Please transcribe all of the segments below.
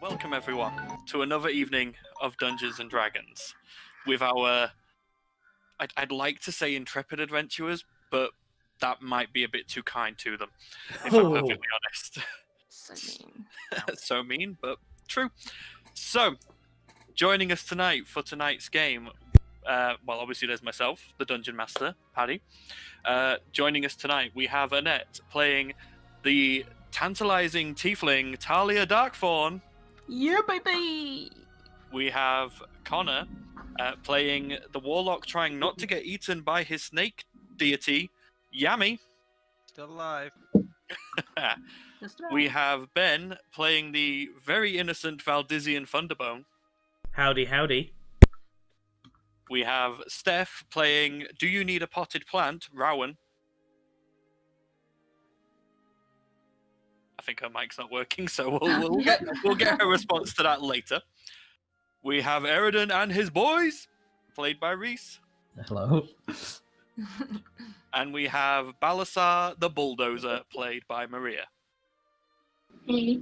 Welcome everyone to another evening of Dungeons and Dragons with our, I'd like to say intrepid adventurers, but that might be a bit too kind to them, if I'm perfectly honest. So mean. So mean, but true. So, joining us tonight for tonight's game, well, obviously there's myself, the Dungeon Master, Paddy. Joining us tonight, we have Annette playing the tantalizing tiefling Talia Darkthorn. Yeah, baby! We have Connor playing the warlock trying not to get eaten by his snake deity, Yami. Still alive. We have Ben playing the very innocent Valdizian Thunderbone. Howdy, howdy. We have Steph playing Do You Need a Potted Plant, Rowan. I think her mic's not working, so we'll get her response to that later. We have Eridan and his boys, played by Reese. Hello. And we have Balasar the Bulldozer, played by Maria. Hey.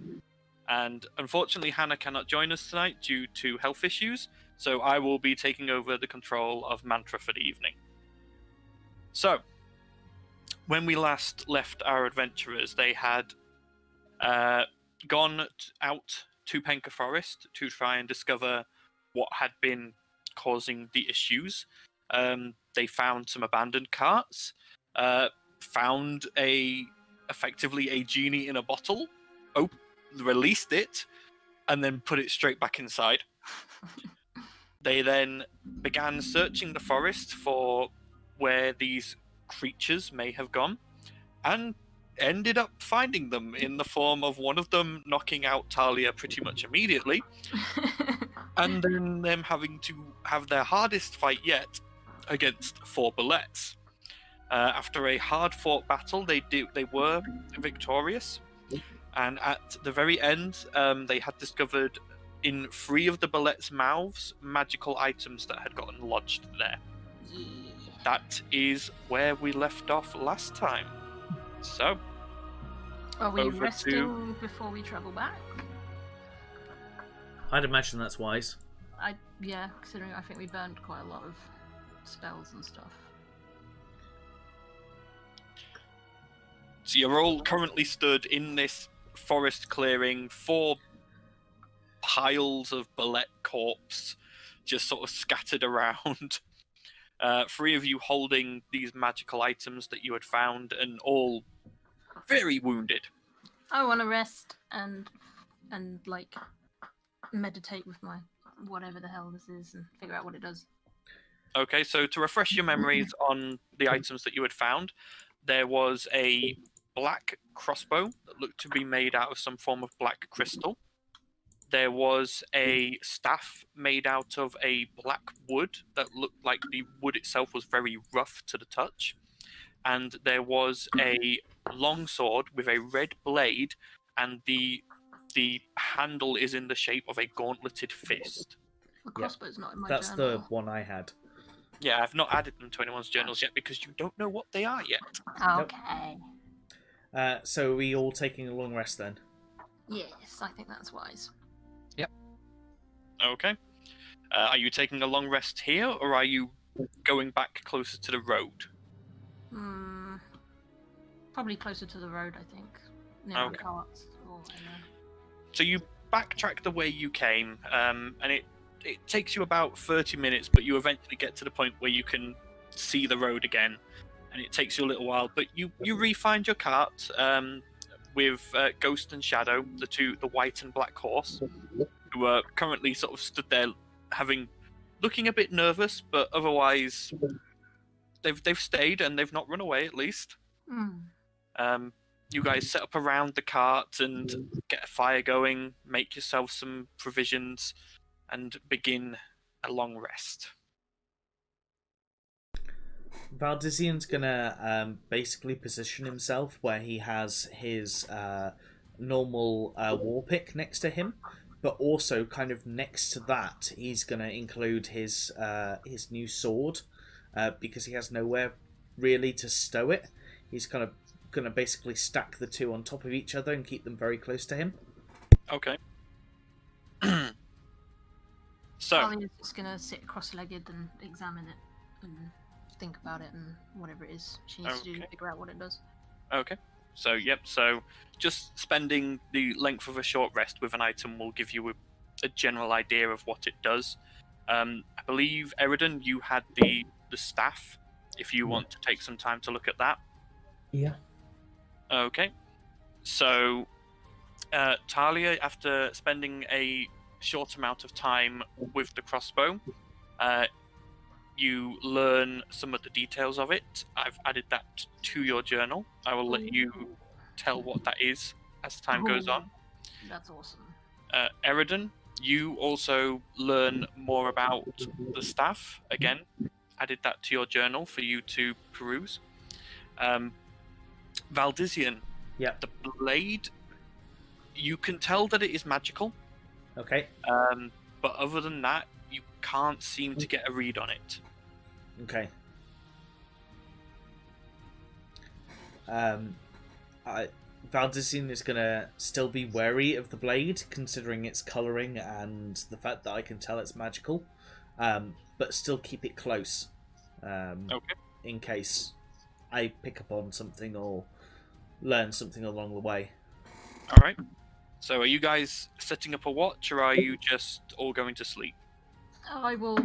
And unfortunately, Hannah cannot join us tonight due to health issues, so I will be taking over the control of Mantra for the evening. So, when we last left our adventurers, they had gone out to Penka Forest to try and discover what had been causing the issues. They found some abandoned carts, found effectively a genie in a bottle, released it, and then put it straight back inside. They then began searching the forest for where these creatures may have gone, and ended up finding them in the form of one of them knocking out Talia pretty much immediately, and then them having to have their hardest fight yet against 4 bullets. After a hard-fought battle, they were victorious, and at the very end, they had discovered in 3 of the bullets' mouths magical items that had gotten lodged there. Yeah. That is where we left off last time. So, Are we over resting before we travel back? I'd imagine that's wise. Yeah, considering I think we burned quite a lot of spells and stuff. So you're all currently stood in this forest clearing, 4 piles of bullet corpse just sort of scattered around. 3 of you holding these magical items that you had found, and all very wounded. I want to rest and like meditate with my whatever the hell this is and figure out what it does. Okay, so to refresh your memories on the items that you had found, there was a black crossbow that looked to be made out of some form of black crystal. There was a staff made out of a black wood that looked like the wood itself was very rough to the touch. And there was a long sword with a red blade, and the handle is in the shape of a gauntleted fist. The crossbow's not in my That's journal. the one I had. Yeah, I've not added them to anyone's journals yet because you don't know what they are yet. Okay. So are we all taking a long rest then? Yes, I think that's wise. Okay. Are you taking a long rest here, or are you going back closer to the road? Probably closer to the road, I think. Near Okay. the carts or whatever. So you backtrack the way you came, and it takes you about 30 minutes, but you eventually get to the point where you can see the road again, and it takes you a little while, but you re-find your cart with Ghost and Shadow, the white and black horse, who are currently sort of stood there looking a bit nervous, but otherwise they've stayed and they've not run away at least. You guys set up around the cart and get a fire going, make yourself some provisions, and begin a long rest. Valdizian's gonna basically position himself where he has his normal war pick next to him, but also kind of next to that he's gonna include his new sword, because he has nowhere really to stow it. He's kind of gonna basically stack the 2 on top of each other and keep them very close to him. Okay. So, Talia's just gonna sit cross-legged and examine it and think about it and whatever it is she needs to do to Okay. figure out what it does. okay. So, yep. So, just spending the length of a short rest with an item will give you a general idea of what it does. I believe, Eridan, you had the staff. If you want to take some time to look at that. Yeah. Okay. So, Talia, after spending a short amount of time with the crossbow, you learn some of the details of it. I've added that to your journal. I will let you tell what that is as time goes on. That's awesome. Eridan, you also learn more about the staff. Again, added that to your journal for you to peruse. Valdisian, Yep. the blade, you can tell that it is magical, Okay. but other than that, you can't seem to get a read on it. Okay. Valdisian is gonna still be wary of the blade, considering its coloring and the fact that I can tell it's magical, but still keep it close, Okay. in case I pick up on something or learn something along the way. All right. So, are you guys setting up a watch, or are you just all going to sleep? I will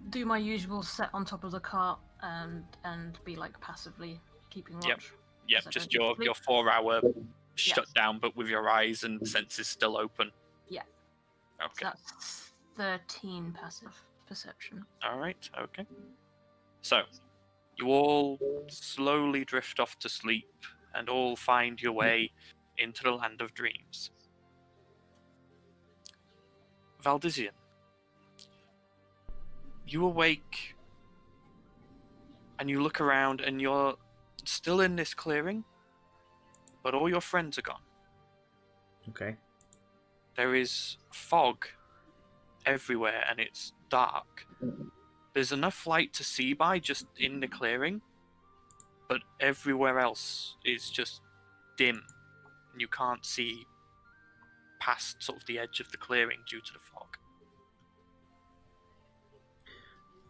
do my usual set on top of the cart and be like passively keeping watch. Yep. Yep. So I Just don't your sleep. 4 hour shut down, but with your eyes and senses still open. Yeah. Okay. So that's 13 passive perception. All right. Okay. So, you all slowly drift off to sleep, and all find your way into the land of dreams. Valdisian, you awake, and you look around, and you're still in this clearing, but all your friends are gone. Okay. There is fog everywhere, and it's dark. There's enough light to see by just in the clearing, but everywhere else is just dim, and you can't see past sort of the edge of the clearing due to the fog.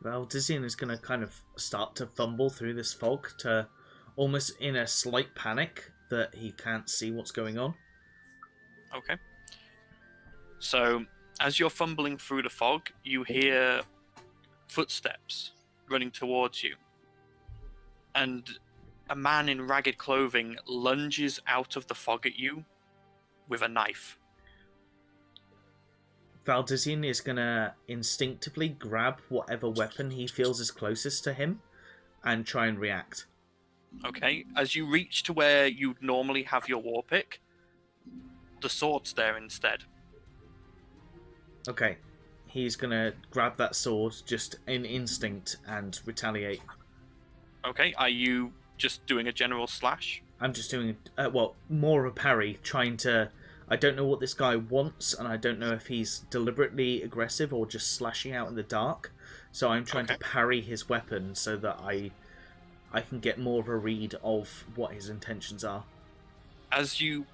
Valdisian is gonna kind of start to fumble through this fog, to almost in a slight panic that he can't see what's going on. Okay. So, as you're fumbling through the fog, you hear footsteps running towards you. And a man in ragged clothing lunges out of the fog at you with a knife. Valdisian is gonna instinctively grab whatever weapon he feels is closest to him and try and react. Okay, as you reach to where you'd normally have your war pick, the sword's there instead. Okay, he's gonna grab that sword just in instinct and retaliate. Okay, are you just doing a general slash? I'm just doing, more of a parry, trying to... I don't know what this guy wants, and I don't know if he's deliberately aggressive or just slashing out in the dark. So I'm trying to parry his weapon so that I can get more of a read of what his intentions are. As you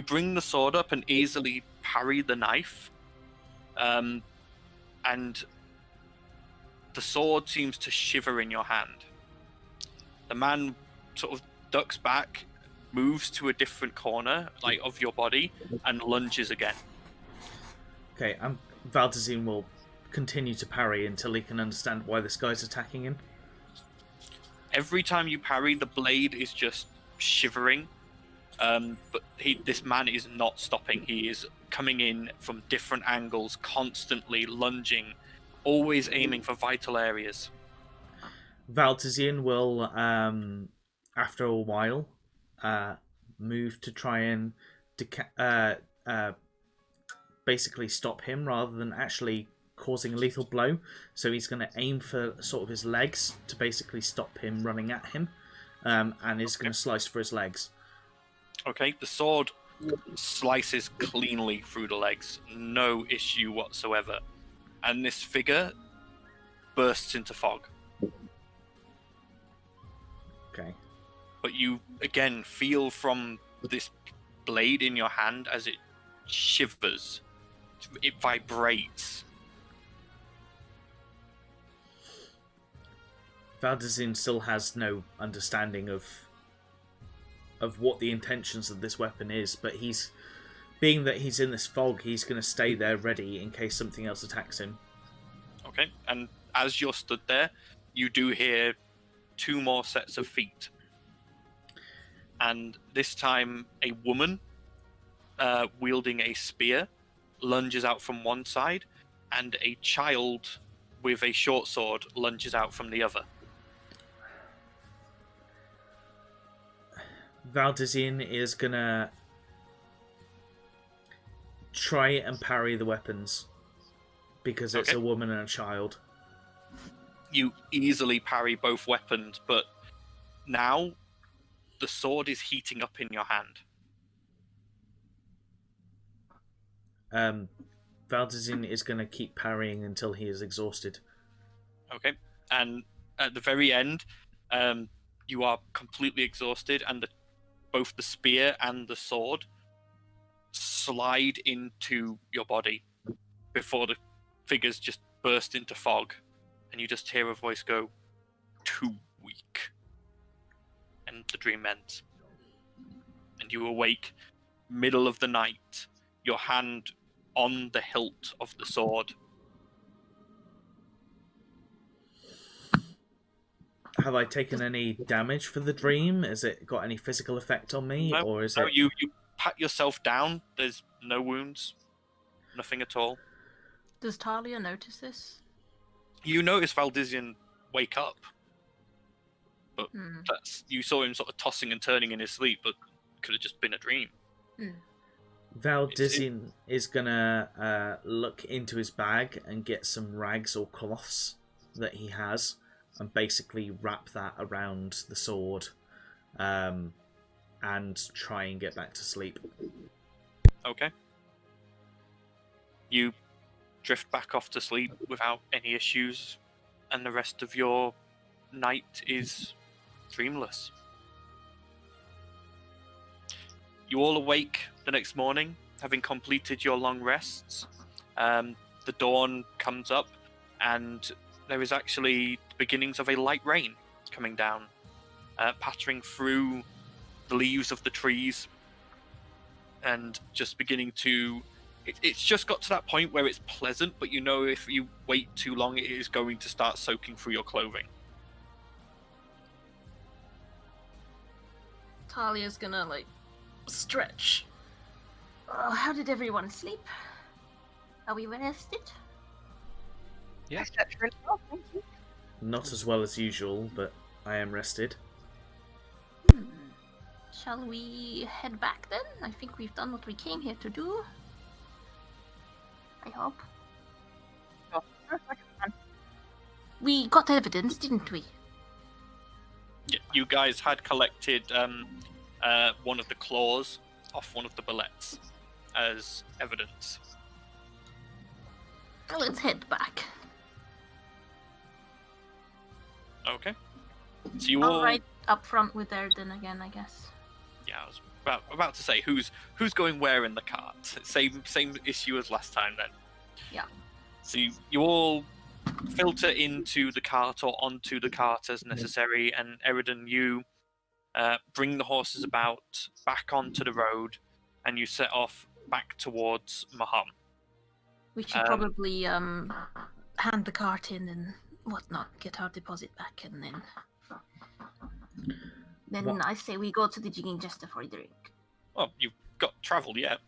bring the sword up and easily parry the knife, and the sword seems to shiver in your hand. The man sort of ducks back, moves to a different corner, like of your body, and lunges again. Okay, Valdisian will continue to parry until he can understand why this guy's attacking him. Every time you parry, the blade is just shivering, but this man is not stopping. He is coming in from different angles, constantly lunging, always aiming for vital areas. Valdisian will, after a while, move to try and basically stop him rather than actually causing a lethal blow. So he's going to aim for sort of his legs to basically stop him running at him, and is going to slice for his legs. Okay, the sword slices cleanly through the legs, no issue whatsoever. And this figure bursts into fog. Okay. But you, again, feel from this blade in your hand as it shivers it vibrates. Valdezin still has no understanding of what the intentions of this weapon is, but being that he's in this fog, he's going to stay there ready in case something else attacks him. Okay, and as you're stood there, you do hear 2 more sets of feet. And this time, a woman wielding a spear lunges out from one side, and a child with a short sword lunges out from the other. Valdezin is going to try and parry the weapons because it's Okay. a woman and a child. You easily parry both weapons, but now the sword is heating up in your hand. Valdezin is going to keep parrying until he is exhausted. Okay, and at the very end, you are completely exhausted, and both the spear and the sword slide into your body before the figures just burst into fog, and you just hear a voice go, "Too weak." And the dream ends. And you awake, middle of the night, your hand on the hilt of the sword. Have I taken any damage for the dream? Has it got any physical effect on me, No, or is no, it? you pat yourself down. There's no wounds, nothing at all. Does Talia notice this? You notice Valdezin wake up. Hmm. You saw him sort of tossing and turning in his sleep, but it could have just been a dream. Valdezin is gonna look into his bag and get some rags or cloths that he has, and basically wrap that around the sword, and try and get back to sleep. Okay. You drift back off to sleep without any issues, and the rest of your night is dreamless. You all awake the next morning, having completed your long rests. The dawn comes up, and there is actually the beginnings of a light rain coming down, pattering through the leaves of the trees, and just beginning to... It's just got to that point where it's pleasant, but you know if you wait too long, it is going to start soaking through your clothing. Talia's gonna, stretch. How did everyone sleep? Are we rested? Yeah. That's really well, thank you. Not as well as usual, but I am rested. Shall we head back then? I think we've done what we came here to do. I hope. Sure. Sounds like a plan. We got evidence, didn't we? Yeah, you guys had collected one of the claws off one of the bullets as evidence. Let's head back. Okay. So you All all... right, up front with Erden again, I guess. Yeah, I was about to say who's going where in the cart. Same issue as last time then. Yeah. So you all filter into the cart or onto the cart as necessary, and Eridan, you bring the horses back onto the road, and you set off back towards Maham. We should probably hand the cart in and whatnot, get our deposit back, and then What? I say we go to the Jigging Jester for a drink. Well, you've got travel yet.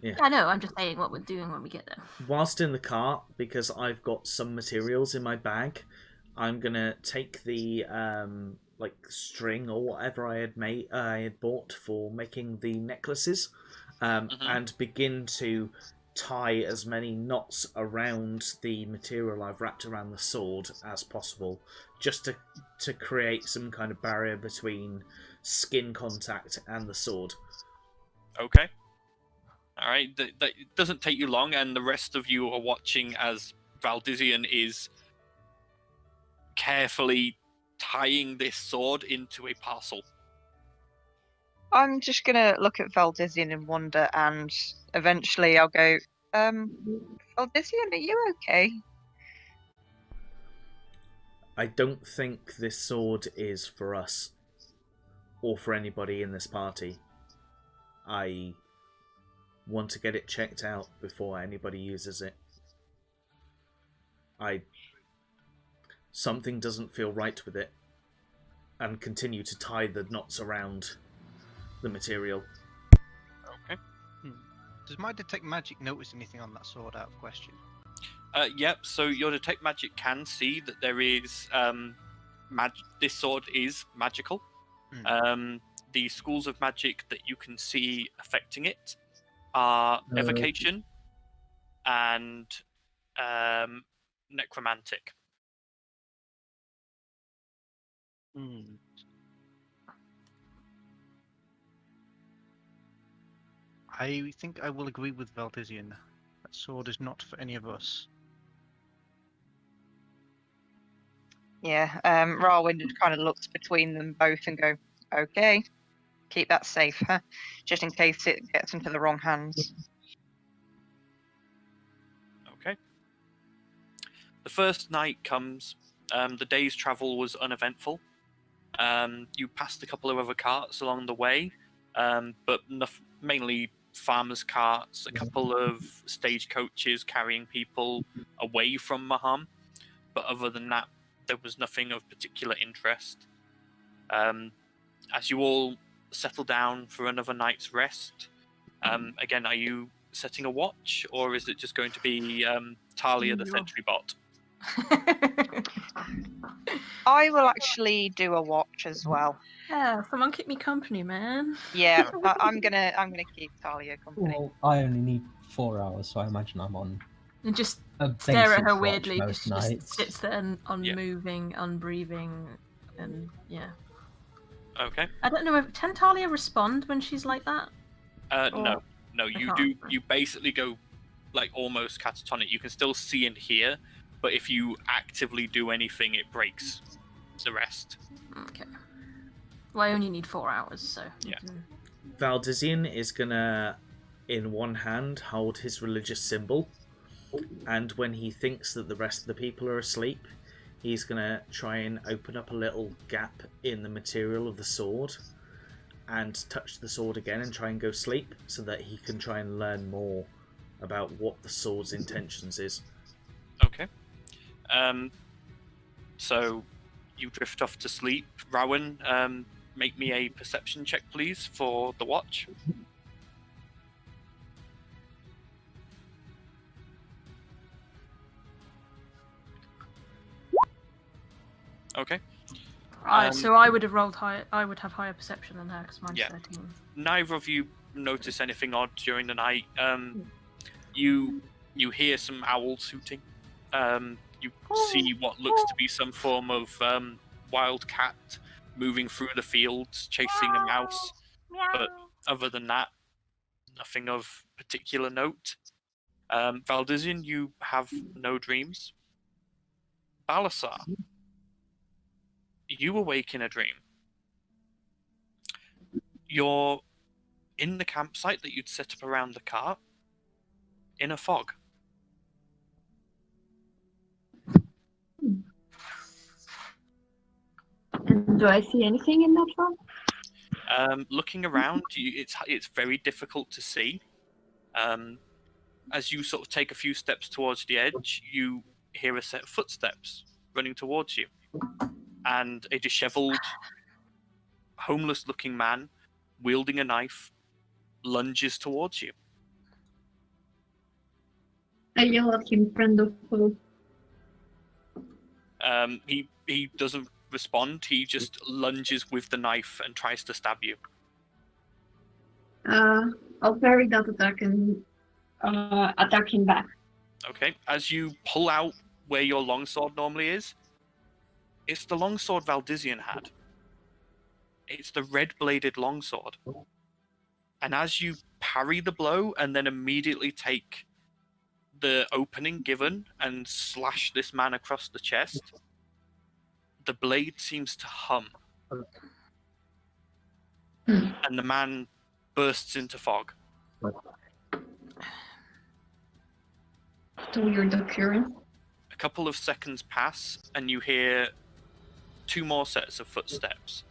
Yeah. I know, I'm just saying what we're doing when we get there. Whilst in the cart, because I've got some materials in my bag, I'm gonna take the string or whatever I had bought for making the necklaces, and begin to tie as many knots around the material I've wrapped around the sword as possible, just to create some kind of barrier between skin contact and the sword. Okay. All right. That doesn't take you long, and the rest of you are watching as Valdezin is carefully tying this sword into a parcel. I'm just gonna look at Valdezin and wonder, and eventually I'll go, Odyssean, are you okay? I don't think this sword is for us, or for anybody in this party. I want to get it checked out before anybody uses it. Something doesn't feel right with it, and continue to tie the knots around the material. Okay. Does my detect magic notice anything on that sword, out of question? Yep. So your detect magic can see that there is this sword is magical. The schools of magic that you can see affecting it are evocation and necromantic. I think I will agree with Valdizian. That sword is not for any of us. Yeah, Rawin just kind of looks between them both and go, okay, keep that safe, huh? Just in case it gets into the wrong hands. Okay. The first night comes. The day's travel was uneventful. You passed a couple of other carts along the way, but mainly farmers' carts, a couple of stagecoaches carrying people away from Maham. But other than that, there was nothing of particular interest. As you all settle down for another night's rest, again, are you setting a watch, or is it just going to be Talia the sentry bot? I will actually do a watch as well. Yeah, someone keep me company, man. Yeah, I'm gonna keep Talia company. Well, I only need 4 hours, so I imagine I'm on And just a stare at basic her watch weirdly because most she just nights. sits there and unmoving, unbreathing, and yeah. Okay. I don't know if can Talia respond when she's like that? No. You can't. do. You basically go like almost catatonic. You can still see and hear, but if you actively do anything, it breaks the rest. Okay. Well, I only need 4 hours, so Yeah. Valdizian is gonna, in one hand, hold his religious symbol, and when he thinks that the rest of the people are asleep, he's gonna try and open up a little gap in the material of the sword and touch the sword again and try and go sleep, so that he can try and learn more about what the sword's intentions is. Okay. So you drift off to sleep. Rowan, make me a perception check, please, for the watch. Okay. So I would have rolled higher. I would have higher perception than her because mine's 13. Neither of you notice anything odd during the night. You hear some owls hooting. You see what looks to be some form of wild cat moving through the fields, chasing a mouse. But other than that, nothing of particular note. Valdizian, you have no dreams. Balasar, you awake in a dream. You're in the campsite that you'd set up around the cart, in a fog. And do I see anything in that fog? Looking around, it's very difficult to see. As you sort of take a few steps towards the edge, you hear a set of footsteps running towards you, and a disheveled, homeless-looking man wielding a knife lunges towards you. I yell at him, friend of foe. He doesn't respond. He just lunges with the knife and tries to stab you. I'll parry that attack and attack him back. Okay. As you pull out where your longsword normally is, it's the longsword Valdizian had. It's the red-bladed longsword. And as you parry the blow and then immediately take the opening given and slash this man across the chest, the blade seems to hum. And the man bursts into fog. What weird occurrence? A couple of seconds pass, and you hear 2 more sets of footsteps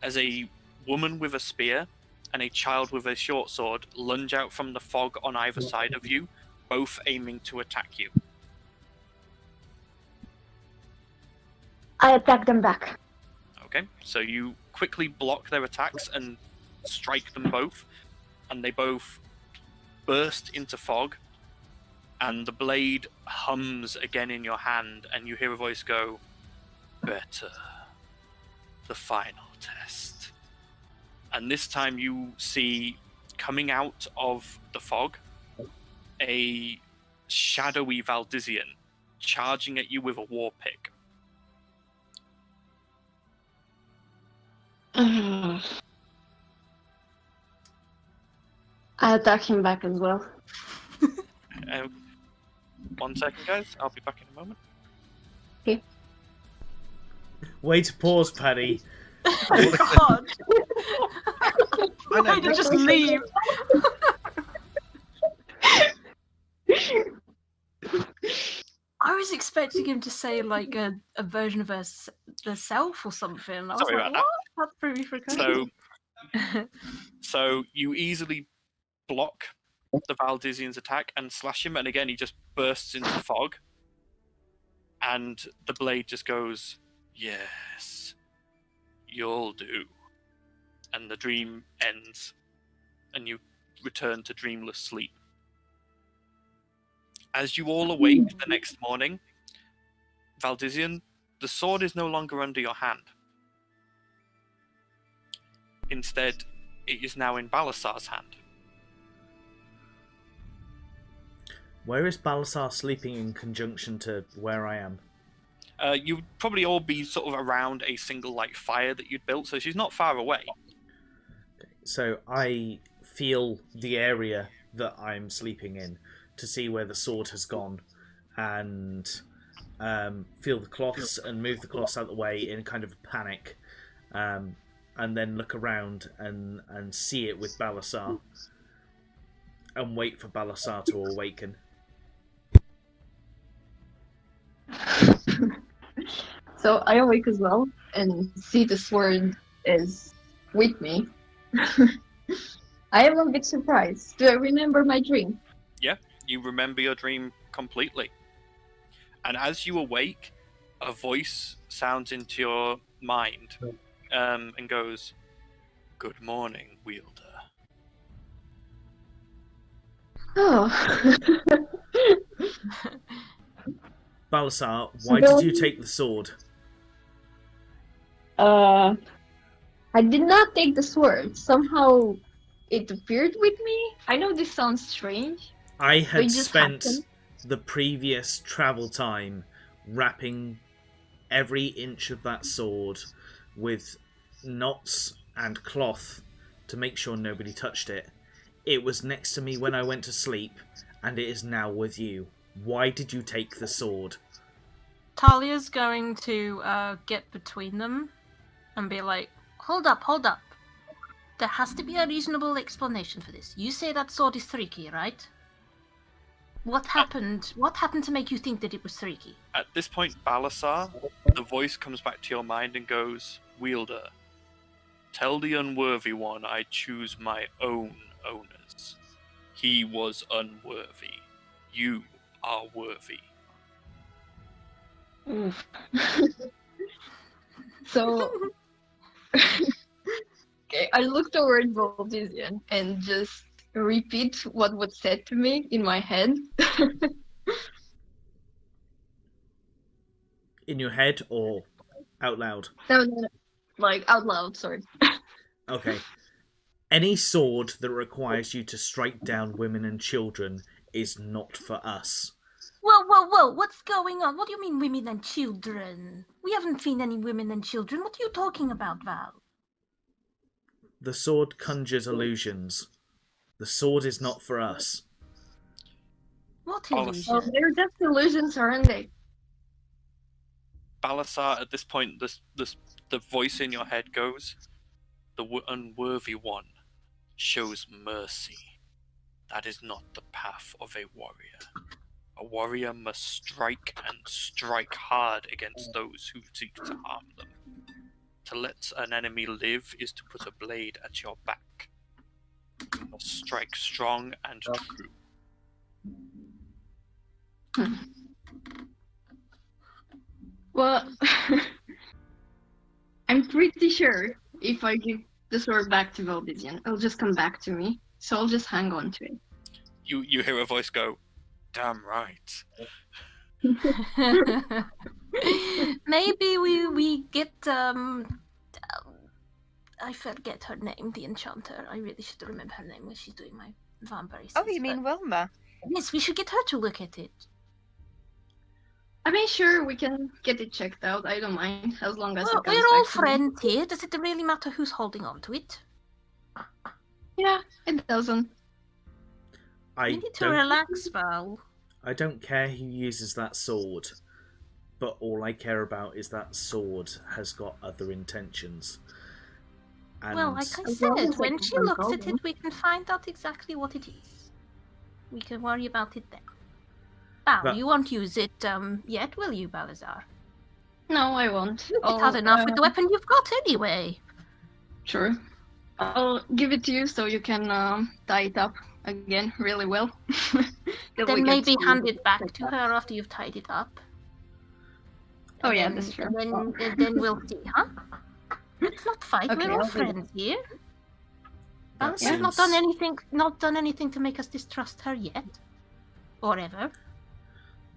as a woman with a spear and a child with a short sword lunge out from the fog on either side of you, both aiming to attack you. I attack them back. Okay, so you quickly block their attacks and strike them both, and they both burst into fog, and the blade hums again in your hand, and you hear a voice go, "Better. The final test." And this time you see, coming out of the fog, a shadowy Valdizian charging at you with a war pick. I attack him back as well. 1 second, guys. I'll be back in a moment. Way to pause, Paddy. Oh my god! I know, Way to just leave! I was expecting him to say like a version of herself or something. I was Sorry like, about what? That's pretty freaking. So you easily block the Valdizian's attack and slash him, and again he just bursts into fog, and the blade just goes, "Yes, you'll do," and the dream ends, and you return to dreamless sleep. As you all awake the next morning, Valdizian, the sword is no longer under your hand. Instead, it is now in Balasar's hand. Where is Balasar sleeping in conjunction to where I am? You'd probably all be sort of around a single like fire that you'd built, so she's not far away. So I feel the area that I'm sleeping in to see where the sword has gone, and feel the cloths and move the cloths out of the way in kind of a panic, and then look around and see it with Balasar, and wait for Balasar to awaken. So I awake as well and see the sword is with me. I am a bit surprised. Do I remember my dream? Yeah, you remember your dream completely. And as you awake, a voice sounds into your mind and goes, "Good morning, wielder." Oh. Balasar, why did you take the sword? I did not take the sword. Somehow it appeared with me. I know this sounds strange. I It had just spent happened. the previous travel time wrapping every inch of that sword with knots and cloth to make sure nobody touched it. It was next to me when I went to sleep, and it is now with you. Why did you take the sword? Talia's going to get between them and be like, hold up. There has to be a reasonable explanation for this. You say that sword is tricky, right? What happened? What happened to make you think that it was tricky? At this point, Balasar, the voice comes back to your mind and goes, "Wielder, tell the unworthy one I choose my own owners. He was unworthy. You are worthy." Oof. So okay, I look toward Baldizian and just repeat what was said to me in my head. In your head or out loud? No, like out loud, sorry. Okay. Any sword that requires you to strike down women and children is not for us. Whoa, what's going on? What do you mean women and children? We haven't seen any women and children. What are you talking about, Val? The sword conjures illusions. The sword is not for us. What Balasar. Oh, illusion? they're just illusions, aren't they? Balasar, at this point, the voice in your head goes, "The unworthy one shows mercy. That is not the path of a warrior. A warrior must strike and strike hard against those who seek to harm them. To let an enemy live is to put a blade at your back. You must strike strong and true. Well, I'm pretty sure if I give the sword back to Valdisian, it'll just come back to me. So I'll just hang on to it. You hear a voice go, "Damn right." Maybe we get I forget her name, the enchanter. I really should remember her name when she's doing my vampire. Oh, you mean Wilma? Yes, we should get her to look at it. I mean, sure, we can get it checked out. I don't mind, as long as Well, it comes we're all back to me. friends here. Does it really matter who's holding on to it? Yeah, it doesn't. We need to relax, Val. I don't care who uses that sword, but all I care about is that sword has got other intentions. And Well, like I said, when she looks at it, we can find out exactly what it is. We can worry about it then. Val, But- you won't use it yet, will you, Balazar? No, I won't. It has enough with the weapon you've got anyway. Sure. I'll give it to you so you can tie it up again really well. Till we Then get maybe to- hand it back to her after you've tied it up. Oh And yeah, then- that's true. And then we'll see, huh? Let's not fight. Okay, We're all I'll do that. friends here. that Alice has not seems- done anything to make us distrust her yet, or ever.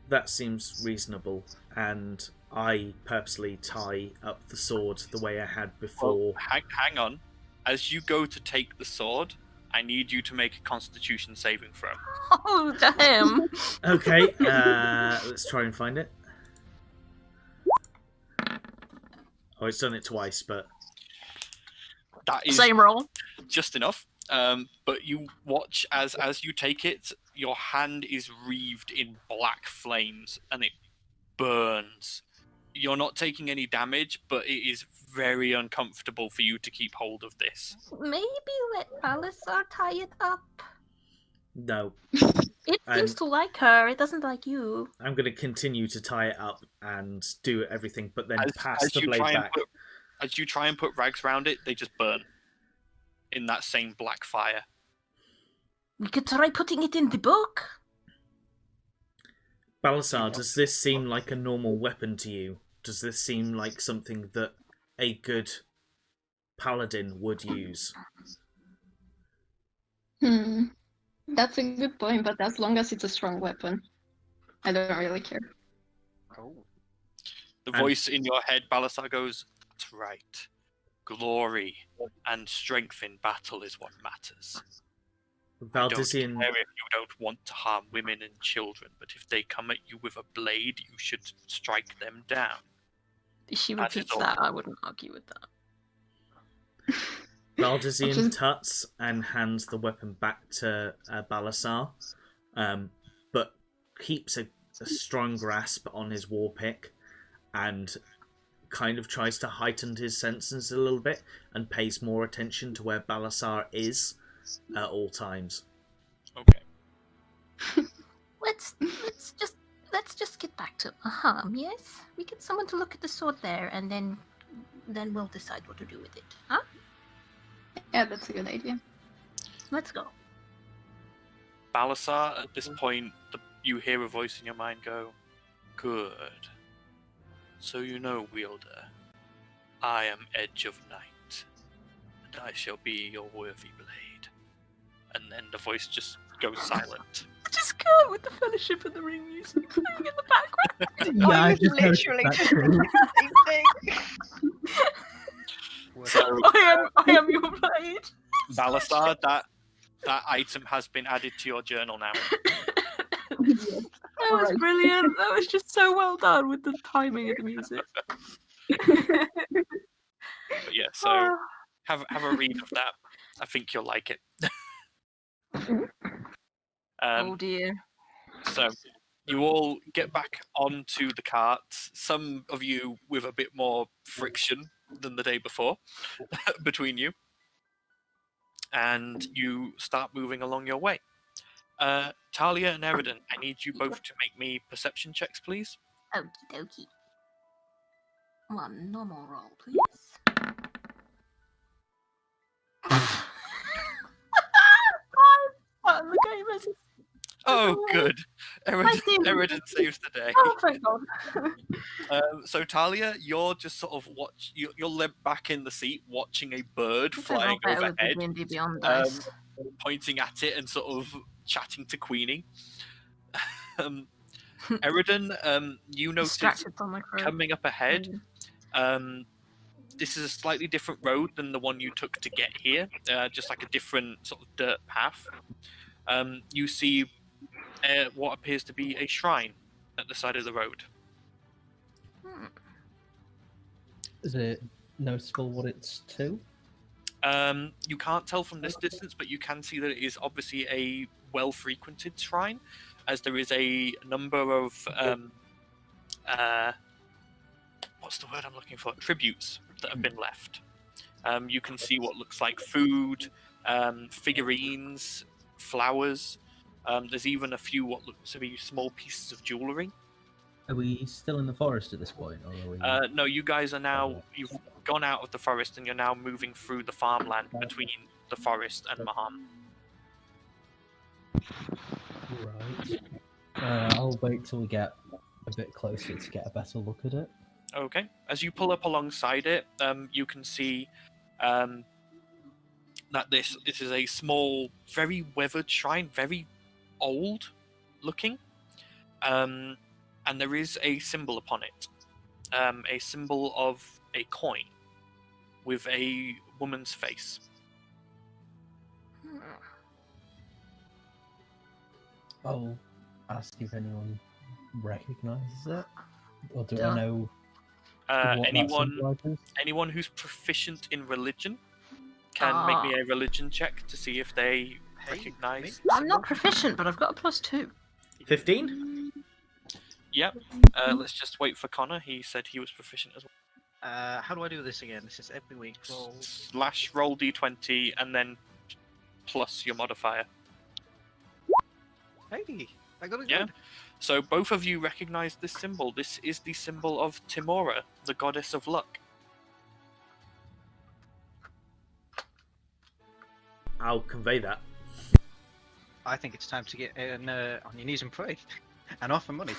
That seems reasonable, and I purposely tie up the sword the way I had before. Hang on. As you go to take the sword, I need you to make a Constitution saving throw. Oh damn! Okay, let's try and find it. Oh, it's done it twice, but That is Same roll. just enough. But you watch as you take it, your hand is wreathed in black flames and it burns. You're not taking any damage, but it is very uncomfortable for you to keep hold of this. Maybe let Balazar tie it up. no. It seems to like her. It doesn't like you. I'm going to continue to tie it up and do everything, but then pass As the you blade try and back. as you try and put rags around it, they just burn in that same black fire. We could try putting it in the book. Balasar, does this seem like a normal weapon to you? Does this seem like something that a good paladin would use? That's a good point, but as long as it's a strong weapon, I don't really care. The voice in your head, Balasar, goes, "That's right. Glory and strength in battle is what matters. I don't Valdisian, care if you don't want to harm women and children, but if they come at you with a blade, you should strike them down." If she That is repeats all. that, I wouldn't argue with that. Valdisian tuts and hands the weapon back to Balasar, but keeps a strong grasp on his war pick and kind of tries to heighten his senses a little bit and pays more attention to where Balasar is at all times. Okay. Let's just get back to harm. Yes, we get someone to look at the sword there, and then we'll decide what to do with it. Huh? Yeah, that's a good idea. Let's go. Balasar, at this point, you hear a voice in your mind go, "Good. So you know, Wielder, I am Edge of Night, and I shall be your worthy blade." And then the voice just goes silent. Just go with the Fellowship of the Ring music playing in the background. Yeah, I was just noticed literally that just too. thinking the same thing. So, I am your blade. Balasar, that item has been added to your journal now. That was brilliant. That was just so well done with the timing of the music. But yeah, so have a read of that. I think you'll like it. Oh dear. So you all get back onto the carts. Some of you with a bit more friction than the day before between you. And you start moving along your way. Talia and Eridan, I need you both to make me perception checks, please. Okie dokie. One normal roll, please. The game is. Oh, good. see. Eridan saves the day. Oh, thank God. So Talia, you're just sort of you're leant back in the seat, watching a bird flying overhead, DnD Beyond dice. pointing at it and sort of chatting to Queenie. Eridan, you notice Distracted from my crew. coming up ahead. This is a slightly different road than the one you took to get here, just like a different sort of dirt path. You see what appears to be a shrine at the side of the road. Is it noticeable what it's to? You can't tell from this distance, but you can see that it is obviously a well-frequented shrine, as there is a number of what's the word I'm looking for? Tributes that have been left. You can see what looks like food, figurines, flowers. There's even a few what looks to be small pieces of jewellery. Are we still in the forest at this point, or are we... No, you guys are now... You've gone out of the forest and you're now moving through the farmland between the forest and Maham. Right. I'll wait till we get a bit closer to get a better look at it. Okay. As you pull up alongside it, you can see that this is a small, very weathered shrine, very old looking. And there is a symbol upon it. A symbol of a coin with a woman's face. I'll ask if anyone recognises it. Or do I Yeah. know what that symbolizes? Anyone who's proficient in religion can make me a religion check to see if they recognise. I'm not proficient, but I've got a +2. 15? Yep. Let's just wait for Connor. He said he was proficient as well. How do I do this again? This is every week. Roll. / roll d20 and then plus your modifier. Hey, I got it Yeah. good. So both of you recognise this symbol. This is the symbol of Timora, the goddess of luck. I'll convey that. I think it's time to get on your knees and pray, and offer money.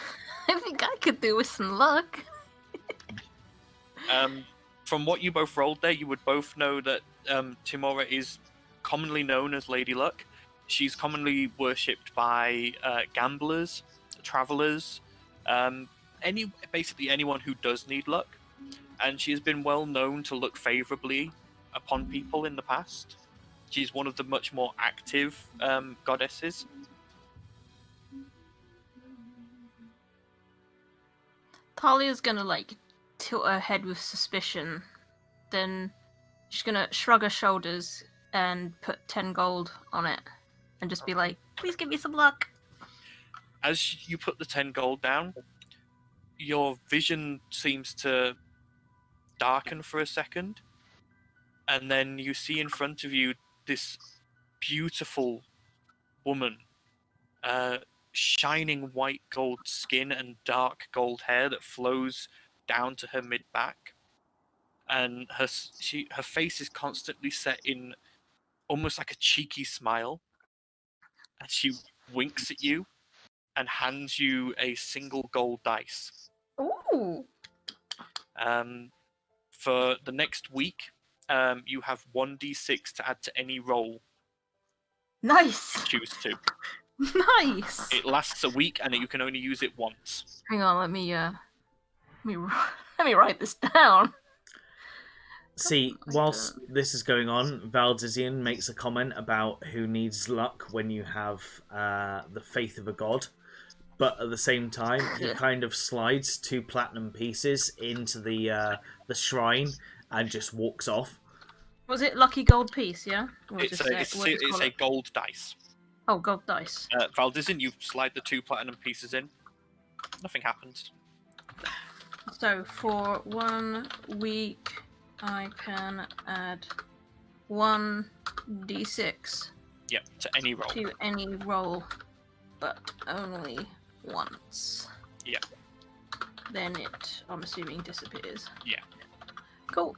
I think I could do with some luck. From what you both rolled there, you would both know that Timora is commonly known as Lady Luck. She's commonly worshipped by gamblers, travellers, basically anyone who does need luck. And she has been well known to look favourably upon people in the past. She's one of the much more active goddesses. Talia's gonna tilt her head with suspicion. Then she's gonna shrug her shoulders and put 10 gold on it and just be like, please give me some luck. As you put the 10 gold down, your vision seems to darken for a second, and then you see in front of you this beautiful woman, shining white gold skin and dark gold hair that flows down to her mid-back, and her face is constantly set in almost like a cheeky smile, and she winks at you and hands you a single gold dice. Ooh. For the next week, you have 1d6 to add to any roll Nice. you choose to. Nice. It lasts a week, and you can only use it once. Hang on, let me write this down. See, whilst this is going on, Valdizian makes a comment about who needs luck when you have the faith of a god. But at the same time, he kind of slides 2 platinum pieces into the shrine and just walks off. Was it lucky gold piece, yeah? Or It's just a gold dice. Oh, gold dice. Valdizian, you slide the 2 platinum pieces in. Nothing happens. So for 1 week, I can add 1d6 Yep, to any roll. to any roll. but only once. Yeah. Then it, I'm assuming, disappears. Yeah. Cool.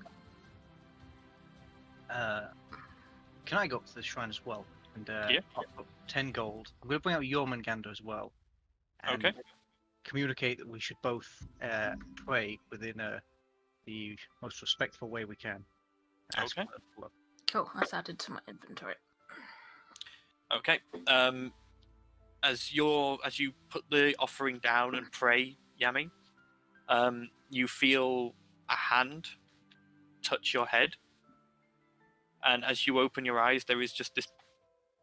Can I go up to the shrine as well? And Yeah. offer up 10 gold. I'm going to bring out Jormungandr as well. And Okay. communicate that we should both pray within the most respectful way we can. Ask Okay. for love. Cool. That's added to my inventory. Okay. As you put the offering down and pray, Yami, you feel a hand touch your head, and as you open your eyes, there is just this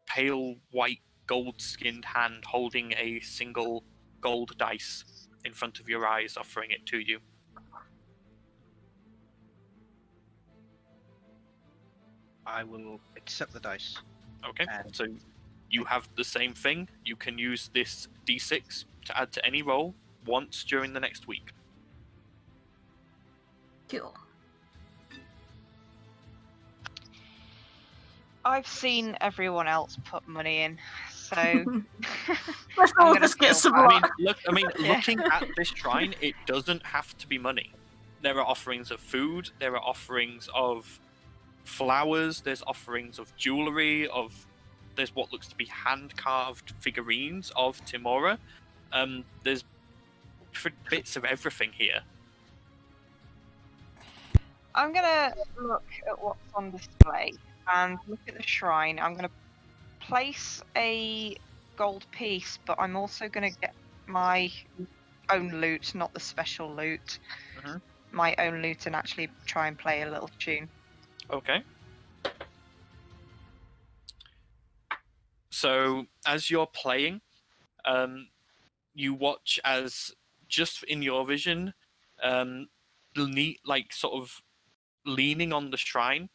pale white gold-skinned hand holding a single gold dice in front of your eyes, offering it to you. I will accept the dice. Okay. And- So you have the same thing. You can use this d6 to add to any roll once during the next week. Cool. I've seen everyone else put money in, so Let's I'm all gonna just get feel some bad. luck. Yeah. Looking at this shrine, it doesn't have to be money. There are offerings of food. There are offerings of flowers. There's offerings of jewelry. There's what looks to be hand-carved figurines of Timora. There's bits of everything here. I'm gonna look at what's on display and look at the shrine. I'm gonna place a gold piece, but I'm also gonna get my own loot, not the special loot. Mhm. My own loot, and actually try and play a little tune. Okay. So as you're playing, you watch as just in your vision, sort of leaning on the shrine,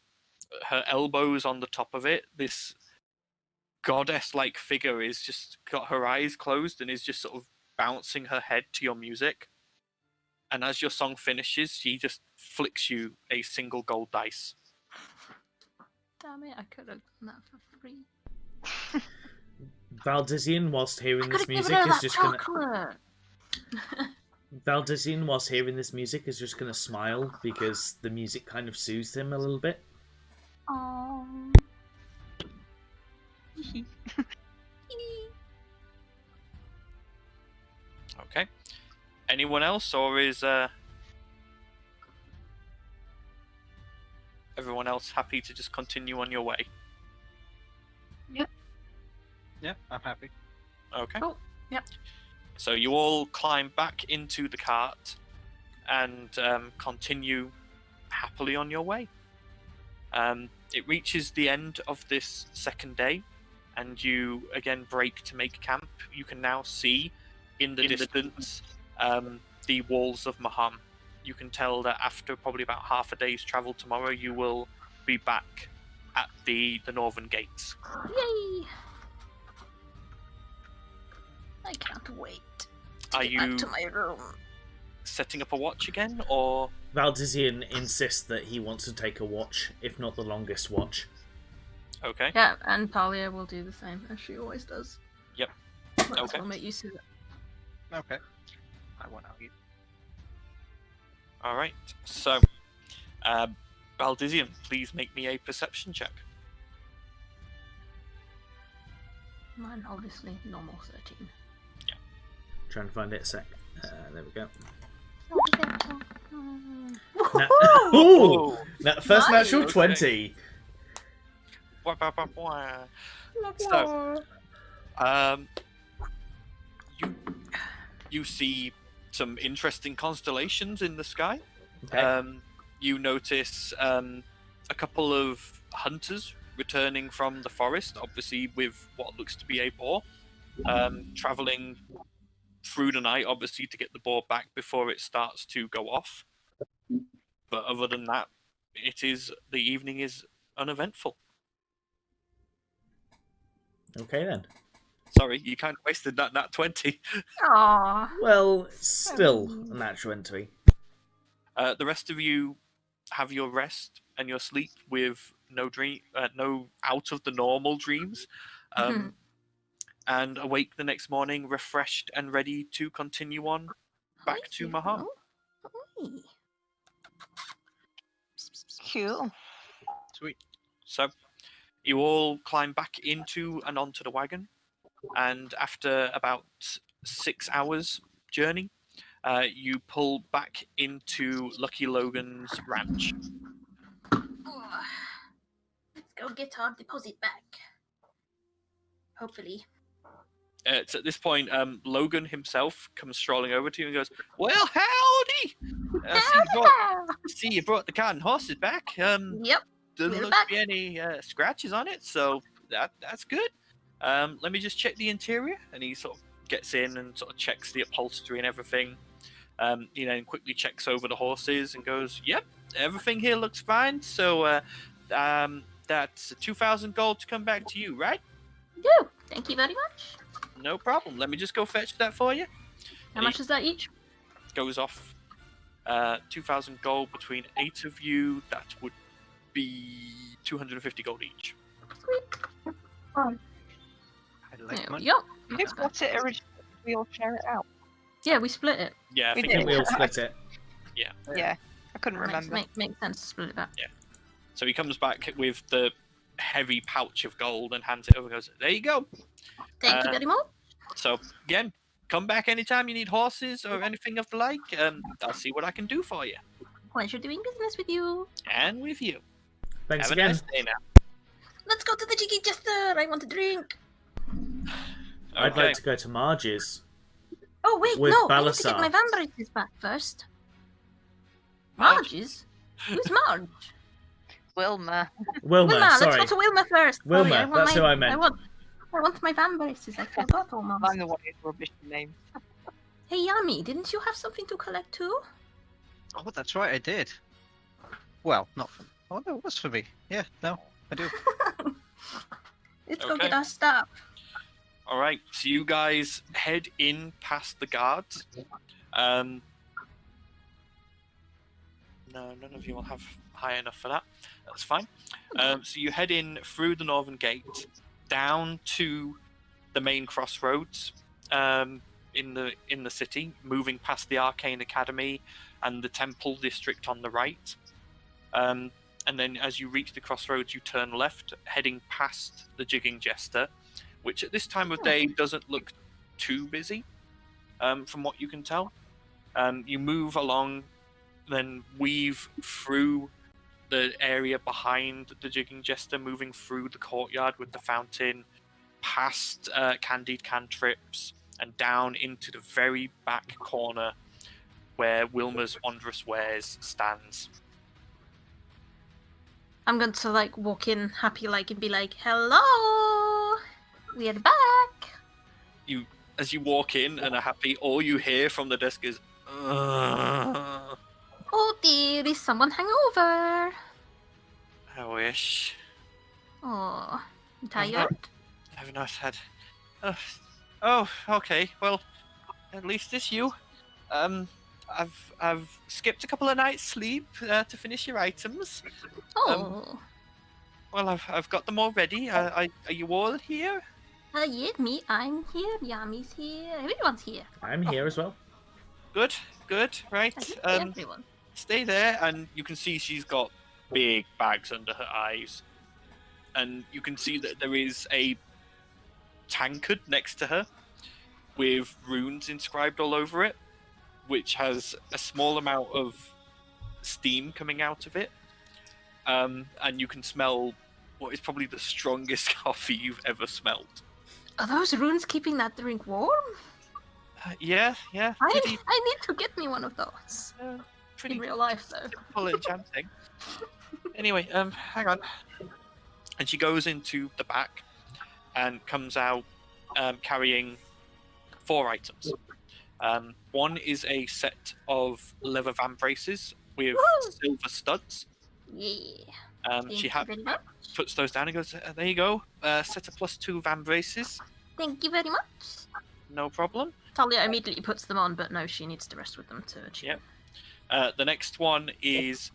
her elbows on the top of it, this goddess-like figure is just got her eyes closed and is just sort of bouncing her head to your music. And as your song finishes, she just flicks you a single gold dice. Damn it, I could have done that for free. Valdizian, whilst hearing I this could have music, given her is that just gonna. chocolate. Valdizian, whilst hearing this music, is just gonna smile because the music kind of soothes him a little bit. Oh. Okay. Anyone else, or is everyone else happy to just continue on your way? Yeah, I'm happy. Okay. Cool. Yep. So you all climb back into the cart and continue happily on your way. It reaches the end of this second day, and you again break to make camp. You can now see in the distance the walls of Maham. You can tell that after probably about half a day's travel tomorrow, you will be back at the northern gates. Yay! I can't wait to Are get back you to my room. setting up a watch again, or Valdizian insists that he wants to take a watch, if not the longest watch. okay? Yeah, and Talia will do the same, as she always does. Yep. Might as Okay. well make use of it. Okay. I won't argue. All right. So, Valdizian, please make me a perception check. Mine, obviously, normal 13. Trying to find it a sec. There we go. Woohoo! Ooh! First Nice. natural Okay. 20. Wah, wah, wah, wah. So, you see some interesting constellations in the sky. Okay. You notice a couple of hunters returning from the forest, obviously with what looks to be a boar, traveling through the night, obviously, to get the boar back before it starts to go off. But other than that, the evening is uneventful. Okay then. Sorry, you kind of wasted that 20. Aww. Well, still a natural 20. The rest of you have your rest and your sleep with no out of the normal dreams. and awake the next morning refreshed and ready to continue on back to Maham. Cool. Sweet. So you all climb back into and onto the wagon, and after about 6 hours journey, you pull back into Lucky Logan's ranch. Let's go get our deposit back. Hopefully. It's at this point, Logan himself comes strolling over to you and goes, "Well, howdy! See, you brought the cart and horses back. Yep. Doesn't we're look back. to be any scratches on it, so that's good. Let me just check the interior." And he sort of gets in and sort of checks the upholstery and everything. And quickly checks over the horses and goes, "Yep, everything here looks fine. So that's 2,000 gold to come back to you, right?" No, thank you very much. No problem. Let me just go fetch that for you. How much is that each? Goes off 2,000 gold between 8 of you. That would be 250 gold each. Sweet. I like There we money. go. Who bought it originally? We all share it out. Yeah, we split it. Yeah, I We think I think did. we all split it. Yeah, I couldn't remember. Makes sense to split it back. so. He comes back with the heavy pouch of gold and hands it over and goes, "There you go." Thank you very much. So again, come back anytime you need horses or anything of the like. I'll see what I can do for you Pleasure doing business with you. and with you. Thanks Have a again. nice day now. Let's go to the Jiggy Jester. I want a drink. I'd Okay. like to go to Marge's. Oh wait, With no. I need to get Balasar. my vambraces back first. Marge? Marge's? Who's Marge? Wilma. Wilma, Let's sorry. go to Wilma first. Wilma, Sorry, that's who I meant. I want my vambraces. I forgot almost. I'm the one who's rubbish name. Hey Yami, didn't you have something to collect too? Oh, that's right, I did. Well, not. Oh no, it was for me. Yeah, no, I do. Let's go Okay. get our stuff. All right, so you guys head in past the guards. No, none of you will have high enough for that. That's fine. So you head in through the northern gate, down to the main crossroads in the city, moving past the Arcane Academy and the Temple District on the right. And then as you reach the crossroads, you turn left, heading past the Jigging Jester, which at this time of day doesn't look too busy, from what you can tell. You move along, then weave through the area behind the Jigging Jester, moving through the courtyard with the fountain, past Candied Cantrips, and down into the very back corner where Wilma's Wondrous Wares stands. I'm going to walk in happy and be like, "Hello, we're back." As you walk in and are happy, all you hear from the desk is, "Ugh, Oh dear, is someone hangover? I wish. Oh, I'm tired. I've not had. Oh, okay. Well, at least it's you. I've skipped a couple of nights' sleep to finish your items. Oh, Well, I've got them all ready. Are you all here? yeah, me, I'm here. Yami's here. Everyone's here. I'm here as well. Good. Right. I think everyone. Stay there, and you can see she's got big bags under her eyes, and you can see that there is a tankard next to her with runes inscribed all over it, which has a small amount of steam coming out of it, and you can smell what is probably the strongest coffee you've ever smelled. Are those runes keeping that drink warm? Yeah. I need to get me one of those. Pretty In real life, though. simple enchanting. Anyway, hang on. And she goes into the back and comes out carrying 4 items. One is a set of leather vambraces with Woo! silver studs. Yeah. She Thank you very much. puts those down and goes, "There you go. Set of +2 vambraces. Thank you very much. No problem." Talia immediately puts them on, but no, she needs to rest with them to achieve. Yep. The next one is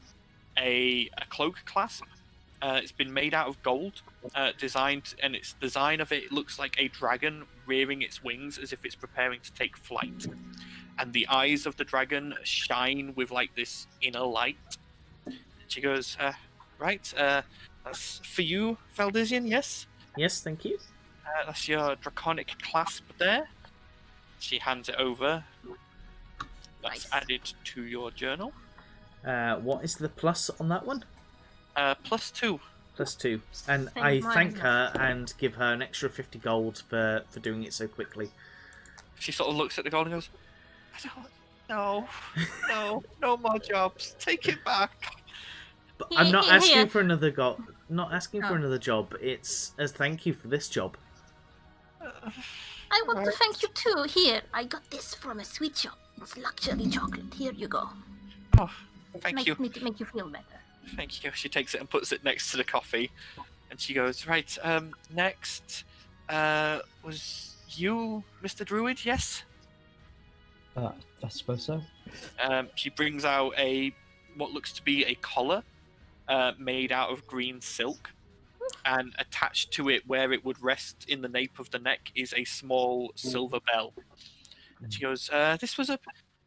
a cloak clasp It's been made out of gold, designed, and its design of it looks like a dragon rearing its wings as if it's preparing to take flight. And the eyes of the dragon shine with like this inner light. She goes, right, that's for you, Valdisian, yes? Yes, thank you. That's your draconic clasp there. She hands it over. That's Nice. added to your journal. What is the plus on that one? +2. +2. And Same I as mine, thank yes. her and give her an extra 50 gold for doing it so quickly. She sort of looks at the gold and goes, I don't, no more jobs. Take it back. But I'm not asking Here. for another not asking for Oh. another job. It's as thank you for this job. I want to Alright. thank you too. Here, I got this from a sweet shop. It's luxury chocolate. Here you go. Oh, thank you. Make you feel better. Thank you. She takes it and puts it next to the coffee. And she goes, right, next, was you, Mr. Druid, yes? I suppose so. She brings out what looks to be a collar made out of green silk. And attached to it, where it would rest in the nape of the neck, is a small silver bell. And she goes, this was a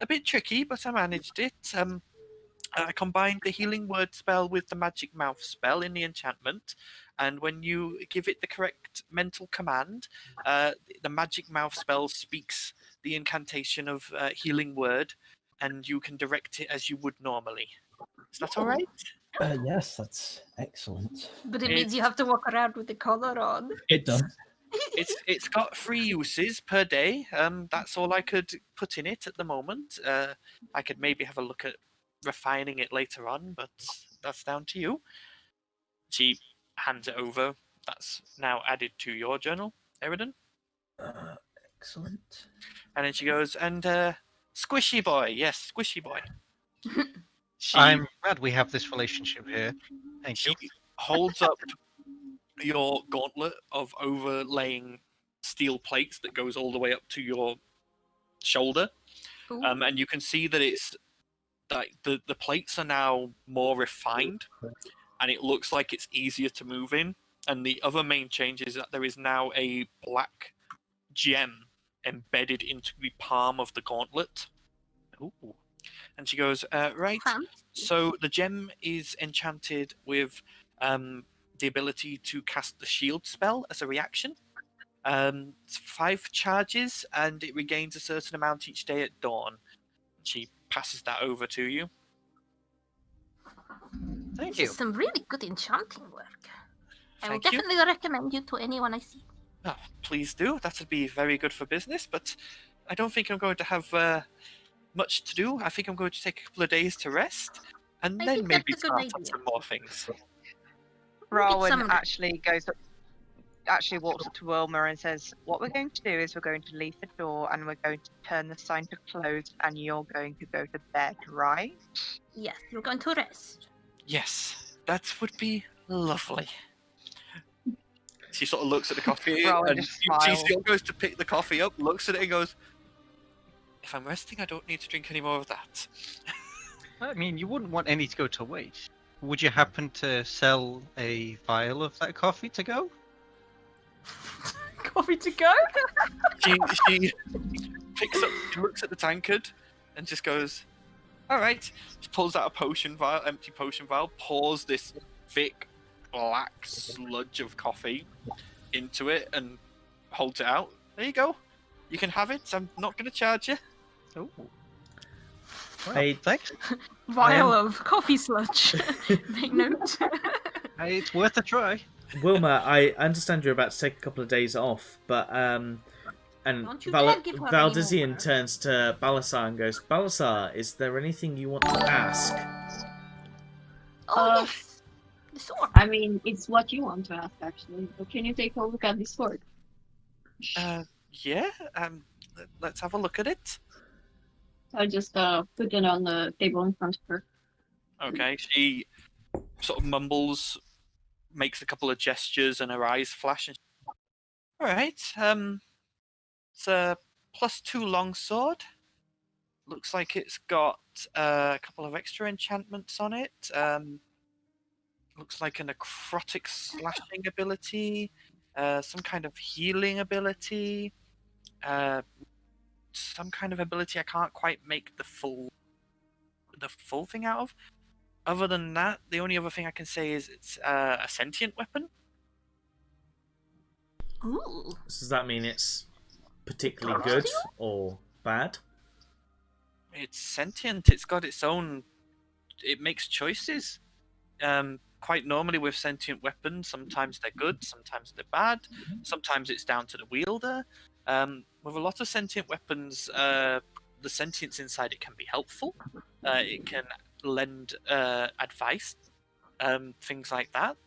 bit tricky, but I managed it. I combined the healing word spell with the magic mouth spell in the enchantment, and when you give it the correct mental command, the magic mouth spell speaks the incantation of healing word, and you can direct it as you would normally. Is that all right? Yes, that's excellent. But it means you have to walk around with the collar on. It does. It's got 3 uses per day. That's all I could put in it at the moment. I could maybe have a look at refining it later on, but that's down to you. She hands it over. That's now added to your journal, Eridan. Excellent. And then she goes, and Squishy Boy, yes, Squishy Boy. She, I'm glad we have this relationship here. Thank you. she holds up your gauntlet of overlaying steel plates that goes all the way up to your shoulder. Ooh. And you can see that it's like the plates are now more refined, and it looks like it's easier to move in. And the other main change is that there is now a black gem embedded into the palm of the gauntlet. Ooh. And she goes, right, Fancy. so the gem is enchanted with the ability to cast the shield spell as a reaction. It's 5 charges, and it regains a certain amount each day at dawn. She passes that over to you. Thank This you. is some really good enchanting work. I will Thank you. definitely recommend you to anyone I see. Oh, please do. That would be very good for business, but I don't think I'm going to have much to do. I think I'm going to take a couple of days to rest, and I then think that's maybe a good start on idea. some more things. Rowan some- actually walks up to Wilma and says, what we're going to do is we're going to leave the door and we're going to turn the sign to closed and you're going to go to bed, right? Yes, you're going to rest. Yes, that would be lovely. She sort of looks at the coffee, Rowan and just she smiles. still goes to pick the coffee up, looks at it, and goes, if I'm resting, I don't need to drink any more of that. I mean, you wouldn't want any to go to waste. Would you happen to sell a vial of that coffee to go? Coffee to go? She picks up, she looks at the tankard, and just goes, all right. She pulls out a potion vial, empty potion vial, pours this thick black sludge of coffee into it, and holds it out. There you go. You can have it. I'm not going to charge you. Oh. Well, Hey. thanks. Vial of coffee sludge. Make note. Hey, it's worth a try. Wilma, I understand you're about to take a couple of days off, but and Don't you dare give her any Valdisian more. turns to Balasar and goes, Balasar, is there anything you want to ask? Oh, yes. The sword. I mean, it's what you want to ask, actually. But can you take a look at this sword? Yeah. Let's have a look at it. I just put it on the table in front of her. Okay. She sort of mumbles, makes a couple of gestures, and her eyes flash. And all right. It's a +2 longsword. Looks like it's got a couple of extra enchantments on it. looks like a necrotic slashing ability, some kind of healing ability, some kind of ability I can't quite make the full thing out of. Other than that, the only other thing I can say is it's a sentient weapon. Ooh. Does that mean it's particularly good or bad? It's sentient. It's got its own. It makes choices. Quite normally with sentient weapons, sometimes they're good, sometimes they're bad. Sometimes it's down to the wielder. With a lot of sentient weapons, the sentience inside it can be helpful. It can lend advice, things like that.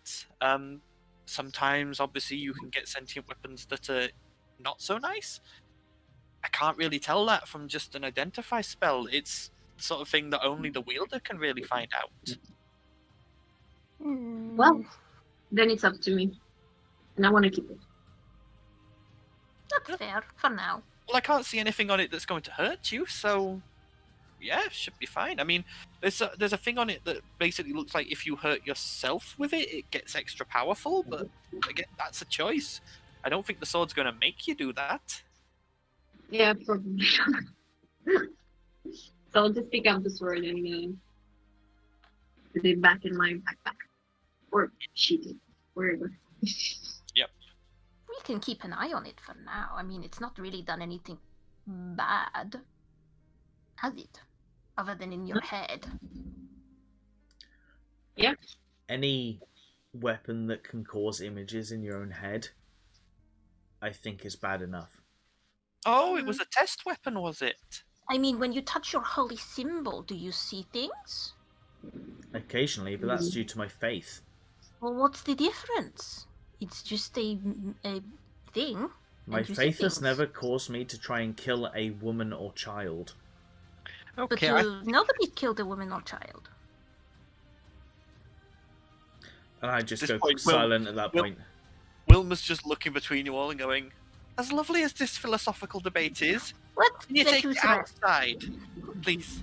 Sometimes, obviously, you can get sentient weapons that are not so nice. I can't really tell that from just an identify spell. It's the sort of thing that only the wielder can really find out. Well, then it's up to me. And I want to keep it. That's fair for now. Well, I can't see anything on it that's going to hurt you, so yeah, it should be fine. I mean, there's a thing on it that basically looks like if you hurt yourself with it, it gets extra powerful, but again, that's a choice. I don't think the sword's going to make you do that. Yeah, probably. So I'll just pick up the sword and put it back in my backpack. Or sheath it, wherever. We can keep an eye on it for now. I mean, it's not really done anything bad, has it? Other than in your head. Yeah. Any weapon that can cause images in your own head, I think is bad enough. Oh, it was a test weapon, was it? I mean, when you touch your holy symbol, do you see things? Occasionally, but that's due to my faith. Well, what's the difference? It's just a thing. My and you see faith has things. never caused me to try and kill a woman or child. But Okay, nobody killed a woman or child. And I just This go point, silent at that point. Wilma's just looking between you all and going, as lovely as this philosophical debate is, What? can you take it outside, please?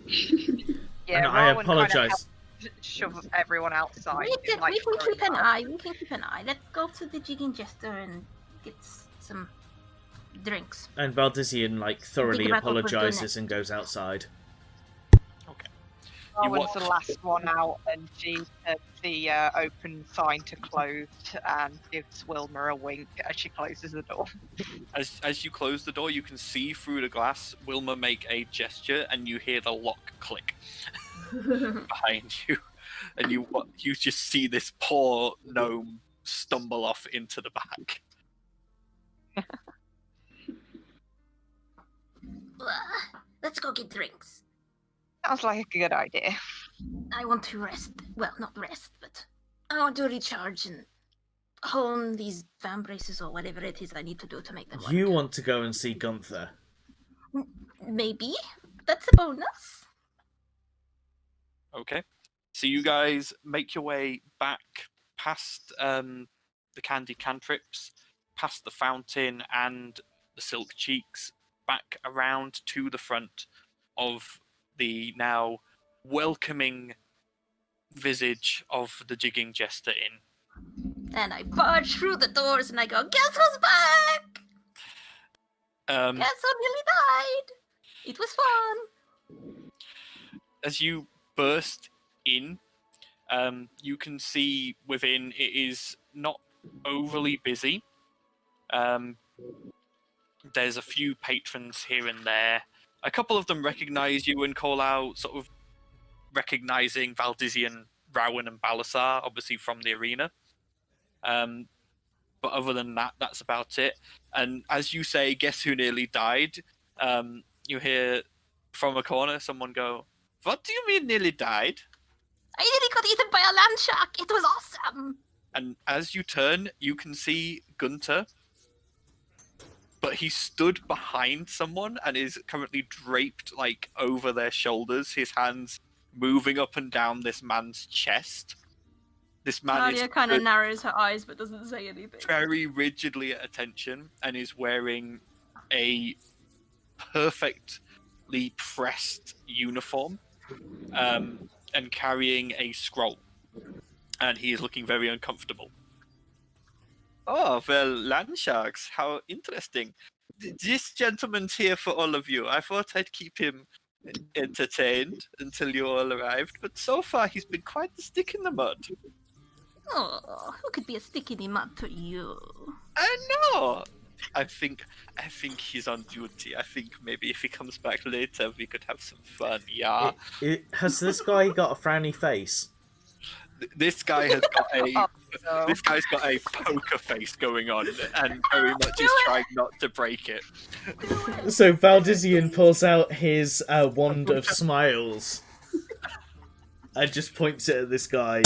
Yeah, And I Rowan kinda apologise. helped shove everyone outside. We can like, keep an throwing eye. We can keep an eye. Let's go to the jigging jester and get some drinks. And Valdizian, like, thoroughly Think about what we're doing apologises next. and goes outside. You Rowan's the watch- last one out, and she does the open sign to close and gives Wilma a wink as she closes the door. As you close the door, you can see through the glass Wilma make a gesture, and you hear the lock click behind you, and you just see this poor gnome stumble off into the back. Let's go get drinks. Sounds like a good idea. I want to rest. Well, not rest, but I want to recharge and hone these fan braces or whatever it is I need to do to make them work. You want to go and see Gunther. Maybe. That's a bonus. Okay. So you guys make your way back past the candy cantrips, past the fountain and the silk cheeks, back around to the front of the now welcoming visage of the jigging jester inn. And I barge through the doors and I go, guess who's back? Guess who nearly died? It was fun. As you burst in, you can see within it is not overly busy. There's a few patrons here and there. A couple of them recognize you and call out, sort of recognizing Valdizian, Rowan, and Balasar, obviously from the arena. But other than that, that's about it. And as you say, guess who nearly died? You hear from a corner someone go, "What do you mean nearly died?" I nearly got eaten by a land shark. It was awesome. And as you turn, you can see Gunter, but he stood behind someone and is currently draped like over their shoulders, his hands moving up and down this man's chest. This man Nadia is kind of narrows her eyes but doesn't say anything. very rigidly at attention and is wearing a perfectly pressed uniform and carrying a scroll. and he is looking very uncomfortable. Oh, well, land sharks, how interesting. This gentleman's here for all of you. I thought I'd keep him entertained until you all arrived, but so far he's been quite the stick in the mud. Oh, who could be a stick in the mud to you? I know. I think he's on duty. I think maybe if he comes back later, we could have some fun. Yeah. Has this guy got a frowny face? This guy has got a. This guy's got a poker face going on, and very much is trying not to break it. So Valdizian pulls out his wand of smiles and just points it at this guy.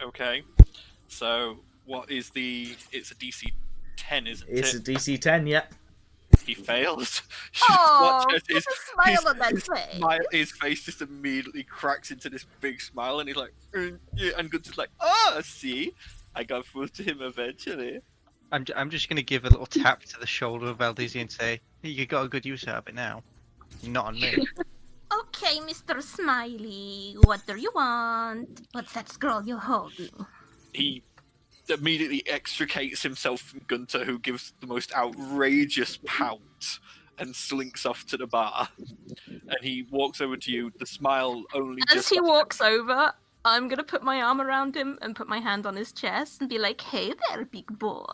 Okay. So what is the? It's a DC 10, isn't it? It's a DC 10, yep. He fails. Oh, Watch there's a smile on that face. His face just immediately cracks into this big smile, and he's like, yeah, and Gunther's like, oh, see, I got through to him eventually. I'm just gonna give a little tap to the shoulder of Valdizian and say, you got a good use out of it now. Not on me. Okay, Mr. Smiley, what do you want? What's that scroll you're holding? He immediately extricates himself from Gunther, who gives the most outrageous pout and slinks off to the bar. And he walks over to you. The smile only As he walks over, I'm gonna put my arm around him and put my hand on his chest and be like, hey there, big boy.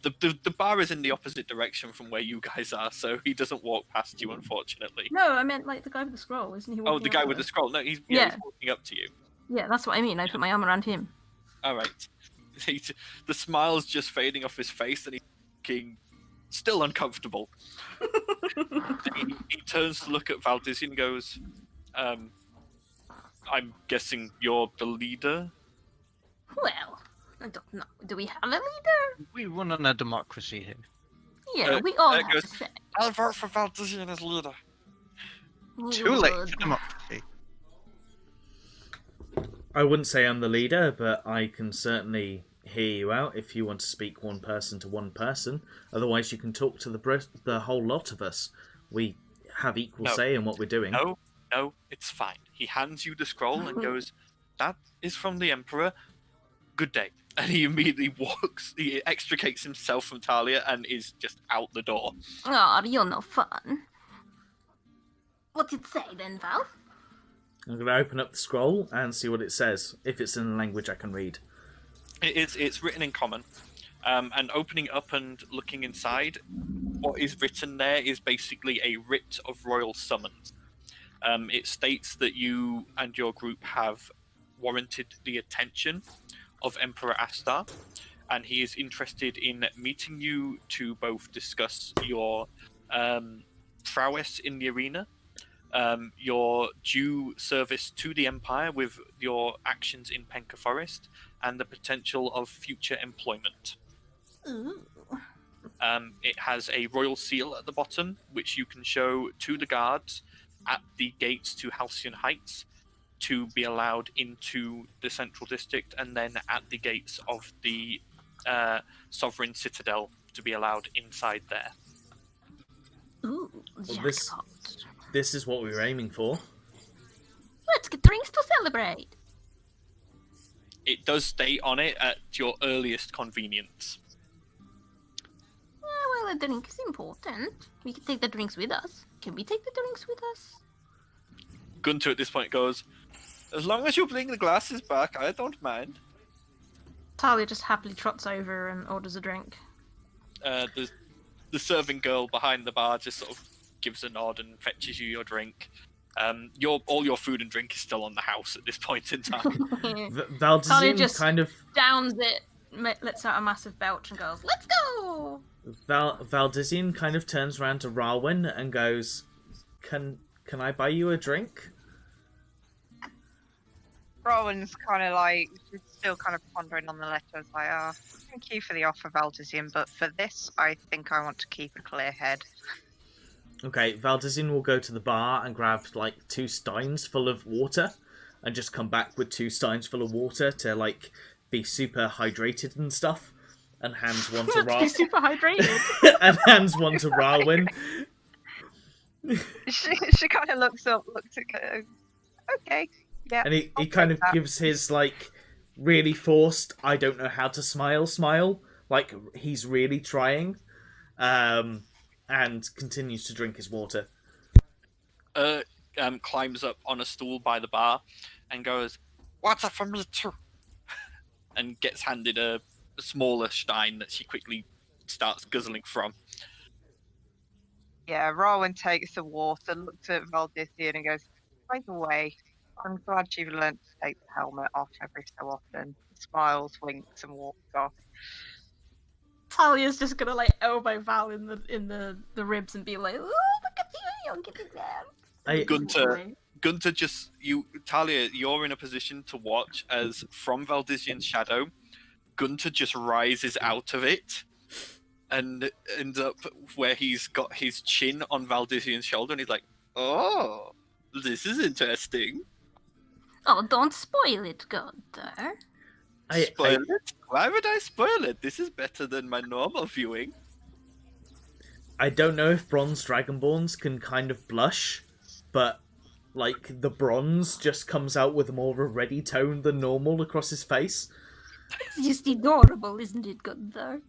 The bar is in the opposite direction from where you guys are, so he doesn't walk past you, unfortunately. No, I meant like the guy with the scroll, isn't he? Oh, the guy with the scroll. No, he's walking up to you. Yeah, that's what I mean. I put my arm around him. All right. The smile's just fading off his face, and he's looking still uncomfortable. he turns to look at Valdizian and goes, I'm guessing you're the leader? Well, I don't know. Do we have a leader? We run on a democracy here. Yeah, we all have goes, to say. I'll vote for Valdizian as leader. Too late Good. for democracy. I wouldn't say I'm the leader, but I can certainly hear you out if you want to speak one person to one person. Otherwise, you can talk to the whole lot of us. We have equal say in what we're doing. No, it's fine. He hands you the scroll and goes, that is from the Emperor. Good day. And he immediately he extricates himself from Talia and is just out the door. Aw, you're no fun. What'd it say then, Val? I'm going to open up the scroll and see what it says, if it's in a language I can read. It's written in common. And opening up and looking inside, what is written there is basically a writ of royal summons. It states that you and your group have warranted the attention of Emperor Astar, and he is interested in meeting you to both discuss your prowess in the arena, your due service to the Empire with your actions in Penka Forest, and the potential of future employment. Ooh. It has a royal seal at the bottom, which you can show to the guards at the gates to Halcyon Heights to be allowed into the Central District, and then at the gates of the Sovereign Citadel to be allowed inside there. Ooh, Well, jackpot. this is what we were aiming for. Let's get drinks to celebrate. It does state on it at your earliest convenience. Well, a drink is important. We can take the drinks with us. Can we take the drinks with us? Gunter at this point goes, as long as you bring the glasses back, I don't mind. Talia just happily trots over and orders a drink. The serving girl behind the bar just sort of gives a nod and fetches you your drink. All your food and drink is still on the house at this point in time. Talia Valdizian just kind of... downs it, lets out a massive belch and goes, let's go! Valdizian kind of turns around to Rawin and goes, Can I buy you a drink? Rowan's kind of like, she's still kind of pondering on the letters, like, thank you for the offer, Valdizian, but for this, I think I want to keep a clear head. Okay, Valdizian will go to the bar and grab, like, 2 steins full of water, and just come back with 2 steins full of water to, like, be super hydrated and stuff, and hands one to Rawin. Super hydrated. And hands one to Rawin. She kind of looks at go, okay, yeah. And he I'll kind take of that. gives his, like, really forced, I don't know how to smile, like he's really trying, and continues to drink his water. Climbs up on a stool by the bar and goes, "Water for me too," and gets handed a smaller stein that she quickly starts guzzling from. Yeah, Rowan takes the water, looks at Valdisian and goes, "By the way, I'm glad you've learned to take the helmet off every so often." Smiles, winks, and walks off. Talia's just gonna like elbow Val in the ribs and be like, "Oh, look at you! You'll get it down." Gunter just Talia, you're in a position to watch as from Valdisian's shadow, Gunter just rises out of it and ends up where he's got his chin on Valdisian's shoulder, and he's like, "Oh, this is interesting." Oh, don't spoil it, Gunter. Spoil it? Why would I spoil it? This is better than my normal viewing. I don't know if bronze dragonborns can kind of blush, but like the bronze just comes out with more of a ready tone than normal across his face. It's just adorable, isn't it, Gunter?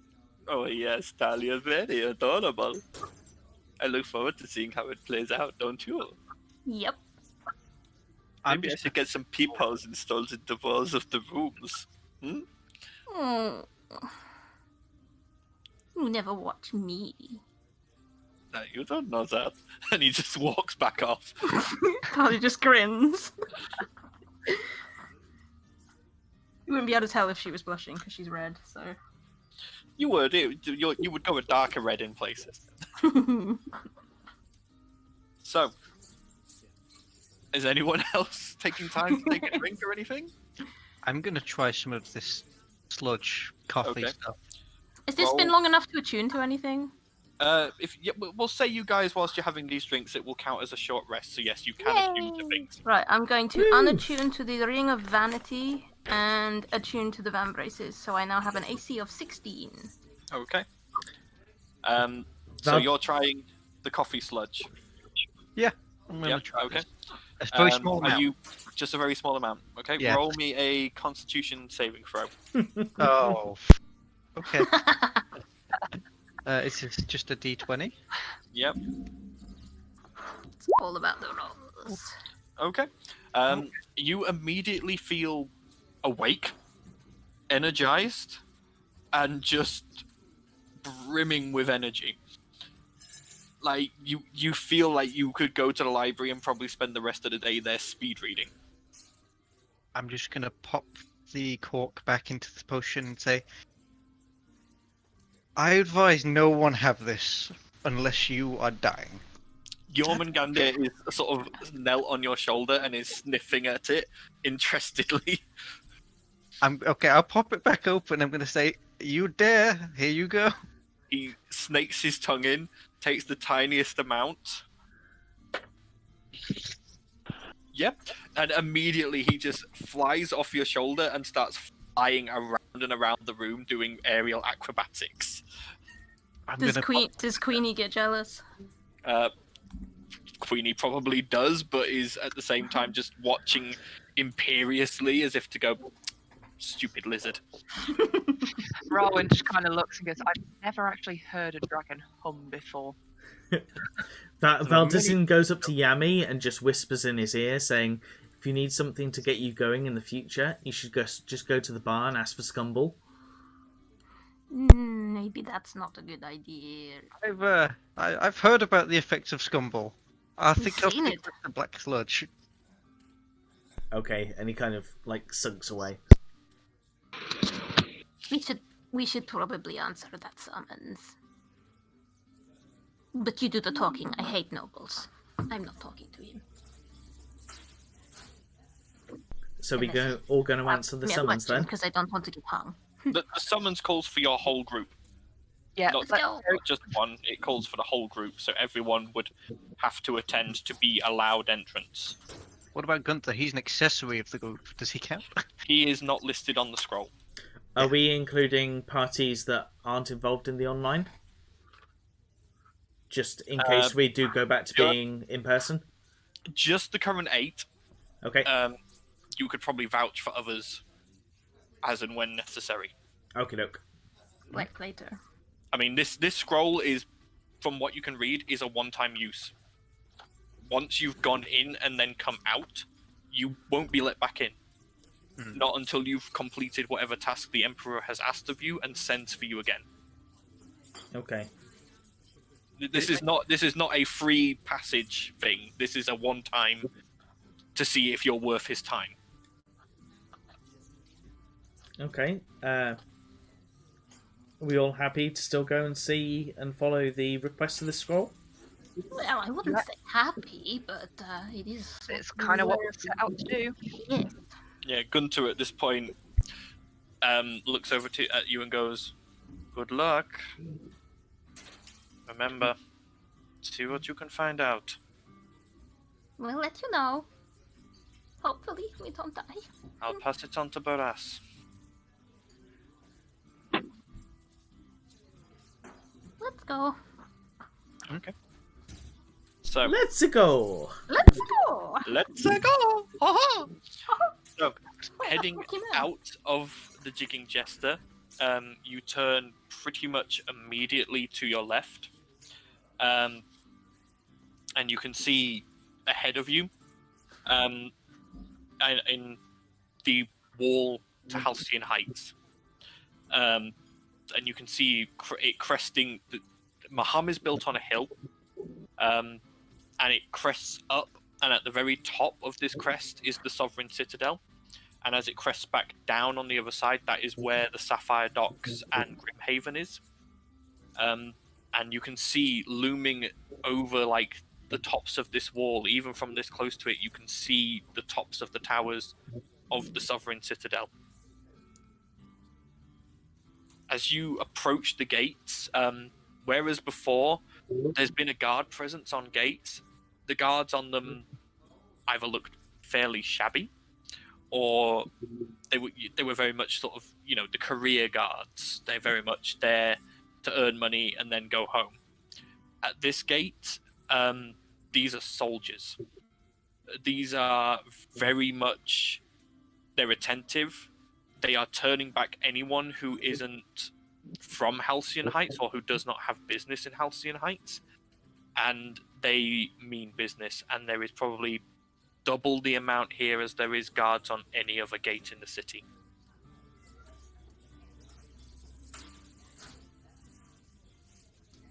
Oh yes, Talia, very adorable. I look forward to seeing how it plays out, don't you? Yep. Maybe I should get some peepholes installed in the walls of the rooms. Hmm? Oh. You never watch me. No, you don't know that. And he just walks back off. Talia just grins. You wouldn't be able to tell if she was blushing because she's red, so. You would. You would go a darker red in places. So, is anyone else taking time to take a drink or anything? I'm gonna try some of this sludge coffee Okay. stuff. Has this been long enough to attune to anything? We'll say you guys, whilst you're having these drinks, it will count as a short rest. So yes, you can attune to things. Right, I'm going to unattune to the Ring of Vanity and attune to the Vambraces, so I now have an AC of 16. Okay. So you're trying the coffee sludge. I'm gonna try Okay. this. A very small Are amount. you just a very small amount? Okay. Yeah. Roll me a Constitution saving throw. Oh. Okay. Is this just a D20? Yep. It's all about the rolls. Okay. You immediately feel awake, energized, and just brimming with energy. Like you feel like you could go to the library and probably spend the rest of the day there speed reading. I'm just gonna pop the cork back into the potion and say, I advise no one have this unless you are dying. Jormungandr is sort of knelt on your shoulder and is sniffing at it interestedly. I'll pop it back open. I'm gonna say, you dare, here you go. He snakes his tongue in, takes the tiniest amount. Yep. And immediately he just flies off your shoulder and starts flying around and around the room doing aerial acrobatics. Does Queenie get jealous? Queenie probably does, but is at the same time just watching imperiously as if to go, stupid lizard. Rowan just kind of looks and goes, "I've never actually heard a dragon hum before." Valdisian goes up to Yami and just whispers in his ear, saying, "If you need something to get you going in the future, you should just go to the bar and ask for Scumble." Maybe that's not a good idea. I've heard about the effects of Scumble. I think I'll seen stick it. with the black sludge. Okay, and he kind of like sinks away. We should probably answer that summons. But you do the talking. I hate nobles. I'm not talking to him. So we all going to answer the summons then? Because I don't want to get hung. The summons calls for your whole group. Yeah, Not Let's go. just one, it calls for the whole group, so everyone would have to attend to be allowed entrance. What about Gunther? He's an accessory of the group. Does he count? He is not listed on the scroll. Are we including parties that aren't involved in the online? Just in case we do go back to being in person? Just the current 8. Okay. You could probably vouch for others as and when necessary. Okie doke. Like later. I mean, this scroll is, from what you can read, is a one-time use. Once you've gone in and then come out, you won't be let back in. Not until you've completed whatever task the Emperor has asked of you and sends for you again. Okay. This is not a free passage thing. This is a one-time to see if you're worth his time. Okay. Are we all happy to still go and see and follow the request of the scroll? Well, I wouldn't say happy, but it is. It's kind of what we're set out to do. Yes. Yeah, Gunter at this point looks over at you and goes, "Good luck. Remember, see what you can find out." We'll let you know. Hopefully, we don't die. I'll pass it on to Boras. Let's go. Okay. So Let's go! Let's go! let's go. Ha-ha! So heading Fuck him out of the Jigging Jester, you turn pretty much immediately to your left, and you can see ahead of you, in the wall to Halcyon Heights, and you can see it cresting. Maham is built on a hill, and it crests up, and at the very top of this crest is the Sovereign Citadel. And as it crests back down on the other side, that is where the Sapphire Docks and Grimhaven is. And you can see looming over like the tops of this wall, even from this close to it, you can see the tops of the towers of the Sovereign Citadel. As you approach the gates, whereas before there's been a guard presence on gates, the guards on them either looked fairly shabby, or they were very much sort of, you know, the career guards. They're very much there to earn money and then go home. At this gate, these are soldiers. These are very much, they're attentive. They are turning back anyone who isn't from Halcyon Heights or who does not have business in Halcyon Heights. And they mean business, and there is probably double the amount here as there is guards on any other gate in the city.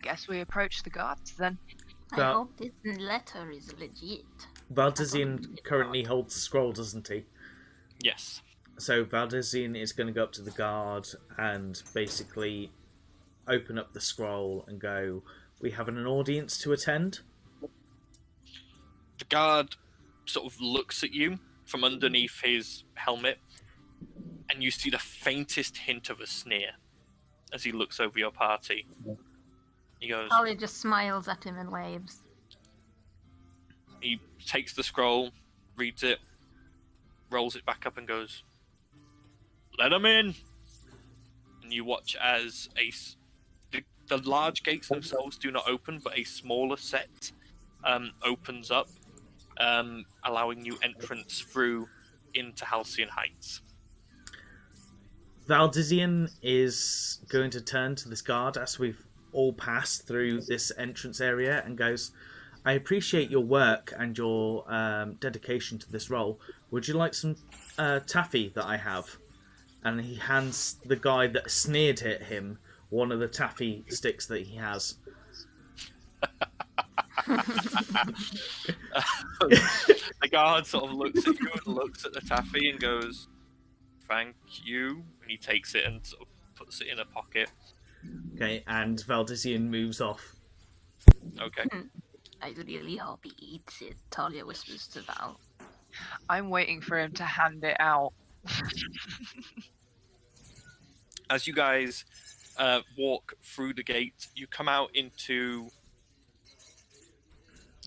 Guess we approach the guards then. I That- hope this letter is legit. Valdezine currently holds the scroll, doesn't he? Yes. So Valdezine is going to go up to the guard and basically open up the scroll and go, "We have an audience to attend." The guard sort of looks at you from underneath his helmet, and you see the faintest hint of a sneer as he looks over your party. He goes, Ollie just smiles at him and waves. he takes the scroll, reads it, rolls it back up and goes, "Let them in!" And you watch as the large gates themselves do not open, but a smaller set opens up, allowing you entrance through into Halcyon Heights. Valdezine is going to turn to this guard as we've all passed through this entrance area and goes, "I appreciate your work and your dedication to this role. Would you like some taffy that I have?" And he hands the guy that sneered at him one of the taffy sticks that he has. The guard sort of looks at you and looks at the taffy and goes, "Thank you." And he takes it and sort of puts it in a pocket. Okay, and Valdezine moves off. Okay. I really hope he eats it, Talia whispers to Val. I'm waiting for him to hand it out. As you guys walk through the gate, you come out into...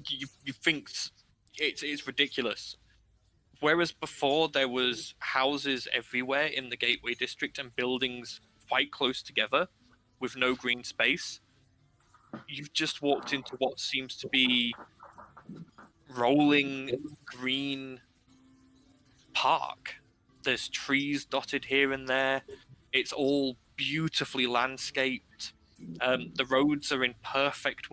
You think it's ridiculous. Whereas before there was houses everywhere in the Gateway District and buildings quite close together with no green space, you've just walked into what seems to be rolling green park. There's trees dotted here and there. It's all beautifully landscaped. The roads are in perfect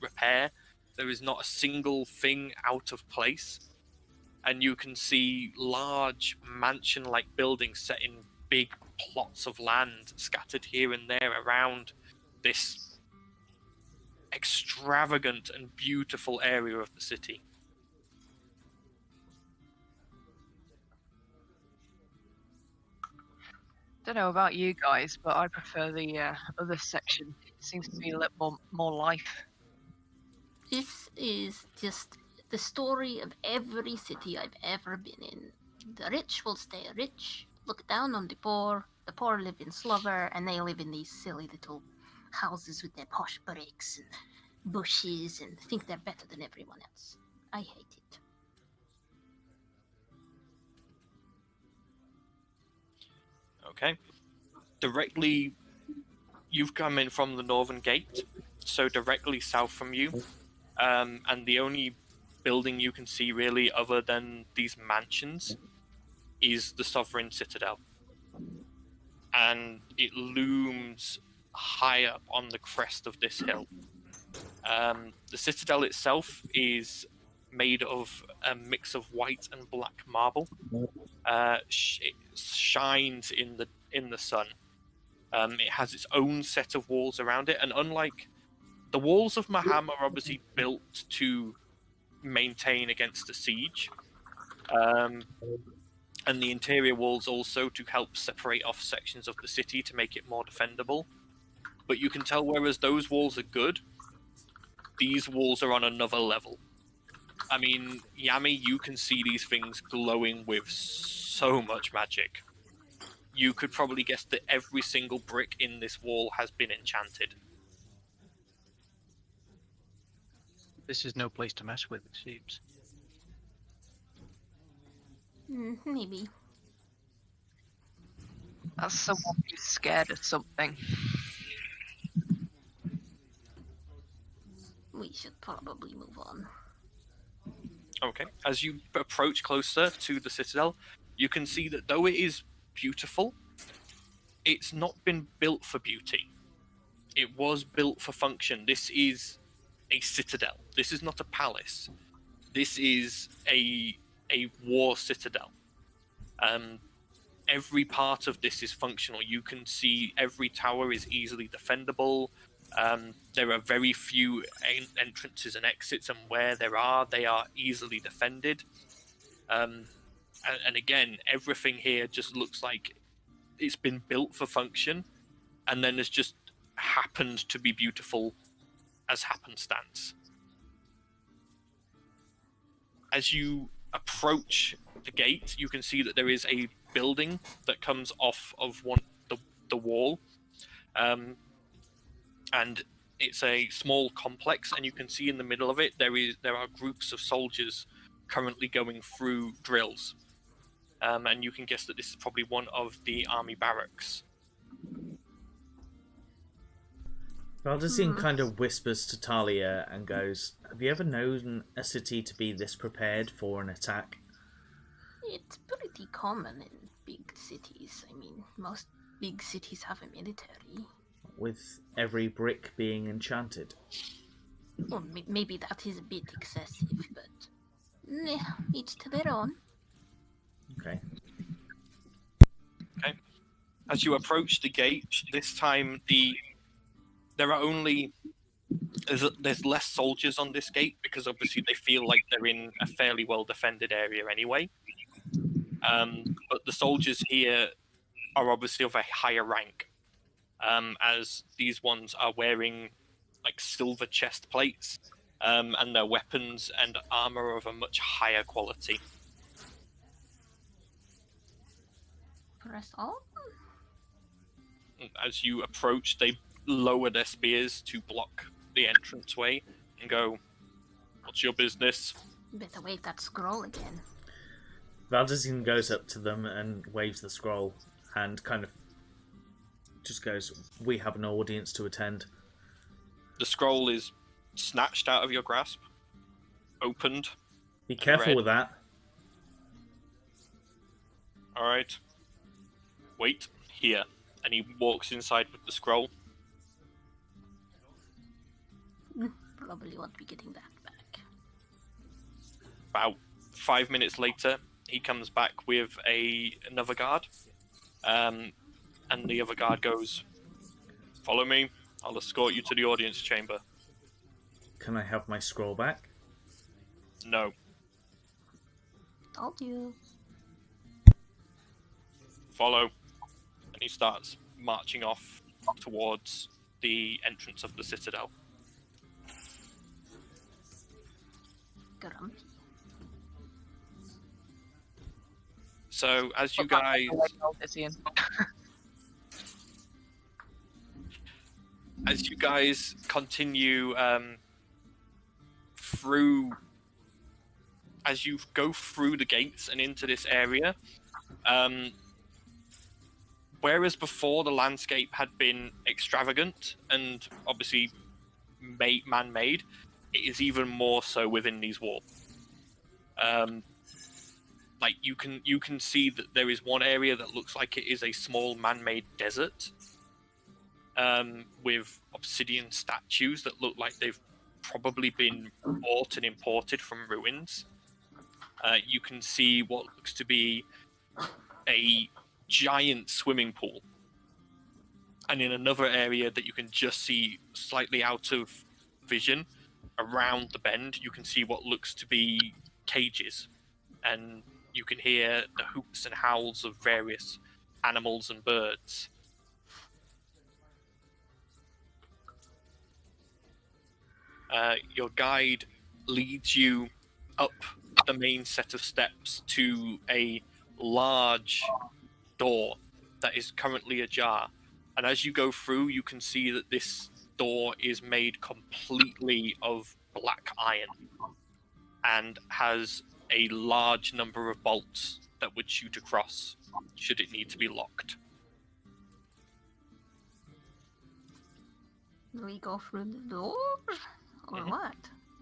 repair. There is not a single thing out of place. And you can see large mansion-like buildings set in big plots of land scattered here and there around this extravagant and beautiful area of the city. Don't know about you guys, but I prefer the other section. It seems to be a little more life. This is just the story of every city I've ever been in. The rich will stay rich, look down on the poor live in slobber, and they live in these silly little houses with their posh bricks and bushes and think they're better than everyone else. I hate it. Okay. Directly, you've come in from the northern gate, so directly south from you, and the only building you can see really other than these mansions is the Sovereign Citadel. And it looms high up on the crest of this hill. The Citadel itself is made of a mix of white and black marble. It shines in the sun. It has its own set of walls around it, and unlike the walls of Maham are obviously built to maintain against a siege, and the interior walls also to help separate off sections of the city to make it more defendable. But you can tell whereas those walls are good, these walls are on another level. I mean, Yami, you can see these things glowing with so much magic. You could probably guess that every single brick in this wall has been enchanted. This is no place to mess with, it seems. Maybe. That's someone who's scared of something. We should probably move on. Okay. As you approach closer to the Citadel, you can see that though it is beautiful, it's not been built for beauty. It was built for function. This is a citadel. This is not a palace. This is a war citadel. Every part of this is functional. You can see every tower is easily defendable. There are very few entrances and exits, and where there are, they are easily defended. And again, everything here just looks like it's been built for function, and then has just happened to be beautiful as happenstance. As you approach the gate, you can see that there is a building that comes off of the wall, and it's a small complex, and you can see in the middle of it there are groups of soldiers currently going through drills, and you can guess that this is probably one of the army barracks. Valdezine kind of whispers to Talia and goes, "Have you ever known a city to be this prepared for an attack?" It's pretty common in big cities. I mean, most big cities have a military. With every brick being enchanted. Well, maybe that is a bit excessive, but each to their own. Okay. Okay. As you approach the gate, this time there's less soldiers on this gate because obviously they feel like they're in a fairly well defended area anyway. But the soldiers here are obviously of a higher rank, as these ones are wearing like silver chest plates, and their weapons and armor are of a much higher quality. Press on? As you approach, they lower their spears to block the entranceway and go, "What's your business?" Better wave that scroll again. Valdezine goes up to them and waves the scroll and kind of just goes, "We have an audience to attend." The scroll is snatched out of your grasp, opened. Be careful read. with that. All right. Wait here, and he walks inside with the scroll. Probably won't be getting that back. About 5 minutes later, he comes back with another guard, and the other guard goes, "Follow me. I'll escort you to the audience chamber." Can I have my scroll back? No. Told you. Follow. And he starts marching off towards the entrance of the citadel. Grumpy. So as you Put that guys away, Aldisian. continue through, as you go through the gates and into this area, whereas before the landscape had been extravagant and obviously man-made, it is even more so within these walls. Like you can see that there is one area that looks like it is a small man-made desert, with obsidian statues that look like they've probably been bought and imported from ruins. You can see what looks to be a giant swimming pool, and in another area that you can just see slightly out of vision, around the bend, you can see what looks to be cages, and you can hear the hoots and howls of various animals and birds. Your guide leads you up the main set of steps to a large door that is currently ajar. And as you go through, you can see that this door is made completely of black iron and has a large number of bolts that would shoot across should it need to be locked. We go through the door? Or Mhm. what?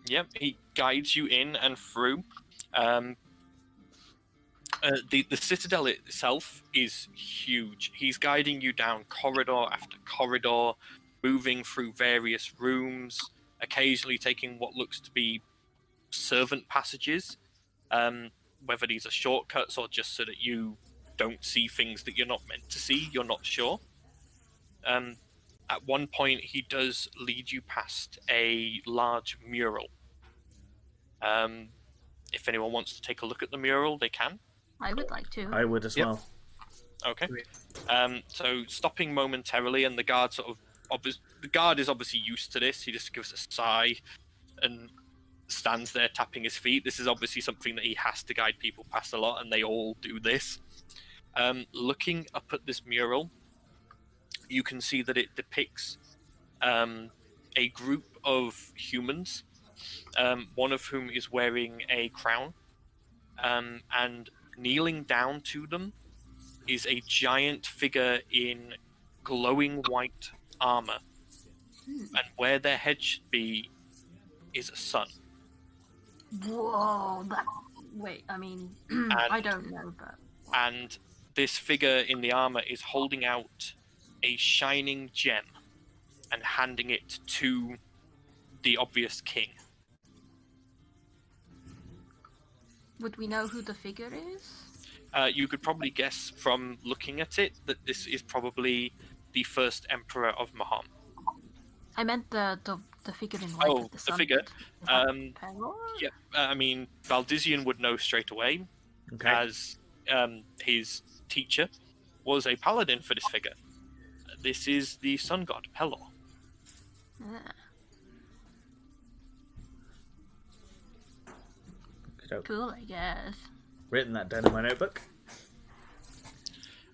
Yep, he guides you in and through. The citadel itself is huge. He's guiding you down corridor after corridor, moving through various rooms, occasionally taking what looks to be servant passages. Whether these are shortcuts or just so that you don't see things that you're not meant to see, you're not sure. At one point, he does lead you past a large mural. If anyone wants to take a look at the mural, they can. I would like to. I would as Yep. well. Okay. So stopping momentarily, and the guard the guard is obviously used to this. He just gives a sigh and stands there tapping his feet. This is obviously something that he has to guide people past a lot, and they all do this. Looking up at this mural, you can see that it depicts a group of humans, one of whom is wearing a crown, and kneeling down to them is a giant figure in glowing white armor, and where their head should be is a sun. Whoa, that... Wait, I mean, I don't know, but... And this figure in the armor is holding out a shining gem and handing it to the obvious king. Would we know who the figure is? You could probably guess from looking at it that this is probably the first emperor of Maham. I meant the figure in white. Oh, with the sun. figure. Is that Pelor? Yeah, I mean, Valdizian would know straight away, Okay. as his teacher was a paladin for this figure. This is the sun god, Pelor. Yeah. Okey-doke. Cool, I guess. Written that down in my notebook.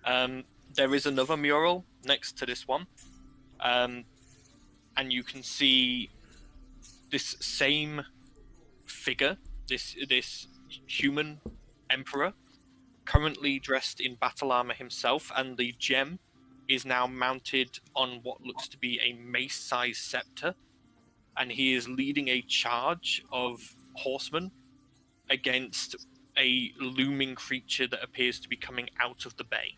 There is another mural next to this one, and you can see this same figure, this human emperor, currently dressed in battle armor himself, and the gem is now mounted on what looks to be a mace-sized scepter, and he is leading a charge of horsemen against a looming creature that appears to be coming out of the bay.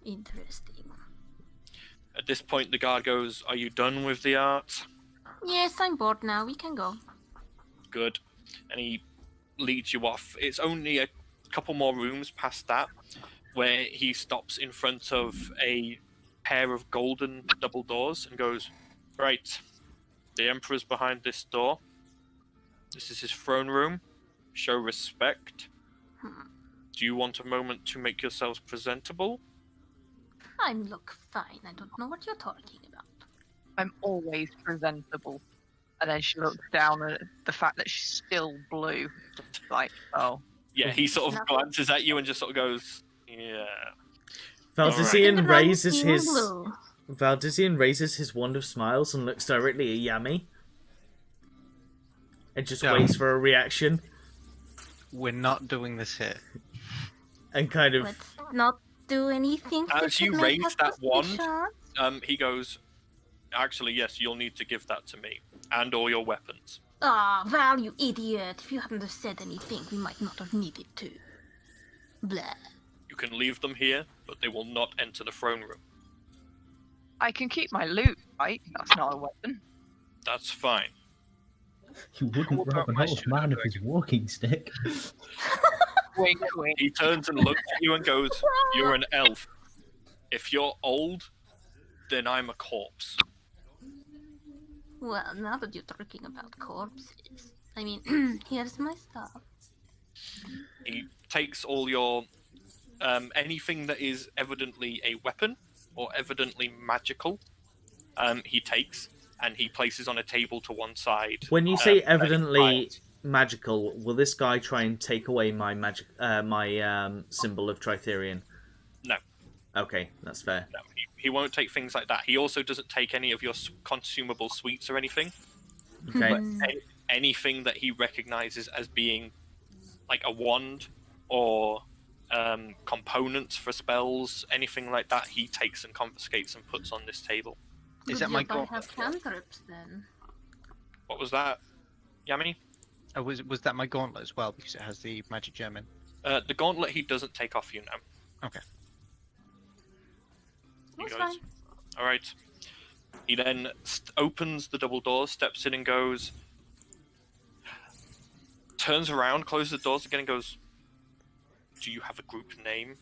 Interesting. At this point, the guard goes, "Are you done with the art?" Yes, I'm bored now. We can go. Good. And he leads you off. It's only a couple more rooms past that where he stops in front of a pair of golden double doors and goes, "Right, the Emperor's behind this door. This is his throne room. Show respect. Do you want a moment to make yourselves presentable?" I look fine. I don't know what you're talking about. I'm always presentable. And then she looks down at the fact that she's still blue. Just like, oh. Yeah, he sort of Nothing. glances at you and just sort of goes, "Yeah." Nothing Valdizian wrong with raises being his blue. Valdizian raises his wand of smiles and looks directly at Yami. And just Yeah. waits for a reaction We're not doing this here. and kind of Let's not do anything that As could you make raise us that wand, suspicious. He goes, "Actually, yes, you'll need to give that to me. And all your weapons." Ah, Val, you idiot. If you hadn't have said anything, we might not have needed to. Blah. You can leave them here, but they will not enter the throne room. I can keep my loot, right? That's not a weapon. That's fine. You wouldn't What rob about an my old shield, man of I his walking stick. Wink, wink. He turns and looks at you and goes, "You're an elf. If you're old, then I'm a corpse." Well, now that you're talking about corpses, I mean, here's my stuff. He takes all your anything that is evidently a weapon or evidently magical. He takes and he places on a table to one side. when you say that he evidently files. magical, will this guy try and take away my symbol of Tritherion? No. Okay, that's fair. No, he won't take things like that. He also doesn't take any of your consumable sweets or anything. Okay. Anything that he recognizes as being like a wand or components for spells, anything like that, he takes and confiscates and puts on this table. Is Good that my job I gauntlet? have cantrips then. What was that, Yami? Oh, was that my gauntlet as well? Because it has the magic gem in. The gauntlet he doesn't take off you now. Okay. He That's goes, fine. "All right." He then opens the double doors, steps in and goes, turns around, closes the doors again and goes, "Do you have a group name?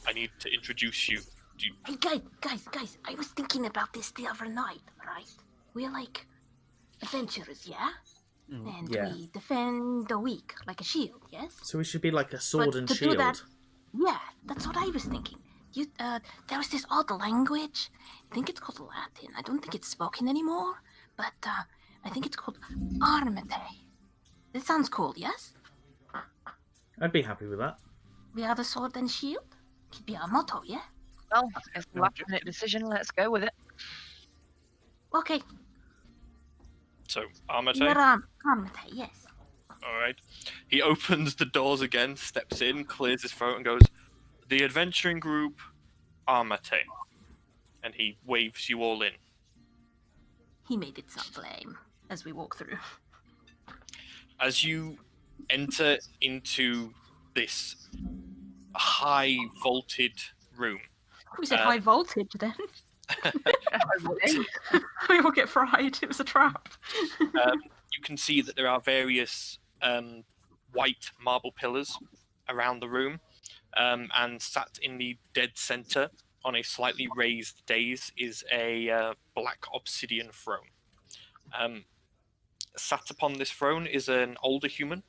I need to introduce you. Do you... Hey, guys, I was thinking about this the other night, right? We're like adventurers, yeah? And Yeah. we defend the weak like a shield, yes? So we should be like a sword But and to do shield. that- Yeah, that's what I was thinking. There was this odd language. I think it's called Latin. I don't think it's spoken anymore, but I think it's called Armatae. This sounds cool, yes? I'd be happy with that. We are the sword and shield. Could be our motto, yeah? Well, it's a last minute decision. Let's go with it. Okay, So, you're Armatae? Armatae, yes. All right. He opens the doors again, steps in, clears his throat and goes, "The adventuring group, Armatae." And he waves you all in. He made it sound lame as we walk through. As you enter into this high vaulted room, We said Uh, high voltage then. We will get fried. It was a trap. you can see that there are various white marble pillars around the room, and sat in the dead center on a slightly raised dais is a black obsidian throne. Sat upon this throne is an older human,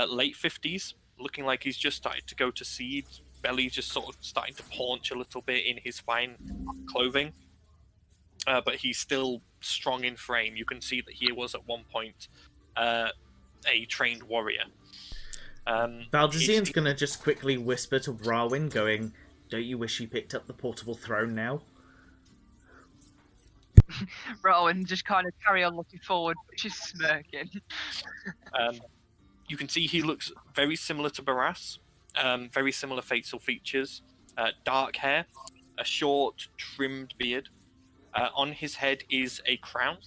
late 50s, looking like he's just started to go to seed, belly just sort of starting to paunch a little bit in his fine clothing. But he's still strong in frame. You can see that he was at one point a trained warrior. Valdizian's gonna just quickly whisper to Rawin, going, "Don't you wish you picked up the portable throne now?" Rowan just kind of carry on looking forward, but she's smirking. You can see he looks very similar to Barras, very similar facial features, dark hair, a short trimmed beard. On his head is a crown,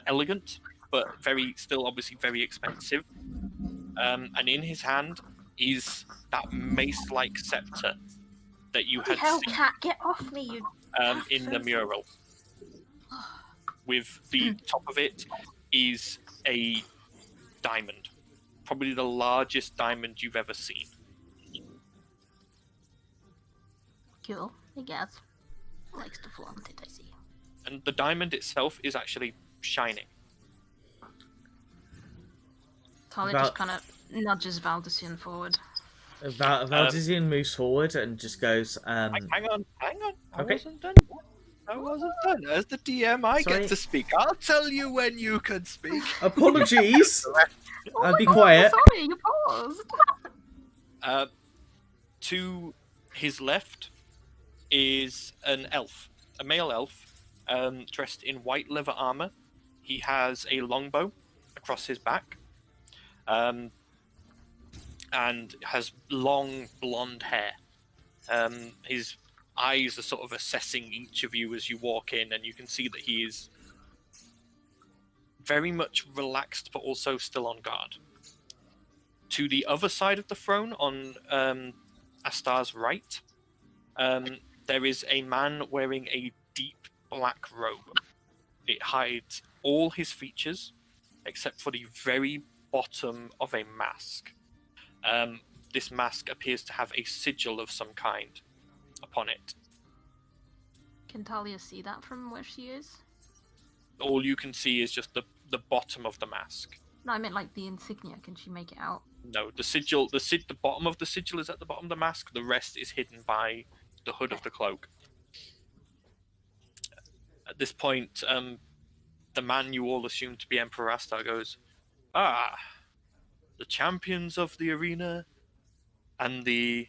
elegant but still obviously very expensive. And in his hand is that mace-like scepter that you had Hell, seen cat, get off me, you. in the mural. With the top of it is a diamond, probably the largest diamond you've ever seen. Cool, I guess. Likes to flaunt it, I see. And the diamond itself is actually shining. Talia just kind of nudges Valdecian forward. Valdecian moves forward and just goes, Hang on. I Okay. wasn't done. As the DM, I Sorry. get to speak. I'll tell you when you can speak. apologies. I'll be Oh, quiet. sorry, you paused. To his left is an elf, a male elf, dressed in white leather armor. He has a longbow across his back, and has long blonde hair. His eyes are sort of assessing each of you as you walk in, and you can see that he is very much relaxed, but also still on guard. To the other side of the throne, on Astar's right, there is a man wearing a deep black robe. It hides all his features, except for the very bottom of a mask. This mask appears to have a sigil of some kind upon it. Can Talia see that from where she is? All you can see is just the bottom of the mask. No, I meant like the insignia. Can she make it out? No, the sigil, the bottom of the sigil is at the bottom of the mask. The rest is hidden by the hood of the cloak. At this point, the man you all assume to be Emperor Astar goes, the champions of the arena and the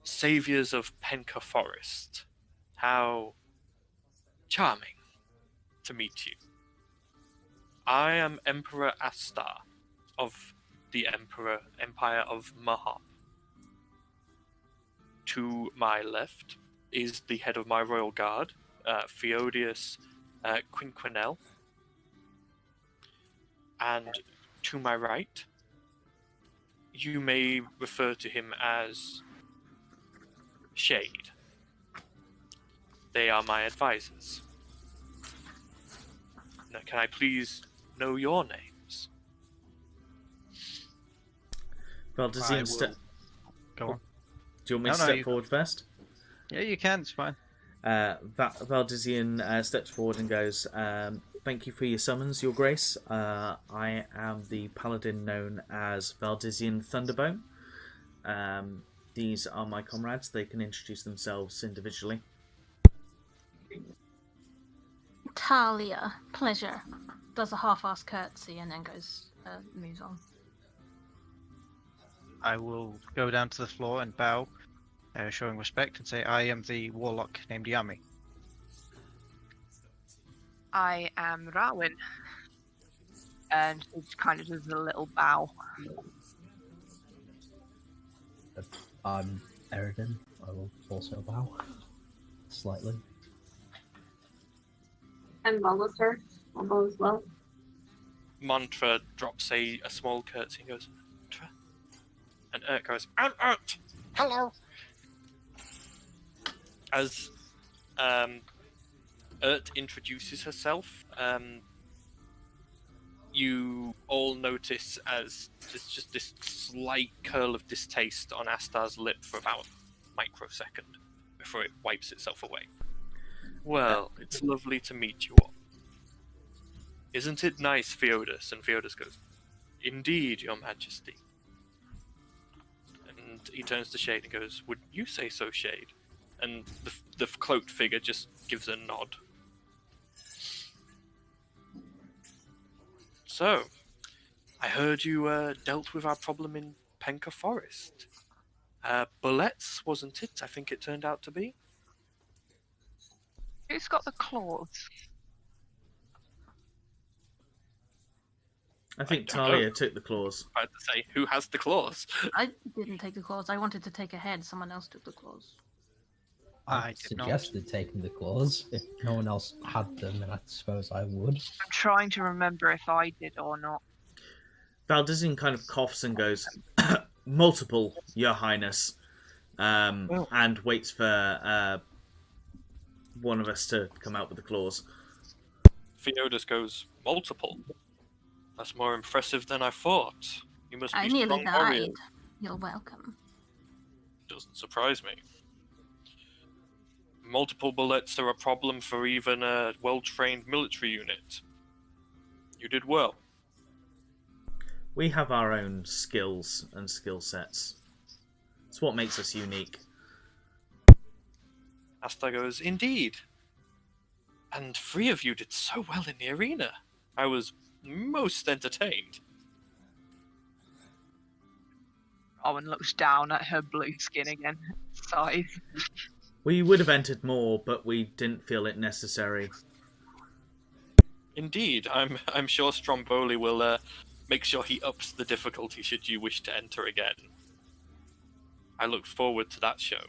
saviors of Penka Forest. How charming to meet you. I am Emperor Astar of the Empire of Mahab. To my left is the head of my royal guard, Theodius Quinquenel. And to my right, you may refer to him as Shade. They are my advisors. Now, can I please know your names? Valdecian, Go on. do you want me to No, step you- forward first? Yeah, you can. It's fine. Valdecian steps forward and goes, thank you for your summons, your grace. I am the paladin known as Valdecian Thunderbone. These are my comrades. They can introduce themselves individually. Talia, pleasure. Does a half-assed curtsy and then moves on. I will go down to the floor and bow, showing respect, and say, I am the warlock named Yami. I am Rawin. And it kind of does a little bow. I'm Eridan. I will also bow. Slightly. And Mollister. I'll bow as well. Mantra drops a small curtsy and goes, Mantra? And Urt goes, Urt! Hello! As Urt introduces herself, you all notice as there's just this slight curl of distaste on Astar's lip for about a microsecond before it wipes itself away. Well, it's lovely to meet you all. Isn't it nice, Theodus? And Theodus goes, Indeed, your majesty. And he turns to Shade and goes, Would you say so, Shade? And the cloaked figure just gives a nod. So, I heard you dealt with our problem in Penka Forest. Bullets, wasn't it? I think it turned out to be. Who's got the claws? I think I don't know. Talia took the claws. I had to say, who has the claws? I didn't take the claws. I wanted to take a head. Someone else took the claws. I did not. suggested taking the claws. If no one else had them, then I suppose I would. I'm trying to remember if I did or not. Valdizine kind of coughs and goes, multiple, Your Highness, and waits for one of us to come out with the claws. Theodus goes, multiple? That's more impressive than I thought. You must be I a nearly strong warrior. died. You're welcome. Doesn't surprise me. Multiple bullets are a problem for even a well-trained military unit. You did well. We have our own skills and skill sets. It's what makes us unique. Asta goes, indeed. And 3 of you did so well in the arena. I was most entertained. Owen looks down at her blue skin again. Sighs. We would have entered more, but we didn't feel it necessary. Indeed, I'm sure Stromboli will make sure he ups the difficulty should you wish to enter again. I look forward to that show.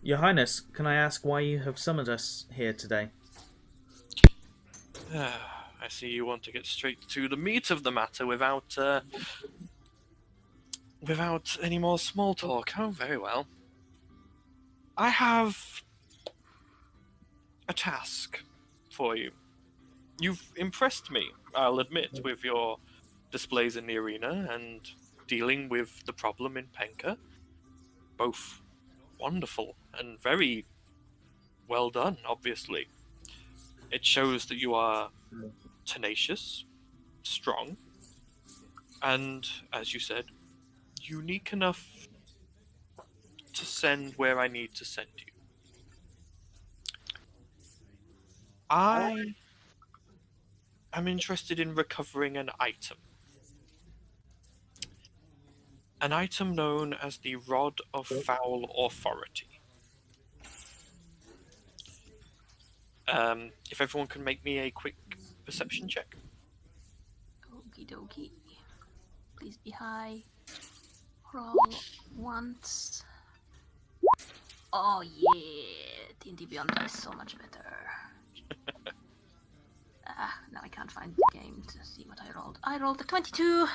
Your Highness, can I ask why you have summoned us here today? I see you want to get straight to the meat of the matter without any more small talk. Oh, very well. I have a task for you. You've impressed me, I'll admit, with your displays in the arena and dealing with the problem in Penka. Both wonderful and very well done, obviously. It shows that you are tenacious, strong, and, as you said, unique enough to send where I need to send you. I am interested in recovering an item. An item known as the Rod of Foul Authority. If everyone can make me a quick perception check. Okie dokie. Please be high. Roll once. Oh yeah, DnD Beyond is so much better. Now I can't find the game to see what I rolled. I rolled a 22.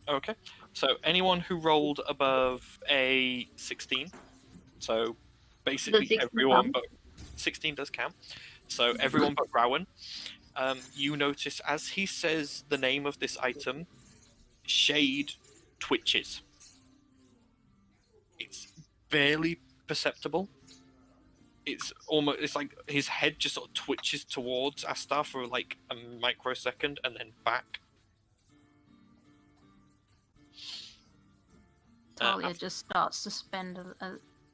Okay, so anyone who rolled above a 16, so basically 16 everyone but 16 does count. So everyone but Rowan, you notice as he says the name of this item, Shade twitches. It's barely perceptible. It's like his head just sort of twitches towards Astar for like a microsecond and then back. Talia just starts to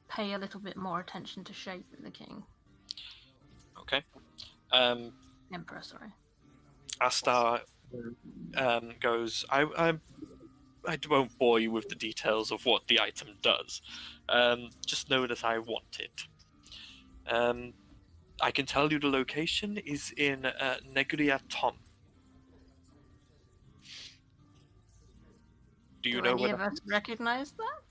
pay a little bit more attention to Shape than the king. Okay. Emperor, sorry. Astar goes, I won't bore you with the details of what the item does. Just know that I want it. I can tell you the location is in Negria Tom. Do you know any where of us recognize that?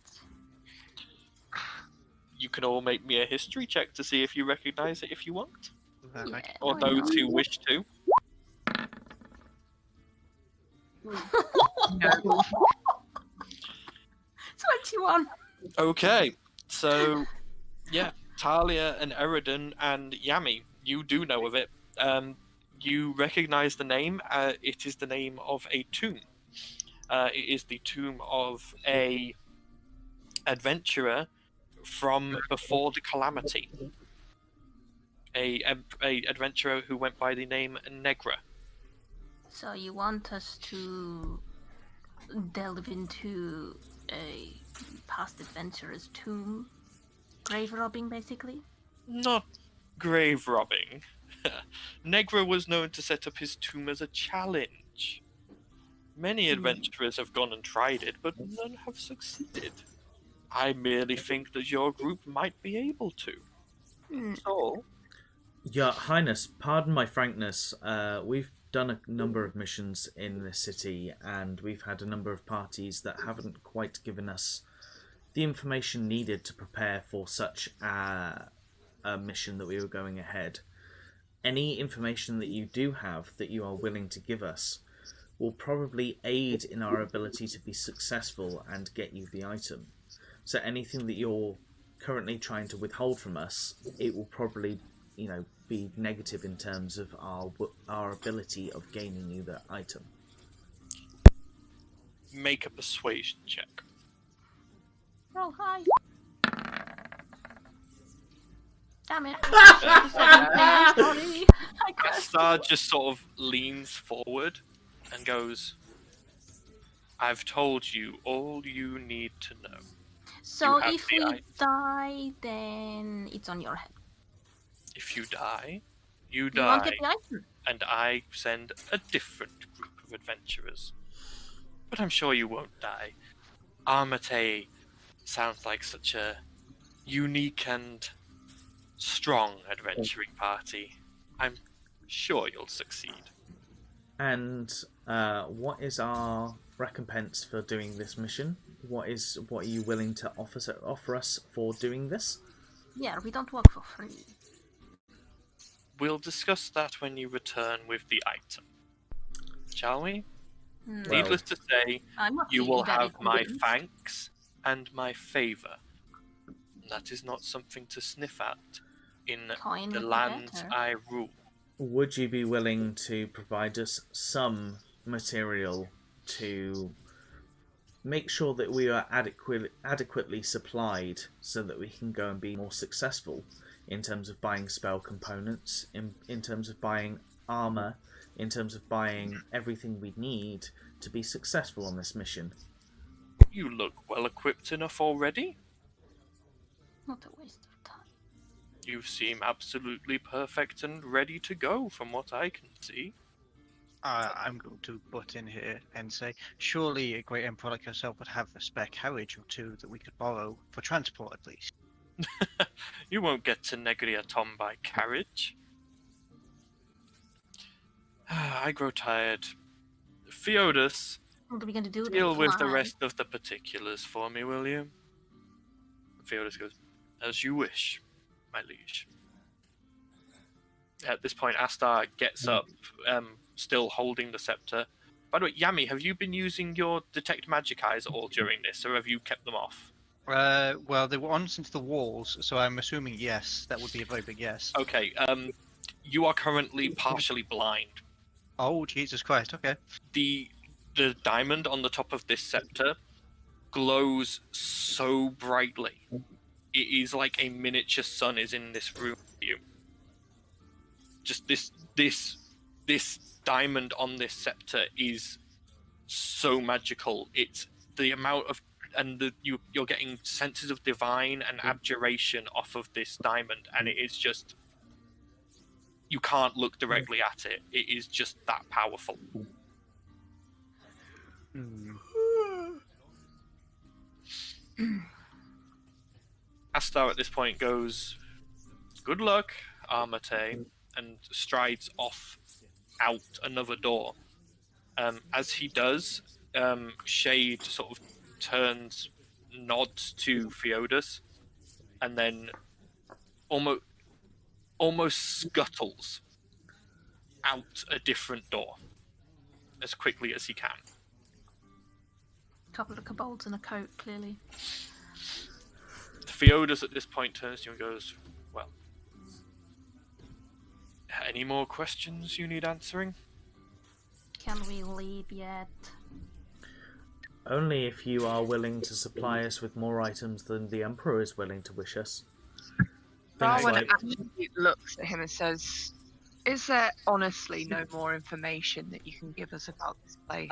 You can all make me a history check to see if you recognize it if you want. Yeah, Or why those not? who wish to. No. 21. Okay, so yeah, Talia and Eridan and Yami, you do know of it. You recognize the name. It is the name of a tomb. It is the tomb of a adventurer from before the calamity. A adventurer who went by the name Negra. So you want us to delve into a past adventurer's tomb? Grave robbing, basically? Not grave robbing. Negra was known to set up his tomb as a challenge. Many adventurers have gone and tried it, but none have succeeded. I merely think that your group might be able to. So, Your Highness, pardon my frankness, we've done a number of missions in this city, and we've had a number of parties that haven't quite given us the information needed to prepare for such a mission that we were going ahead. Any information that you do have that you are willing to give us will probably aid in our ability to be successful and get you the item. So anything that you're currently trying to withhold from us, it will probably, be negative in terms of our ability of gaining you the item. Make a persuasion check. Roll high. Damn it. Sorry. Star just sort of leans forward and goes, I've told you all you need to know. So have if the we item. die, then it's on your head. If you die, you You won't die, get the item. and I send a different group of adventurers. But I'm sure you won't die. Armatae sounds like such a unique and strong adventuring party. I'm sure you'll succeed. And what is our recompense for doing this mission? What are you willing to offer us for doing this? Yeah, we don't work for free. We'll discuss that when you return with the item. Shall we? Hmm. Well, Needless to say, I'm not you feeling will very have my convinced. thanks and my favour. That is not something to sniff at in Kind the of lands better. I rule. Would you be willing to provide us some material to make sure that we are adequately supplied so that we can go and be more successful in terms of buying spell components, in terms of buying armor, in terms of buying everything we need to be successful on this mission? You look well equipped enough already. Not a waste of time. You seem absolutely perfect and ready to go from what I can see. I'm going to butt in here and say, surely a great emperor like yourself would have a spare carriage or two that we could borrow for transport at least. You won't get to Negriatom by carriage. I grow tired. Theodus, What are we going to do? then? deal with the Fly? rest of the particulars for me, will you? Theodus goes, as you wish, my liege. At this point, Astar gets up, still holding the scepter. By the way, Yami, have you been using your detect magic eyes at all during this, or have you kept them off? Well, they were on since the walls, so I'm assuming yes. That would be a very big yes. Okay, you are currently partially blind. Oh, Jesus Christ, okay. The diamond on the top of this scepter glows so brightly. It is like a miniature sun is in this room for you. Just this diamond on this scepter is so magical. It's the amount of you're getting senses of divine and abjuration off of this diamond, and it is just, you can't look directly at it. It is just that powerful. Hmm. Astar at this point goes, good luck, Armatae, and strides off out another door. As he does, Shade sort of turns, nods to Theodus, and then almost scuttles out a different door as quickly as he can. Couple of kobolds in a coat, clearly. Theodus at this point turns to you and goes, well, any more questions you need answering? Can we leave yet? Only if you are willing to supply us with more items than the Emperor is willing to wish us. Things Darwin like, actually looks at him and says, is there honestly no more information that you can give us about this place?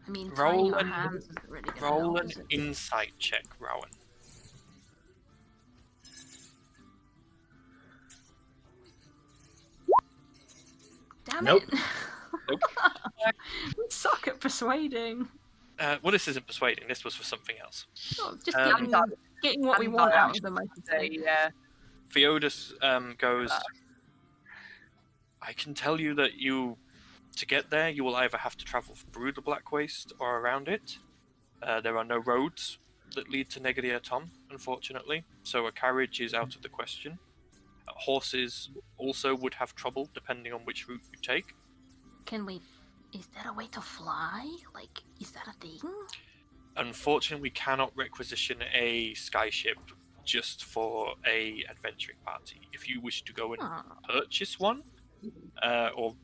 I mean, Roll tying your an- hands isn't really gonna Roll help, an is it? insight check, Rowan. Damn Nope. it! Nope. We suck at persuading. Well, this isn't persuading. This was for something else. Oh, just Um, getting what we want out of them, I should say. Yeah. Theodus goes, I can tell you that to get there, you will either have to travel through the Black Waste or around it. There are no roads that lead to Negadia Tom, unfortunately, so a carriage is out of the question. Horses also would have trouble depending on which route you take. Is there a way to fly? Like, is that a thing? Unfortunately, we cannot requisition a skyship just for a adventuring party. If you wish to go and purchase one, or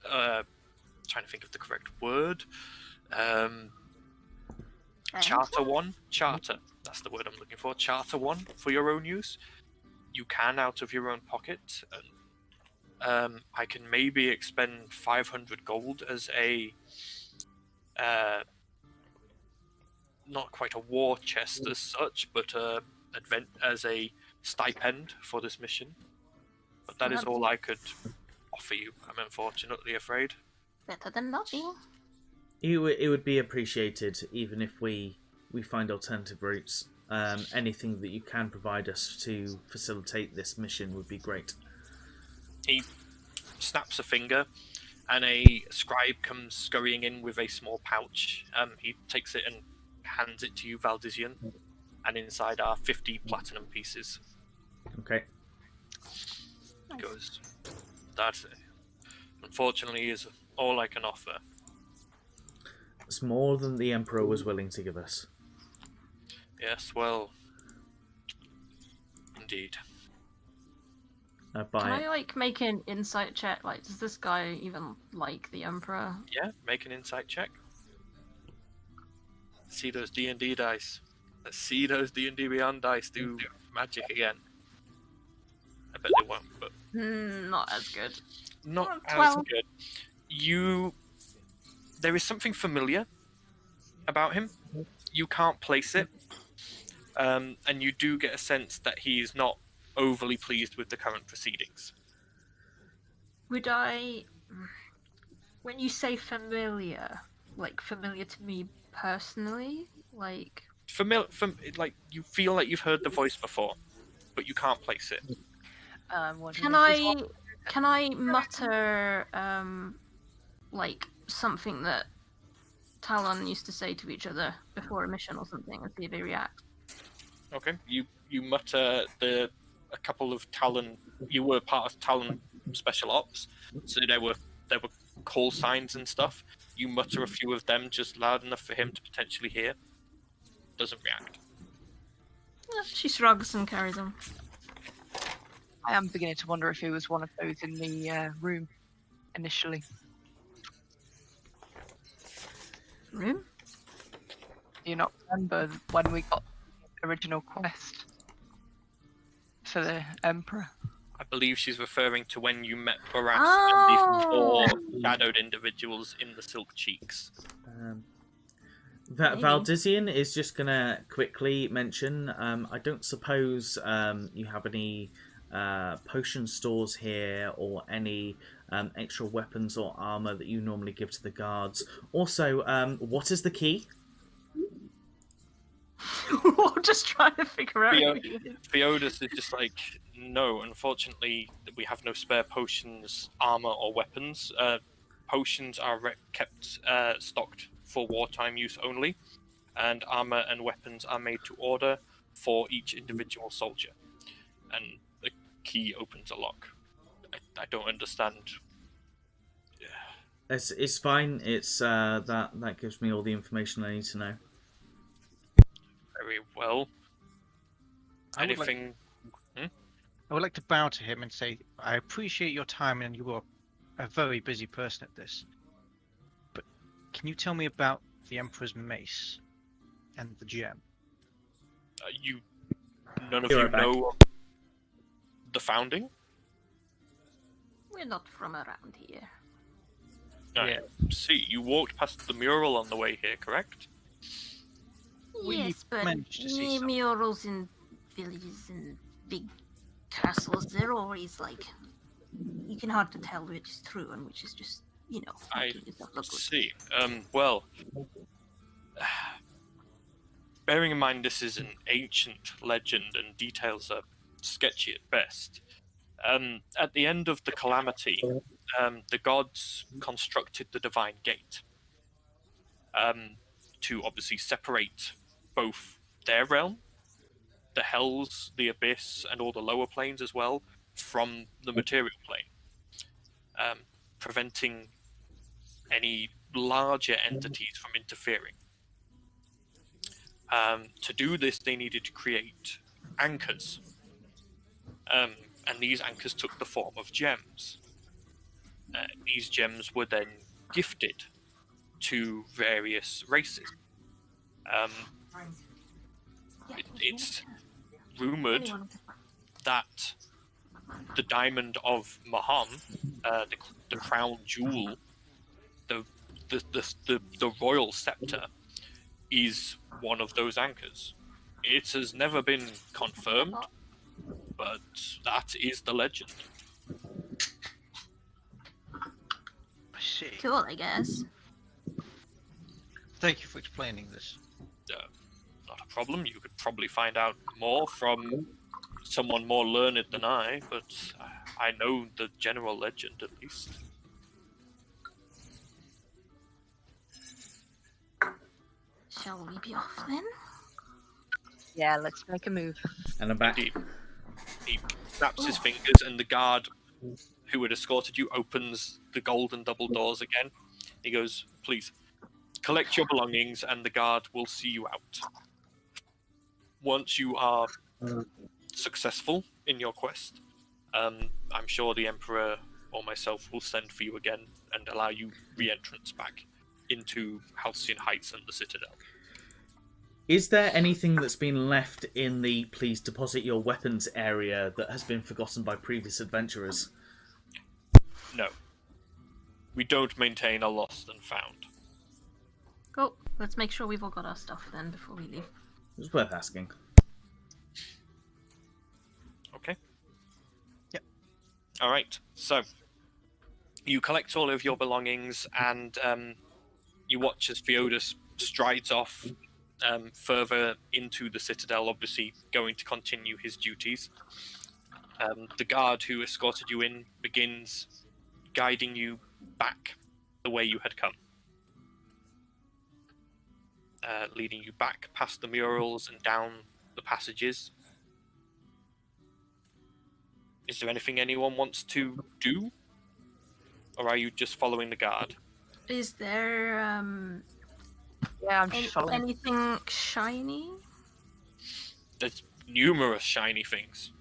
trying to think of the correct word, charter one. Charter. That's the word I'm looking for. Charter one for your own use. You can out of your own pocket. I can maybe expend 500 gold as a not quite a war chest as such, but as a stipend for this mission. But that is all I could offer you. I'm unfortunately afraid. Better than nothing. It would be appreciated, even if we find alternative routes. Anything that you can provide us to facilitate this mission would be great. He snaps a finger, and a scribe comes scurrying in with a small pouch. He takes it and hands it to you, Valdizian, and inside are 50 platinum pieces. Okay. He goes, that unfortunately is all I can offer. It's more than the Emperor was willing to give us. Yes, well, indeed. Can I make an insight check? Like, does this guy even like the Emperor? Yeah, make an insight check. See those D&D dice. Let's see those D&D Beyond dice do magic again. I bet they won't, but not as good. not as 12. good. There is something familiar about him. You can't place it, and you do get a sense that he is not overly pleased with the current proceedings. Would I, when you say familiar, like familiar to me personally, like Like you feel like you've heard the voice before, but you can't place it. can I mutter like something that Talon used to say to each other before a mission or something and see if they react? Okay, you mutter a couple of Talon. You were part of Talon Special Ops, so there were call signs and stuff. You mutter a few of them just loud enough for him to potentially hear. Doesn't react. She shrugs and carries on. I am beginning to wonder if he was one of those in the room initially. Room? Do you not remember when we got the original quest for the Emperor? I believe she's referring to when you met Baras and the four shadowed individuals in the Silk Cheeks. Valdizian is just gonna quickly mention, I don't suppose you have any potion stores here or any extra weapons or armor that you normally give to the guards. Also, what is the key? We're just trying to figure out. Theodus is just like, no, unfortunately, we have no spare potions, armor, or weapons. Potions are kept stocked for wartime use only, and armor and weapons are made to order for each individual soldier. And the key opens a lock. I don't understand. It's fine. It's that gives me all the information I need to know. Very well. Anything? I would like to bow to him and say, I appreciate your time and you are a very busy person at this. But can you tell me about the Emperor's mace and the gem? None of you know the founding? We're not from around here. Yeah. See, you walked past the mural on the way here, correct? Yes, but managed to see some. murals in villages and big castles, they're always like, you can hard to tell which is true and which is just, I making yourself look good. see. Well, bearing in mind this is an ancient legend and details are sketchy at best, at the end of the calamity, the gods constructed the divine gate. to obviously separate both their realm, the Hells, the Abyss, and all the lower planes as well, from the material plane, preventing any larger entities from interfering. To do this, they needed to create anchors, and these anchors took the form of gems. These gems were then gifted to various races. It's rumored that the Diamond of Maham, the crown jewel, the royal scepter, is one of those anchors. It has never been confirmed, but that is the legend. I see. Cool, I guess. Thank you for explaining this. Not a problem. You could probably find out more from someone more learned than I, but I know the general legend at least. Shall we be off then? Yeah, let's make a move. And I'm back. Indeed. He snaps his fingers, and the guard who had escorted you opens the golden double doors again. He goes, "Please, collect your belongings, and the guard will see you out. Once you are successful in your quest, I'm sure the Emperor or myself will send for you again and allow you re-entrance back into Halcyon Heights and the Citadel." Is there anything that's been left in the please deposit your weapons area that has been forgotten by previous adventurers? No. We don't maintain a lost and found. Cool. Let's make sure we've all got our stuff then before we leave. It's worth asking. Okay. Yep. Alright, so you collect all of your belongings, and you watch as Theodos strides off further into the Citadel, obviously going to continue his duties. The guard who escorted you in begins guiding you back the way you had come. Leading you back past the murals and down the passages. Is there anything anyone wants to do? Or are you just following the guard? Is there Yeah, I'm just following. anything shiny? There's numerous shiny things.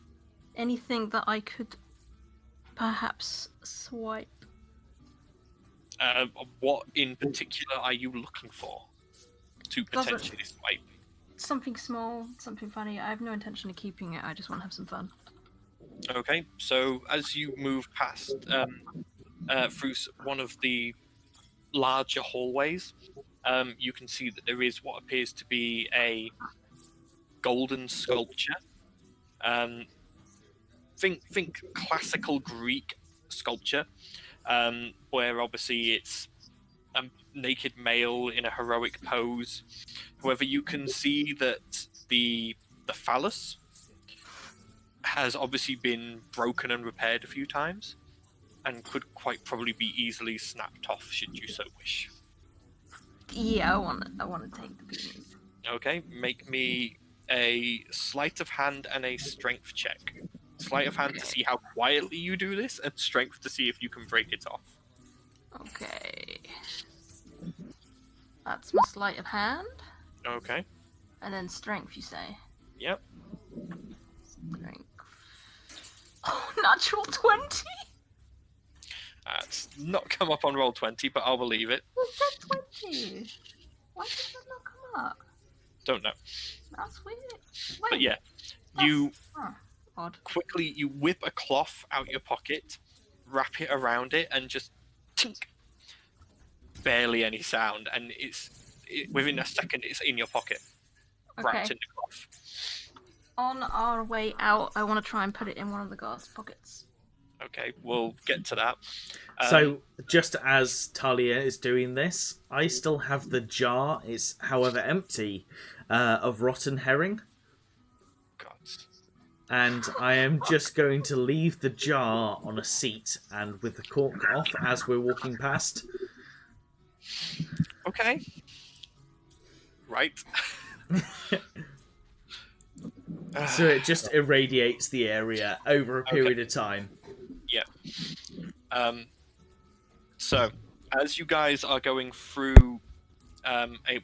Anything that I could perhaps swipe? What in particular are you looking for to potentially swipe? Something small, something funny. I have no intention of keeping it. I just want to have some fun. Okay, so as you move past through one of the larger hallways, you can see that there is what appears to be a golden sculpture. Think classical Greek sculpture, where obviously it's a naked male in a heroic pose. However, you can see that the phallus has obviously been broken and repaired a few times, and could quite probably be easily snapped off should you so wish. Yeah, I want to take the penis. Okay, make me a sleight of hand and a strength check. Sleight of hand to see how quietly you do this, and strength to see if you can break it off. Okay. That's my sleight of hand. Okay. And then strength, you say? Yep. Strength. Oh, natural 20? It's not come up on Roll20, but I'll believe it. What's that 20? Why did that not come up? Don't know. That's weird. But Wait, yeah, you odd. quickly you whip a cloth out your pocket, wrap it around it, and just tink. Barely any sound, and within a second it's in your pocket, wrapped in the cloth. On our way out, I want to try and put it in one of the guards' pockets. Okay, we'll get to that. So, just as Talia is doing this, I still have the jar, it's however empty, of rotten herring. God. And I am just going to leave the jar on a seat and with the cork off as we're walking past. Okay. right? So it just irradiates the area over a period of time. Yeah. So, as you guys are going through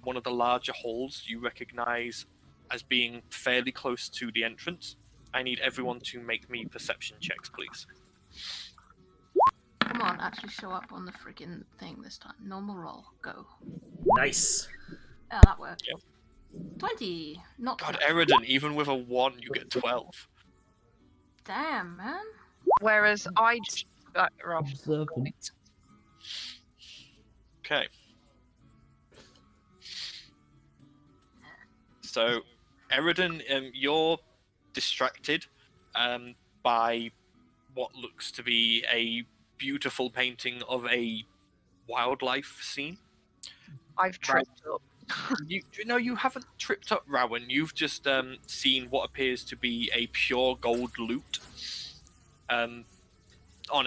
one of the larger halls you recognize as being fairly close to the entrance, I need everyone to make me perception checks, please. Come on, actually show up on the friggin' thing this time. Normal roll, go. Nice. Yeah, that worked. Yep. 20. Not God, bad. Eridan, even with a 1, you get 12. Damn, man. Whereas I just Observant. Okay. So, Eridan, you're distracted by what looks to be a beautiful painting of a wildlife scene. I've tripped up. You haven't tripped up, Rowan. You've just seen what appears to be a pure gold lute on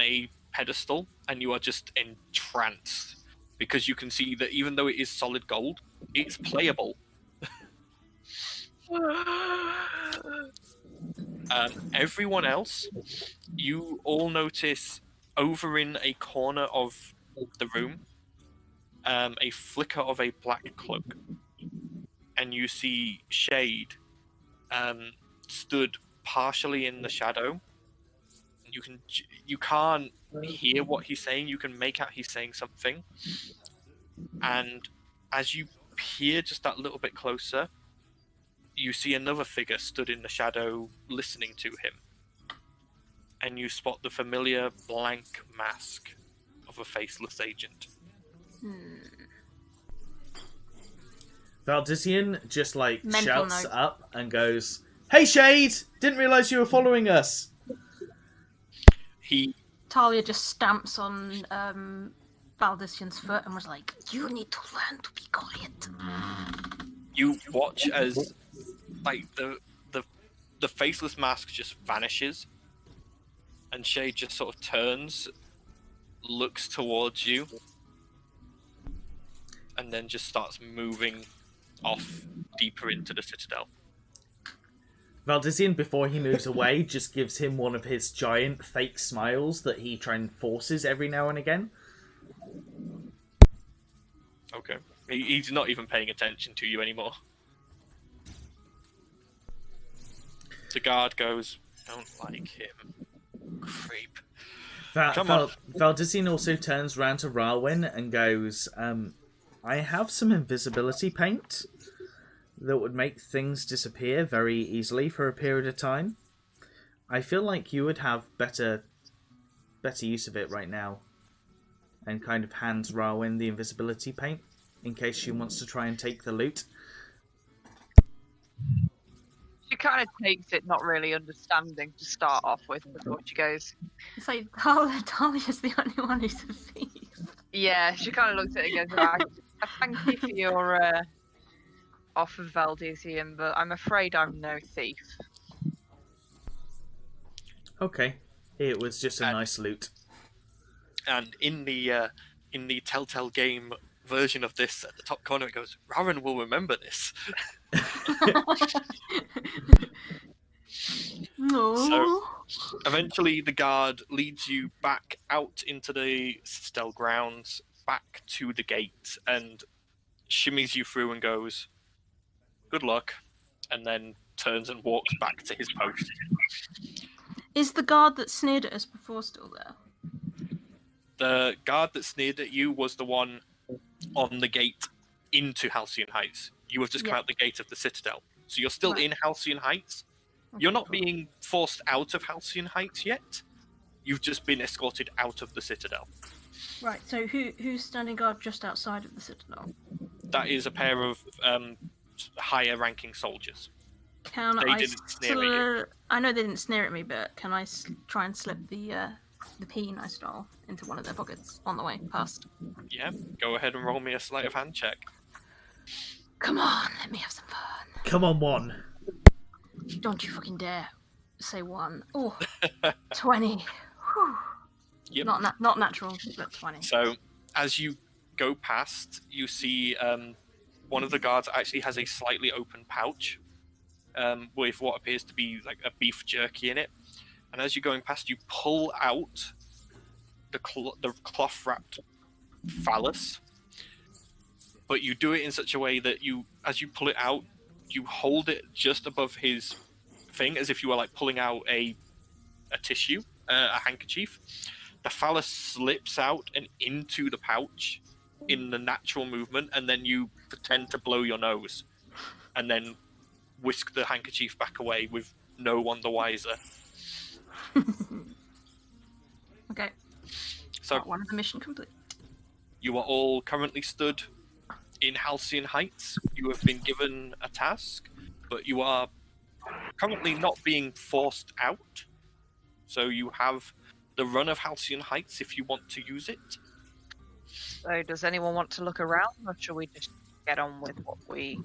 a pedestal, and you are just entranced because you can see that even though it is solid gold, it's playable. Everyone else, you all notice over in a corner of the room a flicker of a black cloak, and you see Shade stood partially in the shadow. You can't hear what he's saying. You can make out he's saying something, and as you peer just that little bit closer, you see another figure stood in the shadow listening to him, and you spot the familiar blank mask of a faceless agent. Valdisian just Mental shouts note. up and goes, "Hey Shade! Didn't realise you were following us." Talia just stamps on Valdisian's foot and was like, "You need to learn to be quiet." You watch as the faceless mask just vanishes, and Shade just sort of turns, looks towards you, and then just starts moving off deeper into the citadel. Valdisian, before he moves away, just gives him one of his giant fake smiles that he tries and forces every now and again. Okay. He's not even paying attention to you anymore. The guard goes, "Don't like him. Creep." Come on. Valdisian also turns round to Ralwyn and goes, "I have some invisibility paint that would make things disappear very easily for a period of time. I feel like you would have better use of it right now." And kind of hands Ralwyn the invisibility paint in case she wants to try and take the loot. She kind of takes it, not really understanding to start off with, before she goes, It's like, Talia's the only one who's a thief. yeah, she kind of looks at it and goes, I thank you for your offer, Valdisian, but I'm afraid I'm no thief. Okay, it was just a nice loot. And in the Telltale game version of this, at the top corner it goes, "Raren will remember this." No. So eventually the guard leads you back out into the citadel grounds, back to the gate, and shimmies you through and goes, "Good luck," and then turns and walks back to his post. Is the guard that sneered at us before still there? The guard that sneered at you was the one on the gate into Halcyon Heights. You have just come out the gate of the citadel. So you're still in Halcyon Heights. Okay, You're not cool. being forced out of Halcyon Heights yet. You've just been escorted out of the citadel. Right, so who's standing guard just outside of the citadel? That is a pair of higher ranking soldiers. Can They I didn't sneer at you. I know they didn't sneer at me, but can I try and slip the peen I stole into one of their pockets on the way past? Yeah, go ahead and roll me a sleight of hand check. Come on, let me have some fun. Come on, one. Don't you fucking dare say one. Oh, 20. Whew. Yep. Not natural, but 20. So as you go past, you see one of the guards actually has a slightly open pouch with what appears to be like a beef jerky in it. And as you're going past, you pull out the cloth-wrapped phallus, but you do it in such a way that as you pull it out, you hold it just above his thing, as if you were like pulling out a tissue, a handkerchief. The phallus slips out and into the pouch in the natural movement, and then you pretend to blow your nose, and then whisk the handkerchief back away with no one the wiser. Okay. So One of the mission complete. you are all currently stood in Halcyon Heights. You have been given a task, but you are currently not being forced out. So you have the run of Halcyon Heights if you want to use it. So does anyone want to look around, or shall we just get on with what we...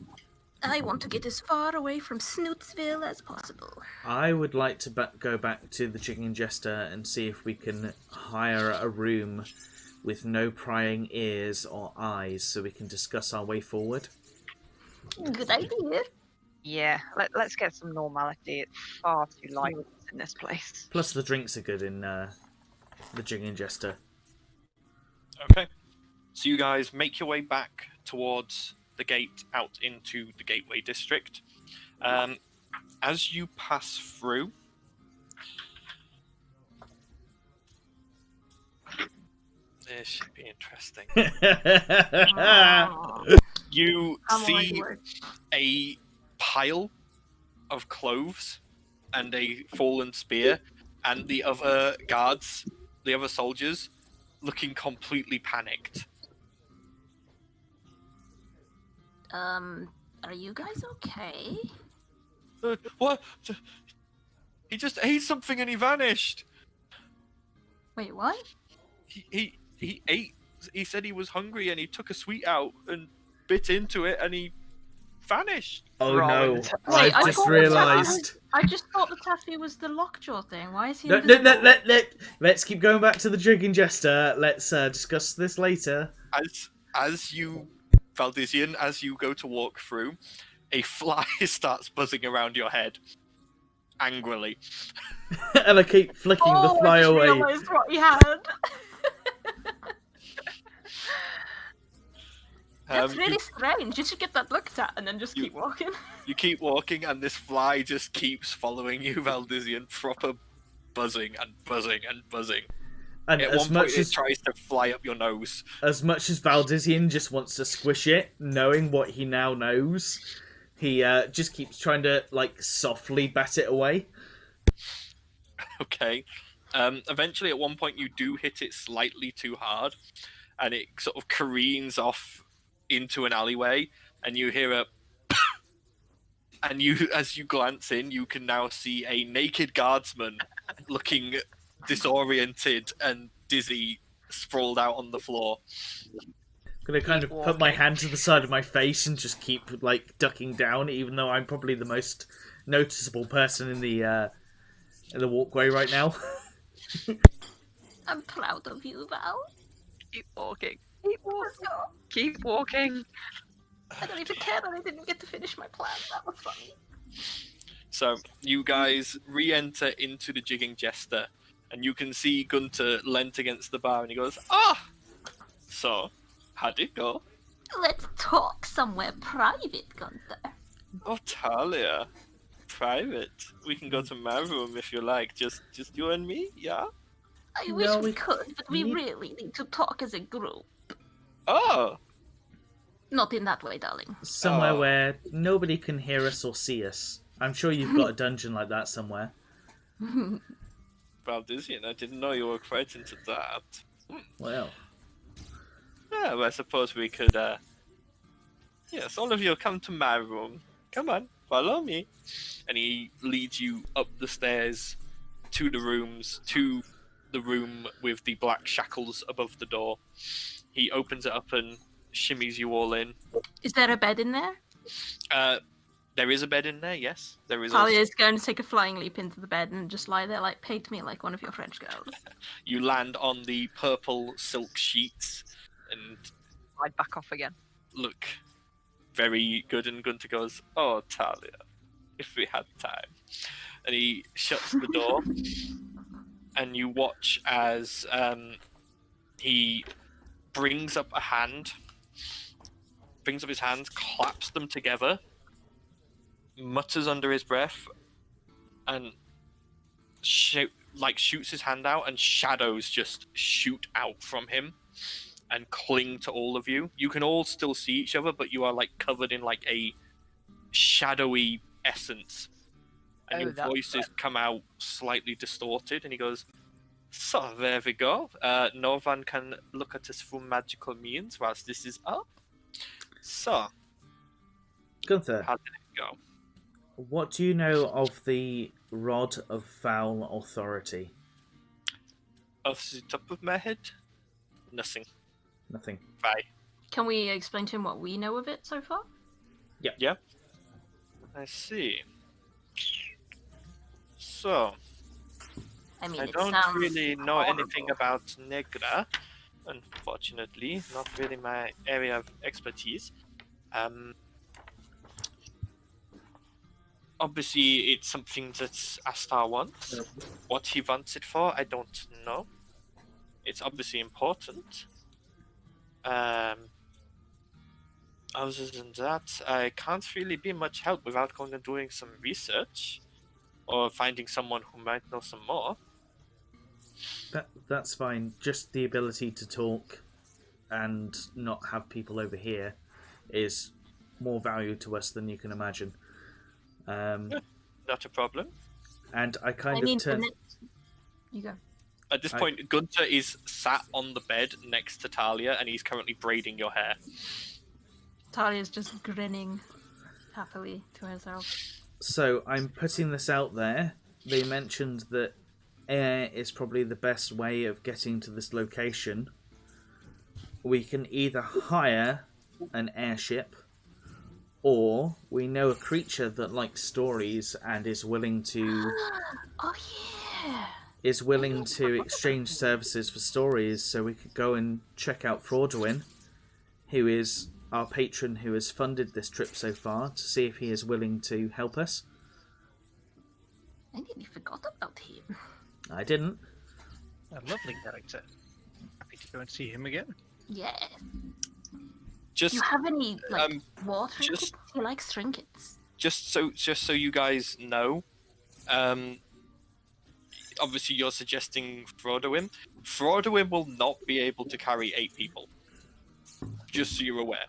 I want to get as far away from Snootsville as possible. I would like to go back to the Chicken Jester and see if we can hire a room with no prying ears or eyes so we can discuss our way forward. Good idea. Yeah, let's get some normality. It's far too light in this place. Plus the drinks are good in the Chicken Jester. Okay. So you guys make your way back towards the gate out into the Gateway District. As you pass through, this should be interesting. You see a pile of clothes and a fallen spear, and the other guards, the other soldiers, looking completely panicked. Are you guys okay? What? He just ate something and he vanished. Wait, what? He ate. He said he was hungry and he took a sweet out and bit into it and he vanished. Oh no! Wait, I just thought realised. I just thought the taffy was the lockjaw thing. Why is he? No, let's keep going back to the Chicken Jester. Let's discuss this later. As you, Valdisian, as you go to walk through, a fly starts buzzing around your head angrily. And I keep flicking the fly I just away. realised what he had. That's really strange. You should get that looked at and then just keep walking. You keep walking, and this fly just keeps following you, Valdisian, proper buzzing and buzzing and buzzing. And at as one much point, as it tries to fly up your nose. As much as Valdisian just wants to squish it, knowing what he now knows, he just keeps trying to like softly bat it away. Okay. Eventually, at one point, you do hit it slightly too hard, and it sort of careens off into an alleyway, and you hear a and as you glance in, you can now see a naked guardsman looking disoriented and dizzy, sprawled out on the floor. I'm gonna kind of put my hand to the side of my face and just keep like ducking down, even though I'm probably the most noticeable person in the walkway right now. I'm proud of you, Val. Keep walking. Keep walking. Keep walking. I don't even care that I didn't get to finish my plan. That was funny. So you guys re-enter into the Jigging Jester, and you can see Gunter leant against the bar, and he goes, "Ah, so how'd it go?" Let's talk somewhere private, Gunther. Oh, Talia, private. We can go to my room if you like. Just you and me, yeah. I wish we could, but we really need to talk as a group. Oh. Not in that way, darling. Somewhere where nobody can hear us or see us. I'm sure you've got a dungeon like that somewhere. Valdisian, I didn't know you were quite into that. Well. Yeah, well, I suppose we could, yes, all of you come to my room. Come on, follow me. And he leads you up the stairs to the rooms, to the room with the black shackles above the door. He opens it up and shimmies you all in. Is there a bed in there? There is a bed in there, yes. There is. Talia's going to take a flying leap into the bed and just lie there like, paint me like one of your French girls. You land on the purple silk sheets and I'd back off again. look very good, and Gunter goes, "Oh, Talia, if we had time." And he shuts the door, and you watch as he brings up his hands, claps them together, mutters under his breath, and shoots his hand out, and shadows just shoot out from him and cling to all of you. You can all still see each other, but you are like covered in like a shadowy essence, and your voices come out slightly distorted. And he goes, "So there we go. No one can look at us through magical means whilst this is up. So, Gunther, how did it go?" what do you know of the Rod of Foul Authority? Off the top of my head, nothing. Nothing. Bye. Can we explain to him what we know of it so far? Yeah. I see. So, I mean, I it don't sounds really know horrible. anything about Negra, unfortunately. Not really my area of expertise. Obviously, it's something that Astar wants. What he wants it for, I don't know. It's obviously important. Other than that, I can't really be much help without going and doing some research or finding someone who might know some more. That's fine. Just the ability to talk and not have people over here is more value to us than you can imagine. Not a problem. And I kind I of mean, turn. you go. At this point, Gunter is sat on the bed next to Talia, and he's currently braiding your hair. Talia's just grinning happily to herself. So I'm putting this out there. They mentioned that air is probably the best way of getting to this location. We can either hire an airship, or we know a creature that likes stories and is willing to Oh yeah. exchange services for stories. So we could go and check out Fraudwin, who is our patron who has funded this trip so far, to see if he is willing to help us. I nearly forgot about him. I didn't. A lovely character. Happy to go and see him again. Yeah. Do Just you have any war trinkets? just- He likes trinkets. just so you guys know, obviously you're suggesting Fraudowim. Fraudowim will not be able to carry 8 people. Just so you're aware.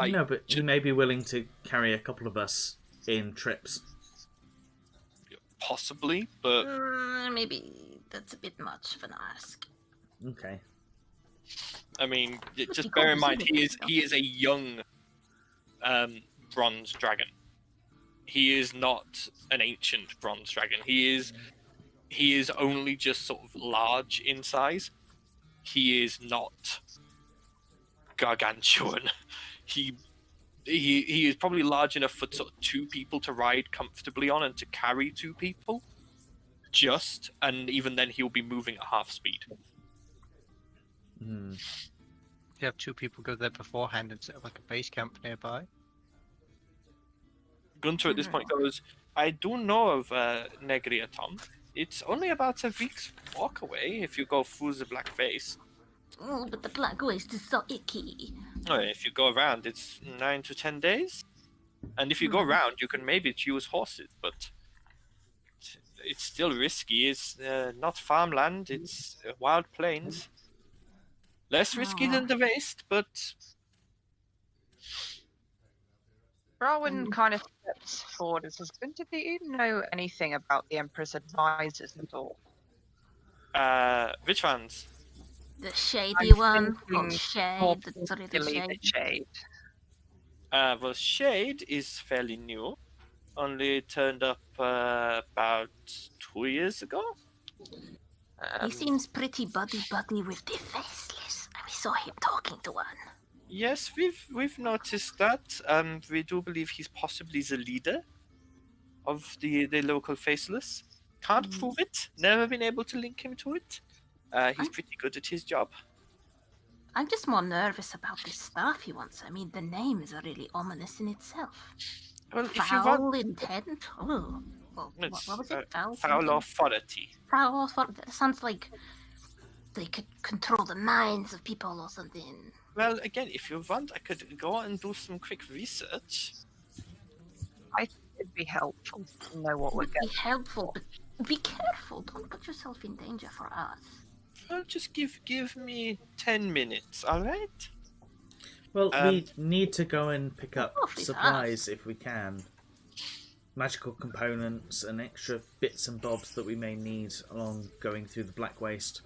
No, but he may be willing to carry a couple of us in trips. Possibly, but Maybe that's a bit much of an ask. Okay. I mean, just You bear can't in mind see it, he is a young bronze dragon. He is not an ancient bronze dragon. He is only just sort of large in size. He is not gargantuan. He is probably large enough for sort of 2 people to ride comfortably on and to carry 2 people. And even then he'll be moving at half speed. You have 2 people go there beforehand and set up like a base camp nearby. Gunter at this point goes, "I do know of Negria, Tom. It's only about a week's walk away if you go through the Black Face. Oh, but the black waste is so icky. Oh, if you go around, it's 9 to 10 days. And if you go around, you can maybe choose horses, but it's still risky. It's not farmland, it's wild plains. Less risky than the waste, but Rowan kind of steps forward and says, "Gunter, do you know anything about the Emperor's advisors at all?" Which ones? The shady I'm one. Oh, thinking shade. Sorry, the Particularly shade. the shade. Well, Shade is fairly new. Only turned up about 2 years ago. He seems pretty buddy-buddy with the faceless. We saw him talking to one. Yes, we've noticed that. We do believe he's possibly the leader of the local faceless. Can't prove it. Never been able to link him to it. He's pretty good at his job. I'm just more nervous about this staff he wants. I mean, the name is really ominous in itself. Well, if you Foul want, intent? Oh. Well, what was it? Foul foul something? authority. Foul authority? That sounds like they could control the minds of people or something. Well, again, if you want, I could go and do some quick research. I think it'd be helpful to know what we're Would be getting. helpful, but be careful. Don't put yourself in danger for us. Well, just give me 10 minutes, all right? Well, we need to go and pick up Awfully supplies if we can. Magical components and extra bits and bobs that we may need along going through the Black Waste.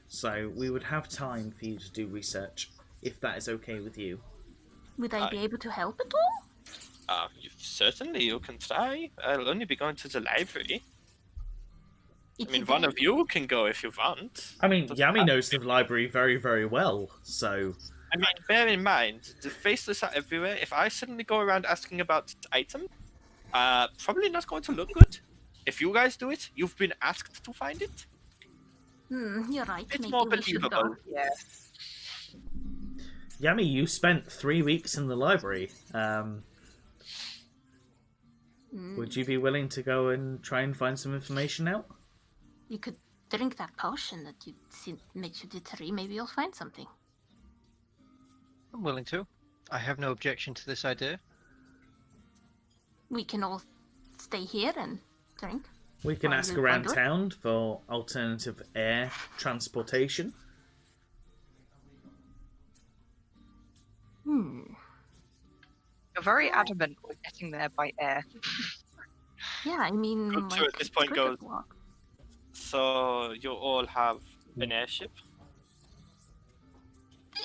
So we would have time for you to do research, if that is okay with you. Would I be able to help at all? Certainly, you can try. I'll only be going to the library. It's I mean, a one very- of you can go if you want. I mean, Doesn't Yami have knows to the library very, very well, so... I mean, bear in mind, the faceless are everywhere. If I suddenly go around asking about the item, probably not going to look good. If you guys do it, you've been asked to find it. You're right. It's Maybe more we should go. believable. Yeah. Yami, you spent 3 weeks in the library. Would you be willing to go and try and find some information out? You could drink that potion that makes you D3. Maybe you'll find something. I'm willing to. I have no objection to this idea. We can all stay here and drink. We can While ask you around find it. town for alternative air transportation. You're very adamant we're getting there by air. Yeah, I mean, Good to, at this point, good goes, walk. So you all have an airship?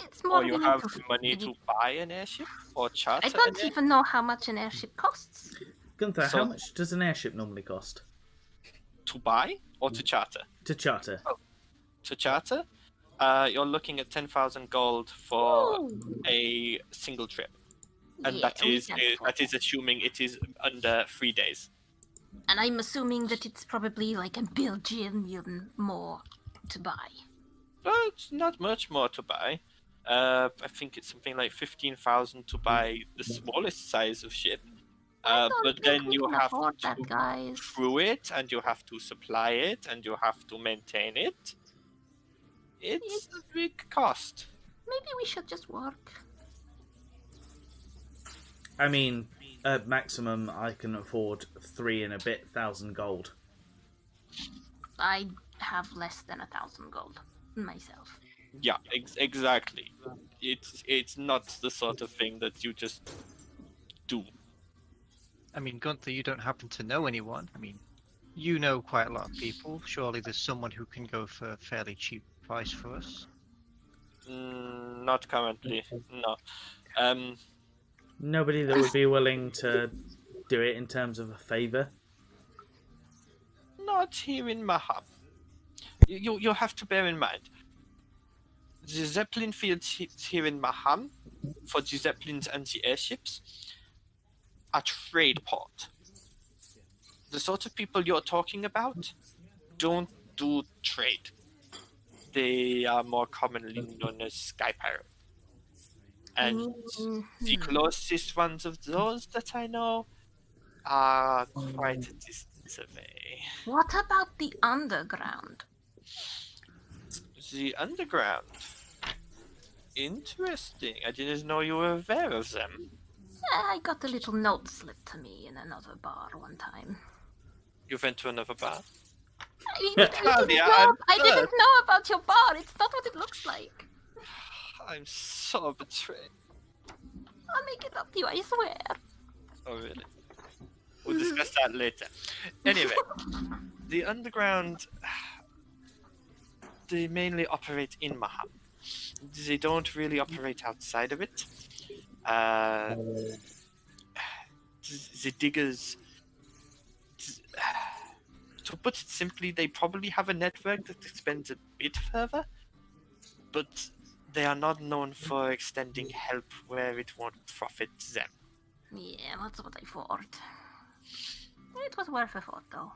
It's more Or you than have enough. money to buy an airship? Or charter I an don't airship? even know how much an airship costs. Gunther, So- how much does an airship normally cost? To buy or to charter? To charter. To charter, you're looking at 10,000 gold for Ooh. a single trip. And Yeah, that we is can afford that is assuming it is under 3 days. And I'm assuming that it's probably like a billion more to buy. But not much more to buy. I think it's something like 15,000 to buy the smallest size of ship. I don't But think then we you can have afford to that, guys. crew it, and you have to supply it, and you have to maintain it. It's a big cost. Maybe we should just work. I mean, at maximum, I can afford 3 and a bit thousand gold. I have less than 1,000 gold myself. Yeah, exactly. It's not the sort of thing that you just do. I mean, Gunther, you don't happen to know anyone. I mean, you know quite a lot of people. Surely there's someone who can go for a fairly cheap price for us. Not currently, no. Nobody that would be willing to do it in terms of a favour. Not here in Maham. You have to bear in mind, the Zeppelin fields here in Maham, for the Zeppelins and the airships, are trade port. The sort of people you're talking about don't do trade. They are more commonly known as sky pirate. And the closest ones of those that I know are quite a distance away. What about the underground? The underground. Interesting. I didn't know you were aware of them. I got a little note slipped to me in another bar one time. You went to another bar? I didn't know about your bar. It's not what it looks like. I'm so betrayed. I'll make it up to you, I swear. Oh, really? We'll discuss that later. Anyway, the underground, they mainly operate in Maham. They don't really operate outside of it. The diggers, to put it simply, they probably have a network that extends a bit further, but they are not known for extending help where it won't profit them. Yeah, that's what I thought. It was worth a thought, though.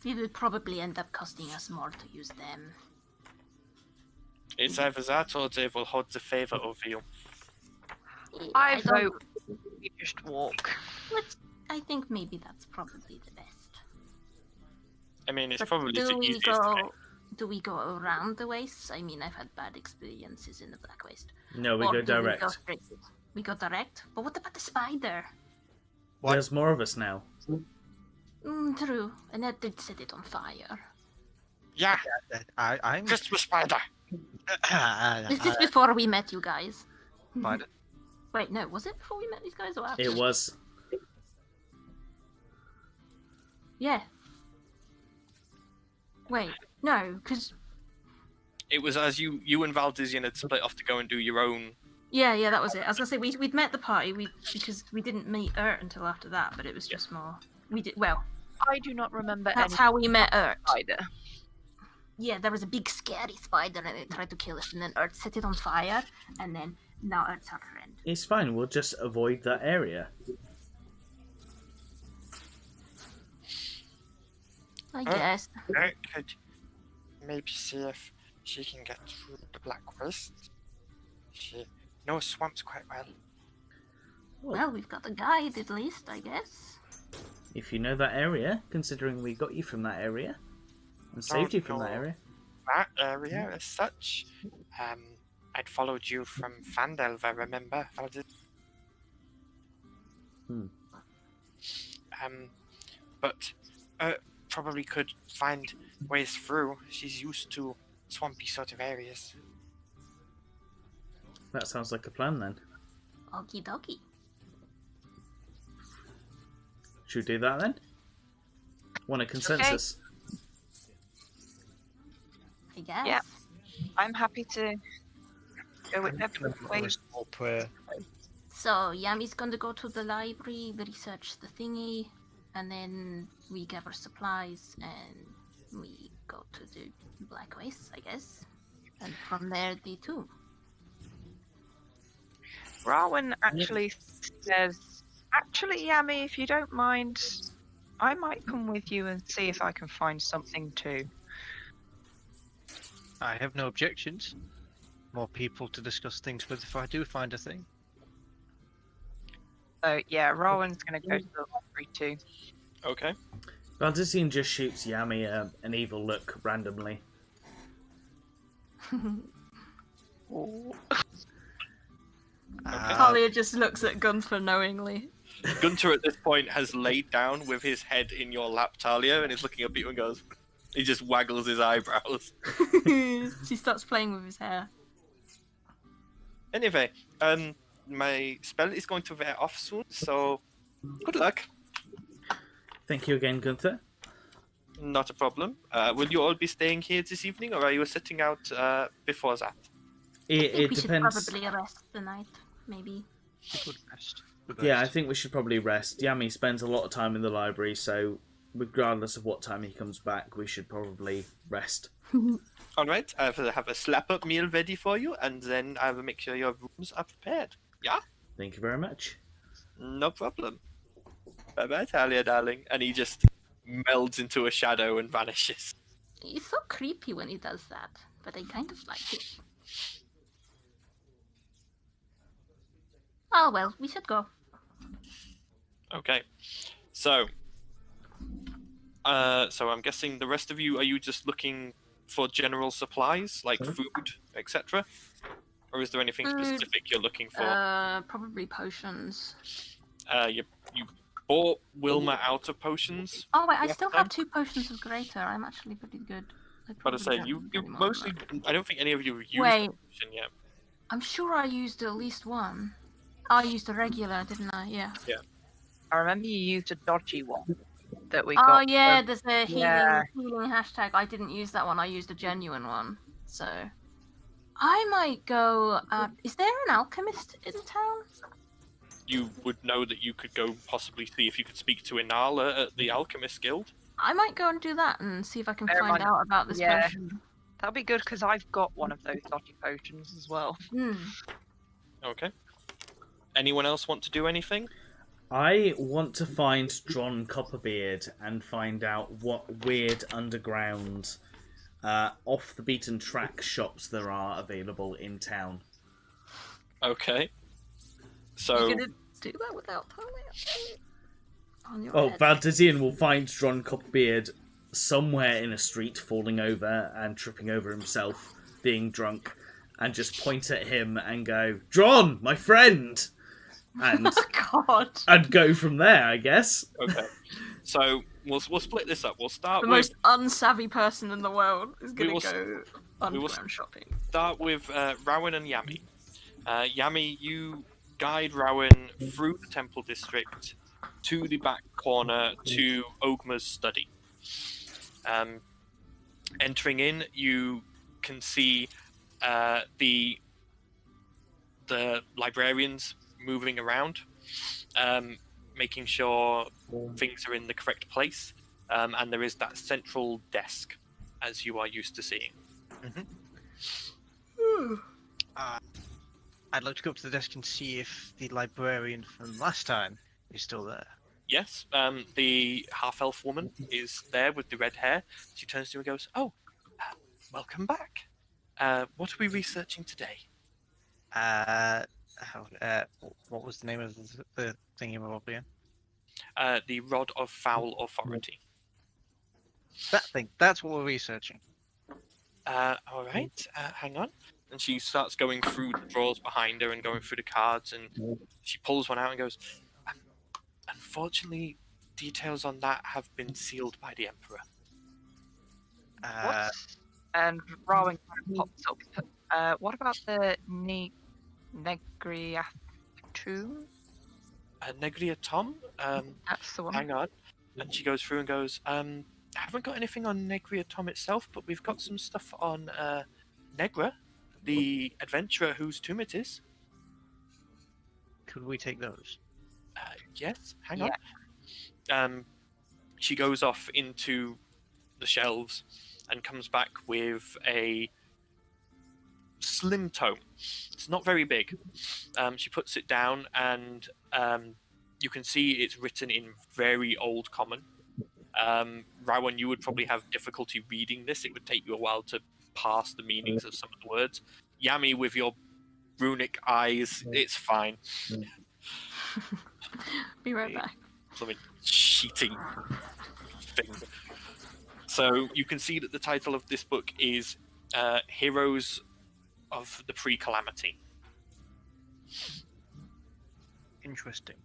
It would probably end up costing us more to use them. It's either that or they will hold the favor over you. I don't- vote we just walk. I think maybe that's probably the best. I mean, it's But probably the do we easiest go? thing. Do we go around the wastes? I mean, I've had bad experiences in the Black Waste. No, we Or go do direct. We go, straight? We go direct? But what about the spider? What? There's more of us now. True. And that did set it on fire. Yeah, I'm. Christmas spider. Is this before we met you guys? Spider. Wait, no. Was it before we met these guys or after? It was. Yeah. Wait, no, because... It was as you and Valdizian had split off to go and do your own. Yeah, that was it. I was gonna say we'd met the party because we didn't meet Ert until after that, but it was just more. We did well. I do not remember That's any how we met Ert. spider. Yeah, there was a big scary spider and it tried to kill us, and then Ert set it on fire, and then now Ert's our friend. It's fine. We'll just avoid that area. I guess. I could maybe see if she can get through the Black Waste. She knows swamps quite well. Well, we've got a guide at least, I guess. If you know that area, considering we got you from that area and saved you from that know. area. That area as such. I'd followed you from Fandelver, remember? But probably could find ways through. She's used to swampy sort of areas. That sounds like a plan then. Okie dokie. Should we do that then? Want a consensus? I guess. Yeah. I'm happy to go whichever way. Small prayer. So Yami's going to go to the library, research the thingy, and then we gather supplies and we go to the Black Waste, I guess. And from there, the tomb. Rawan actually says, actually, Yami, if you don't mind, I might come with you and see if I can find something too. I have no objections. More people to discuss things with if I do find a thing. So yeah, Rawan's going to go to the library too. Okay. Valdizian just shoots Yami an evil look randomly. Talia just looks at Gunther knowingly. Gunter at this point has laid down with his head in your lap, Talia, and is looking up at you and goes. He just waggles his eyebrows. She starts playing with his hair. Anyway, my spell is going to wear off soon, so good luck. Thank you again, Gunther. Not a problem. Will you all be staying here this evening, or are you sitting out before that? I think It we should depends. probably rest the night, maybe. Good rest. Good Yeah, I rest. think we should probably rest. Yami spends a lot of time in the library, so regardless of what time he comes back, we should probably rest. All right, I will have a slap-up meal ready for you, and then I will make sure your rooms are prepared. Yeah? Thank you very much. No problem. Bye-bye, Talia, darling. And he just melds into a shadow and vanishes. He's so creepy when he does that, but I kind of like it. Oh well, we should go. Okay. So I'm guessing the rest of you, are you just looking for general supplies, like food, etc.? Or is there anything Food, specific you're looking for? Probably potions. You bought Wilma out of potions. Oh wait, I last still time? have 2 potions of greater. I'm actually pretty good. But I say, don't you need any more mostly, than that. I don't think any of you have used Wait. the potion yet. I'm sure I used at least one. I used a regular, didn't I? Yeah. I remember you used a dodgy one that we Oh got. yeah, from- there's a healing hashtag. I didn't use that one. I used a genuine one. So I might go. Is there an alchemist in town? You would know that you could go possibly see if you could speak to Inala at the Alchemist Guild. I might go and do that and see if I can Bear in find mind- out about this yeah. potion. That'll be good because I've got one of those dodgy potions as well. Okay. Anyone else want to do anything? I want to find Dron Copperbeard and find out what weird underground off the beaten track shops there are available in town. Okay. So You gonna do that without Talia? On your Oh, head? Valdizian will find Dron Cockbeard somewhere in a street, falling over and tripping over himself, being drunk, and just point at him and go, "Dron, my friend!" And God. and go from there, I guess. okay. So we'll split this up. We'll start The with most unsavvy person in the world is gonna will go underground shopping. Rowan and Yami. Yami, you guide Rowan through the temple district to the back corner to Ogma's study. Entering in, you can see the librarians moving around, making sure things are in the correct place, and there is that central desk, as you are used to seeing. I'd like to go up to the desk and see if the librarian from last time is still there. Yes, the half-elf woman is there with the red hair. She turns to you and goes, "Oh, welcome back. What are we researching today?" What was the name of the thingy again? The Rod of Foul Authority. That thing. That's what we're researching. All right, hang on. And she starts going through the drawers behind her and going through the cards, and she pulls one out and goes, "Unfortunately, details on that have been sealed by the Emperor." What? And Rowan kind of pops up. What about the Negriatum? Negria Tom? That's the one. Hang on. And she goes through and goes, I haven't got anything on Negria Tom itself, but we've got some stuff on Negra, the adventurer whose tomb it is. Could we take those? Yes, hang on. She goes off into the shelves and comes back with a slim tome. It's not very big. She puts it down, and you can see it's written in very old common. Rowan, you would probably have difficulty reading this. It would take you a while to parse the meanings of some of the words. Yami, with your runic eyes, it's fine. Be right back. Something cheating thing. So you can see that the title of this book is Heroes of the Pre-Calamity. Interesting.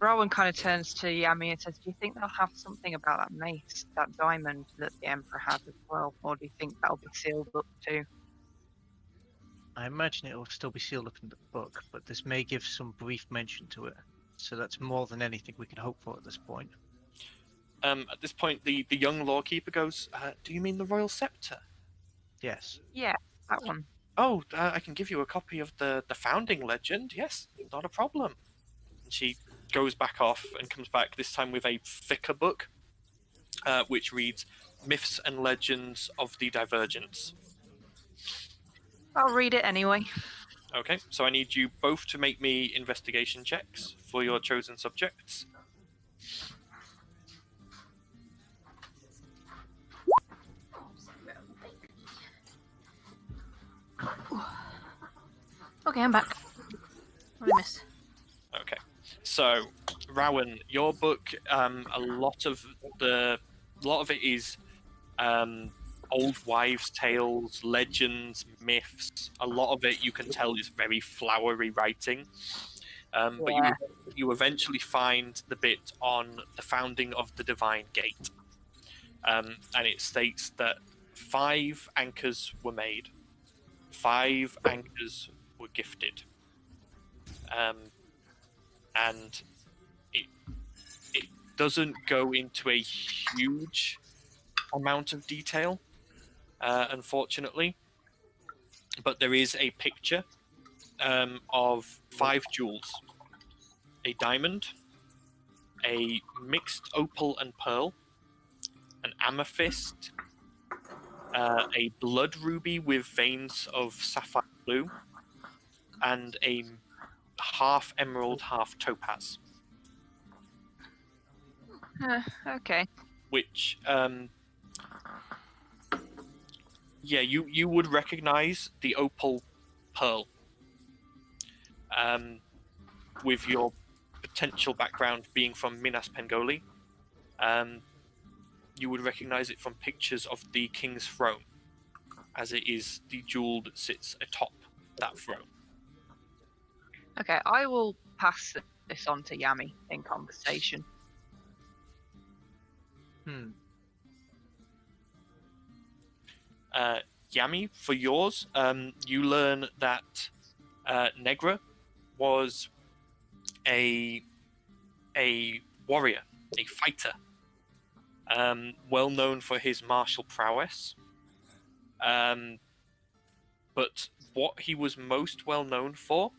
Rowan kind of turns to Yami and says, "Do you think they'll have something about that mace, that diamond that the Emperor has as well, or do you think that'll be sealed up too?" I imagine it will still be sealed up in the book, but this may give some brief mention to it. So that's more than anything we can hope for at this point. At this point, the young lawkeeper goes, "Do you mean the Royal Scepter?" Yes. Yeah, that one. "Oh, I can give you a copy of the founding legend. Yes, not a problem." And she goes back off and comes back, this time with a thicker book, which reads Myths and Legends of the Divergence. I'll read it anyway. Okay, so I need you both to make me investigation checks for your chosen subjects. Okay, I'm back. What did I miss? Okay, so Rowan, your book, a lot of it is old wives' tales, legends, myths. A lot of it you can tell is very flowery writing. But you eventually find the bit on the founding of the Divine Gate, and it states that 5 anchors were made, 5 anchors were gifted, and it doesn't go into a huge amount of detail, unfortunately, but there is a picture of 5 jewels: a diamond, a mixed opal and pearl, an amethyst, a blood ruby with veins of sapphire blue, and a half emerald, half topaz. Okay. which yeah, you would recognize the opal pearl. With your potential background being from Minas Pengoli, you would recognize it from pictures of the king's throne, as it is the jewel that sits atop that throne. Okay, I will pass this on to Yami in conversation. Yami, for yours, you learn that Negra was a warrior, a fighter, well known for his martial prowess. But what he was most well known for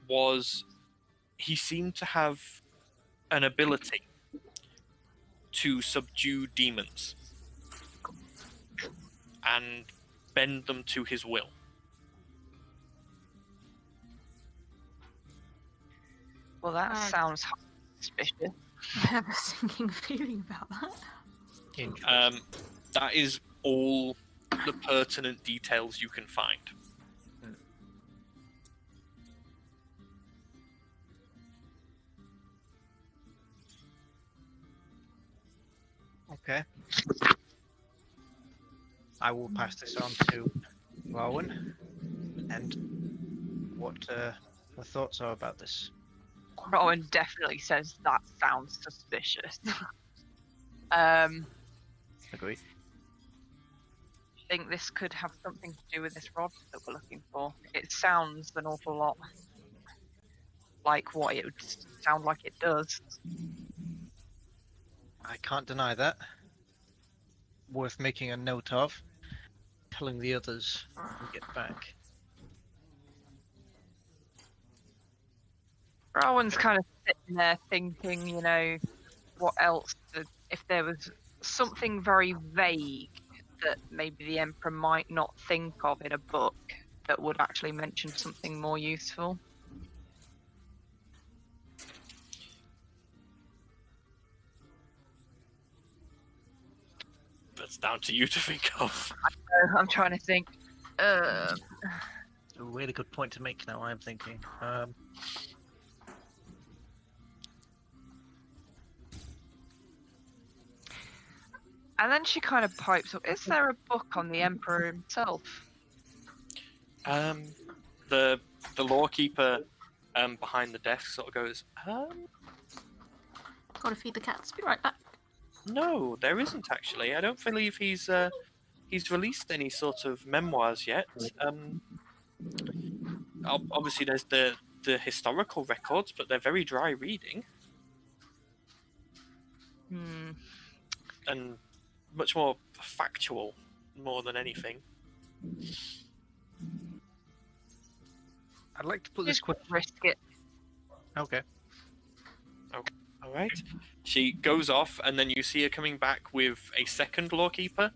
was he seemed to have an ability to subdue demons and bend them to his will. Well, that sounds suspicious. I have a sinking feeling about that. That is all the pertinent details you can find. Okay. I will pass this on to Rowan, and what the thoughts are about this. Rowan definitely says that sounds suspicious. Agreed. I think this could have something to do with this rod that we're looking for. It sounds an awful lot like what it would sound like it does. I can't deny that. Worth making a note of. Telling the others and get back. Rowan's kind of sitting there thinking, you know, what else? If there was something very vague that maybe the Emperor might not think of in a book that would actually mention something more useful. That's down to you to think of. I'm trying to think. A really good point to make now, I'm thinking. And then she kind of pipes up, is there a book on the Emperor himself? The lawkeeper behind the desk sort of goes, Gotta feed the cats. Be right back. no, there isn't actually. I don't believe he's released any sort of memoirs yet. Obviously there's the historical records, but they're very dry reading. And much more factual, more than anything. I'd like to put this quick. Risk it. Okay. All right. She goes off, and then you see her coming back with a second lawkeeper,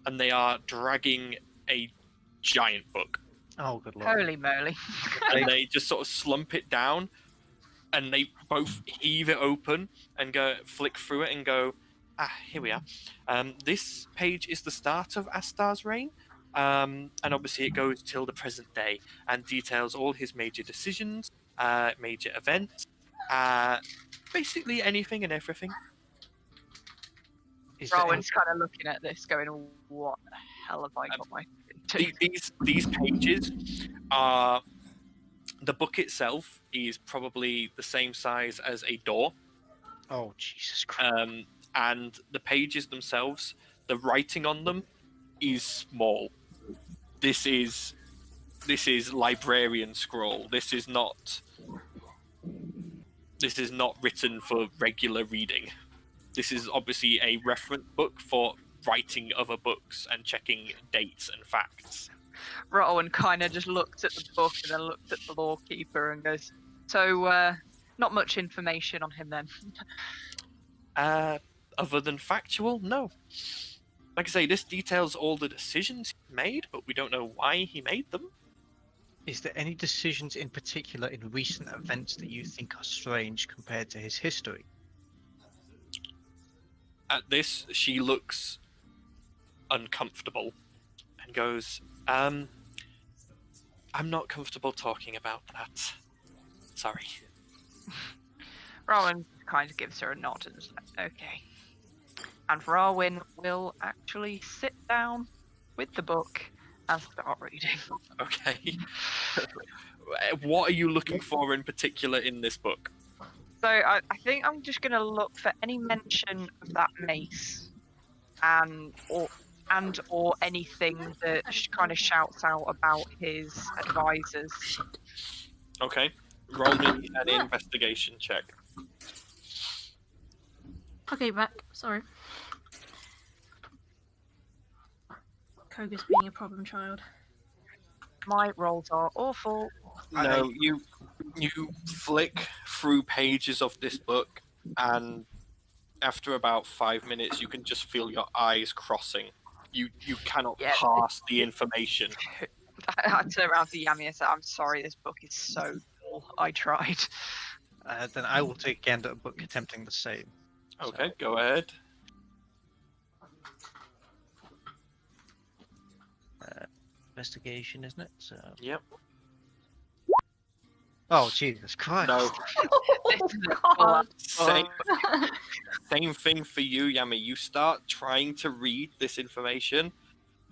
and they are dragging a giant book. Oh, good lord. Holy moly. And they just sort of slump it down, and they both heave it open and go flick through it and go, here we are. This page is the start of Astar's reign, and obviously it goes till the present day and details all his major decisions, major events, basically anything and everything. Rowan's kind of looking at this going, what the hell have I got my into? These pages are... The book itself is probably the same size as a door. Oh, Jesus Christ. And the pages themselves, the writing on them is small. This is librarian scroll. This is not written for regular reading. This is obviously a reference book for writing other books and checking dates and facts. Rowan kind of just looked at the book and then looked at the lawkeeper and goes, so, not much information on him then. Other than factual, no. Like I say, this details all the decisions he made, but we don't know why he made them. Is there any decisions in particular in recent events that you think are strange compared to his history? At this, she looks uncomfortable and goes, I'm not comfortable talking about that. Sorry. Rowan kind of gives her a nod and is like, okay. And Rawin will actually sit down with the book and start reading. Okay. What are you looking for in particular in this book? So I think I'm just going to look for any mention of that mace and or anything that kind of shouts out about his advisors. Okay. Roll me an investigation check. Okay, back. Sorry. Koga's being a problem child. My rolls are awful. No, you flick through pages of this book, and after about 5 minutes, you can just feel your eyes crossing. You cannot pass the information. I turn around to Yami and say, I'm sorry, this book is so dull. I tried. Then I will take a gander at a book attempting the same. Okay, go ahead. Investigation, isn't it? So... Yep. Oh, Jesus Christ. No. God. Same thing for you, Yami. You start trying to read this information,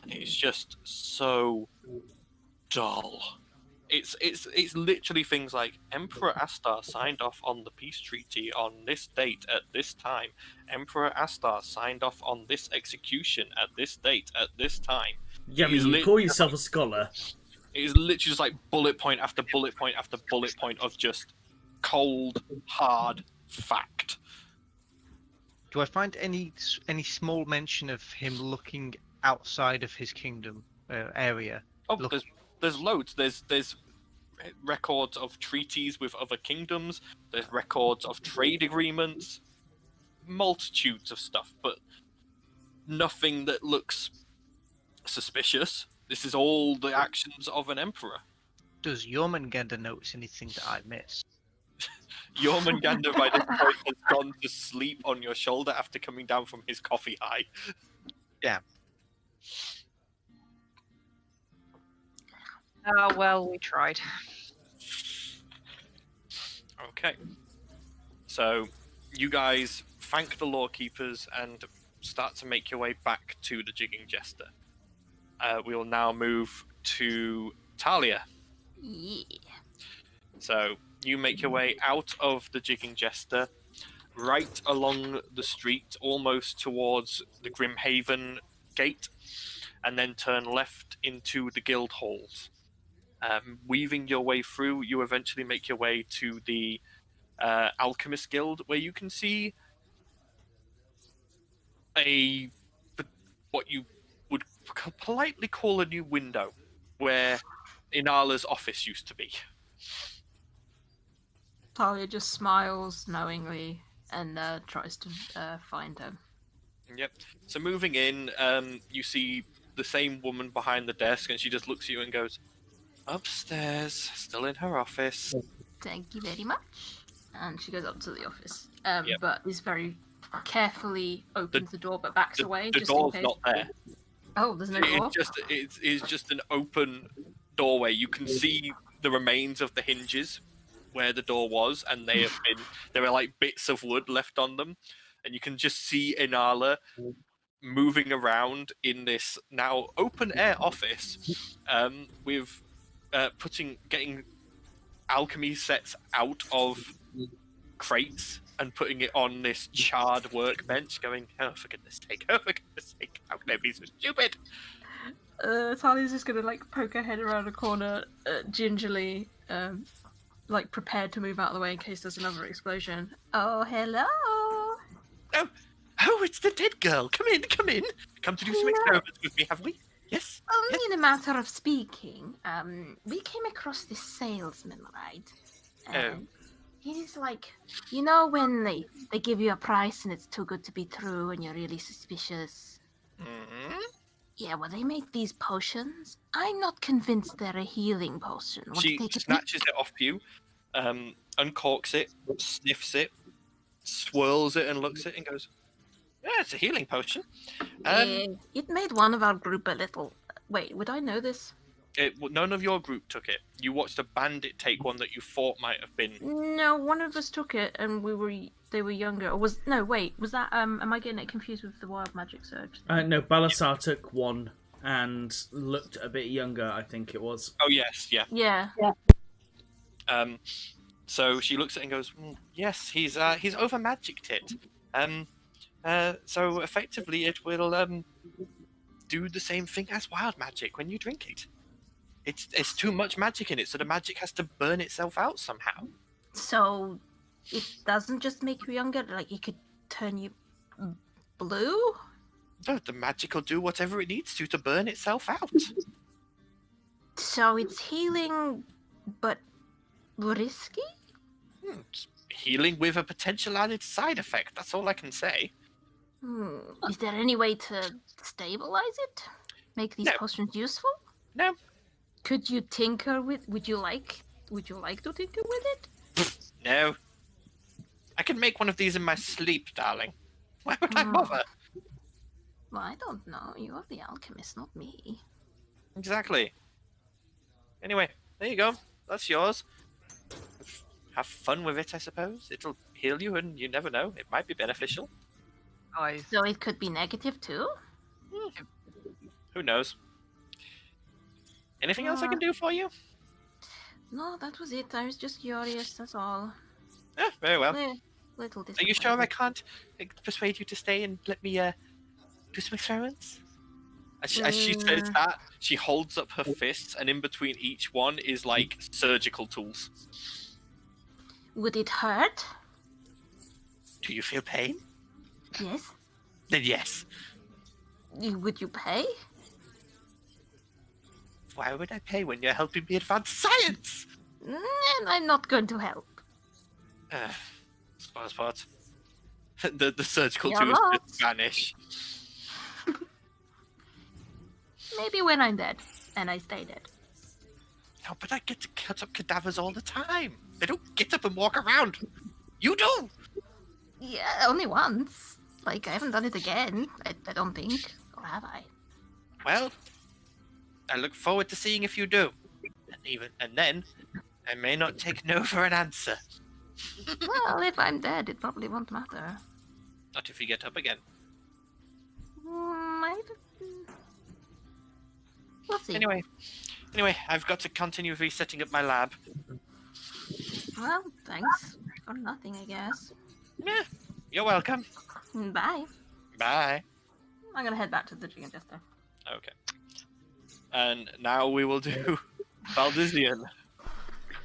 and it's just so dull. It's literally things like Emperor Astar signed off on the peace treaty on this date at this time. Emperor Astar signed off on this execution at this date at this time. Yeah, but you call yourself a scholar. It is literally just like bullet point after bullet point after bullet point of just cold, hard fact. Do I find any small mention of him looking outside of his kingdom area? Oh, there's loads. There's records of treaties with other kingdoms. There's records of trade agreements. Multitudes of stuff, but nothing that looks suspicious. This is all the actions of an emperor. Does Jormungandr notice anything that I miss? Jormungandr by this point has gone to sleep on your shoulder after coming down from his coffee high. Yeah. Well, we tried. Okay. So, you guys thank the lawkeepers and start to make your way back to the Jigging Jester. We will now move to Talia. Yeah. So, you make your way out of the Jigging Jester, right along the street, almost towards the Grimhaven gate, and then turn left into the guild halls. Weaving your way through, you eventually make your way to the Alchemist Guild, where you can see what you would politely call a new window, where Inala's office used to be. Talia just smiles knowingly and tries to find him. Yep. So moving in, you see the same woman behind the desk, and she just looks at you and goes, "Upstairs, still in her office." Thank you very much. And she goes up to the office, Yep. but is very carefully opens the door, but backs away. The just in door's case. not there. Oh, there's no door. It's just an open doorway. You can see the remains of the hinges where the door was, and there are like bits of wood left on them, and you can just see Inala moving around in this now open air office, with getting alchemy sets out of crates and putting it on this charred workbench, going, "Oh, for goodness sake, oh, for goodness sake, how can I be so stupid?" Talia's just gonna like poke her head around a corner, gingerly, like prepared to move out of the way in case there's another explosion. Oh, hello! Oh, it's the dead girl. Come in. Come to do some experiments with me, have we? Yes? Only in a matter of speaking, we came across this salesman, right? He's like, you know when they give you a price and it's too good to be true and you're really suspicious? Mm-hmm. Yeah, well, they make these potions. I'm not convinced they're a healing potion. Want to She take a snatches it off you, uncorks it, sniffs it, swirls it and looks at it and goes, Yeah, it's a healing potion. It made one of our group a little. Wait, would I know this? None of your group took it. You watched a bandit take one that you thought might have been. No, one of us took it, and they were younger. Or was that am I getting it confused with the wild magic surge? No, Balasar took one and looked a bit younger, I think it was. Oh yes, yeah. Yeah. So she looks at it and goes, "Yes, he's over magicked it. So effectively, it will do the same thing as wild magic when you drink it. It's too much magic in it, so the magic has to burn itself out somehow. So it doesn't just make you younger; like it could turn you blue. No, the magic will do whatever it needs to burn itself out. So it's healing, but risky. It's healing with a potential added side effect. That's all I can say. Is there any way to stabilize it? Make these potions useful? No. Could you tinker with? Would you like to tinker with it? No. I can make one of these in my sleep, darling. Why would I bother? Well, I don't know. You're the alchemist, not me. Exactly. Anyway, there you go. That's yours. Have fun with it, I suppose. It'll heal you, and you never know. It might be beneficial. Nice. So it could be negative too? Who knows? Anything else I can do for you? No, that was it. I was just curious, that's all. Yeah, very well. Little Are you sure I can't persuade you to stay and let me do some experiments? As she says that, she holds up her fists, and in between each one is like surgical tools. Would it hurt? Do you feel pain? Yes. Then yes. Would you pay? Why would I pay when you're helping me advance science? I'm not going to help. Spoilers part. The surgical You're tools not. just vanish. Maybe when I'm dead, and I stay dead. No, but I get to cut up cadavers all the time. They don't get up and walk around. You do. Yeah, only once. Like, I haven't done it again, I don't think. Or have I? Well, I look forward to seeing if you do. And then, I may not take no for an answer. Well, if I'm dead, it probably won't matter. Not if you get up again. We'll see. Anyway, I've got to continue resetting up my lab. Well, thanks for nothing, I guess. Yeah, you're welcome. Bye. Bye. I'm gonna head back to the Chicken Jester. Okay. And now we will do Valdizian.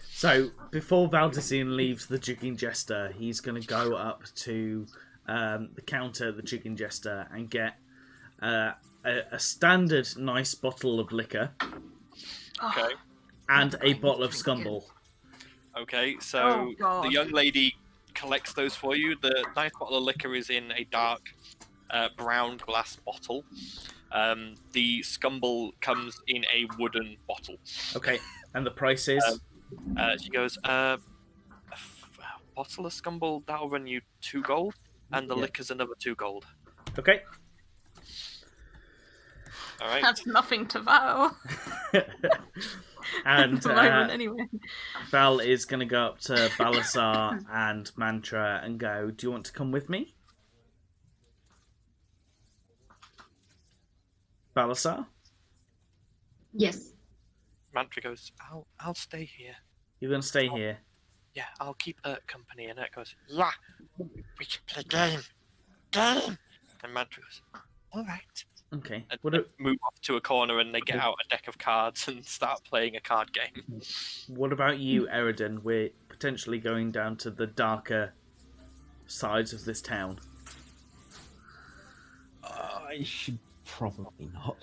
So, before Valdizian leaves the Jigging Jester, he's going to go up to the counter at the Jigging Jester and get a standard nice bottle of liquor Okay. and a bottle of Scumble. Okay, so God. the young lady collects those for you. The nice bottle of liquor is in a dark brown glass bottle. The Scumble comes in a wooden bottle. Okay, and the price is? She goes, a bottle of Scumble, that'll run you 2 gold, and the liquor's another 2 gold. Okay. Alright. That's nothing to Val. And anyway. Val is going to go up to Balasar and Mantra and go, do you want to come with me? Balasar? Yes. Mantra goes, I'll stay here. You're going to stay here? Yeah, I'll keep company. And Ert goes, Yeah, we can play game. Game. and Mantra goes, alright. Okay. And What, they move off to a corner and they get out a deck of cards and start playing a card game. what about you, Eridan? We're potentially going down to the darker sides of this town. I should probably not.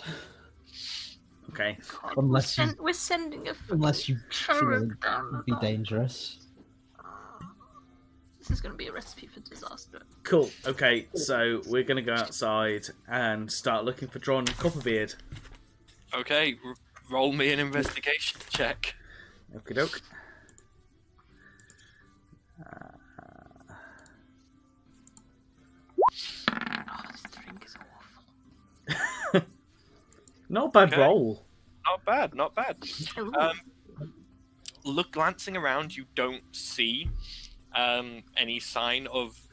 Okay. Unless you, We're sending a unless you feel cherub it down would be the dangerous. This is going to be a recipe for disaster. Cool. Okay, so we're going to go outside and start looking for Dron Copperbeard. Okay, roll me an investigation check. Okie doke. Not a bad Okay. roll. Not bad, not bad. Ooh. Look, glancing around, you don't see any sign of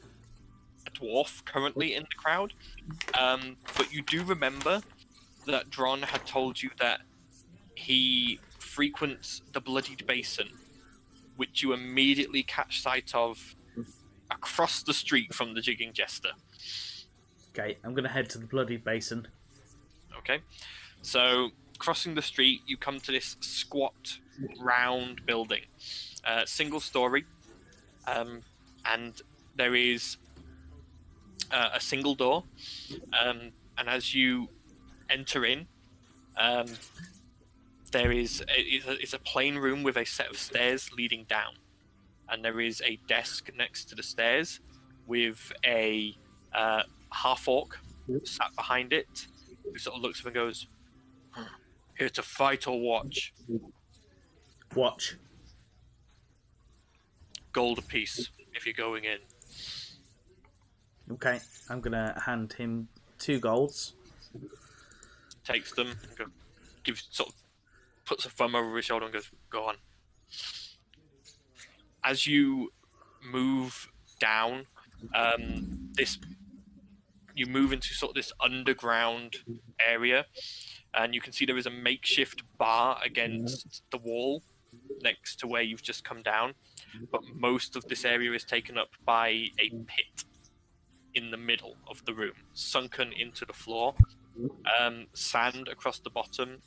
a dwarf currently in the crowd. But you do remember that Dron had told you that he frequents the Bloodied Basin, which you immediately catch sight of across the street from the Jigging Jester. Okay, I'm going to head to the Bloodied Basin. Okay, so crossing the street, you come to this squat, round building, single story, and there is a single door, and as you enter in, there is it's a plain room with a set of stairs leading down, and there is a desk next to the stairs with a half-orc sat behind it, who sort of looks up and goes, "Here to fight or watch? Watch. Gold apiece if you're going in." Okay, I'm going to hand him 2 golds. Takes them, and puts a thumb over his shoulder and goes, "Go on." As you move down, you move into sort of this underground area, and you can see there is a makeshift bar against the wall next to where you've just come down, but most of this area is taken up by a pit in the middle of the room, sunken into the floor, sand across the bottom,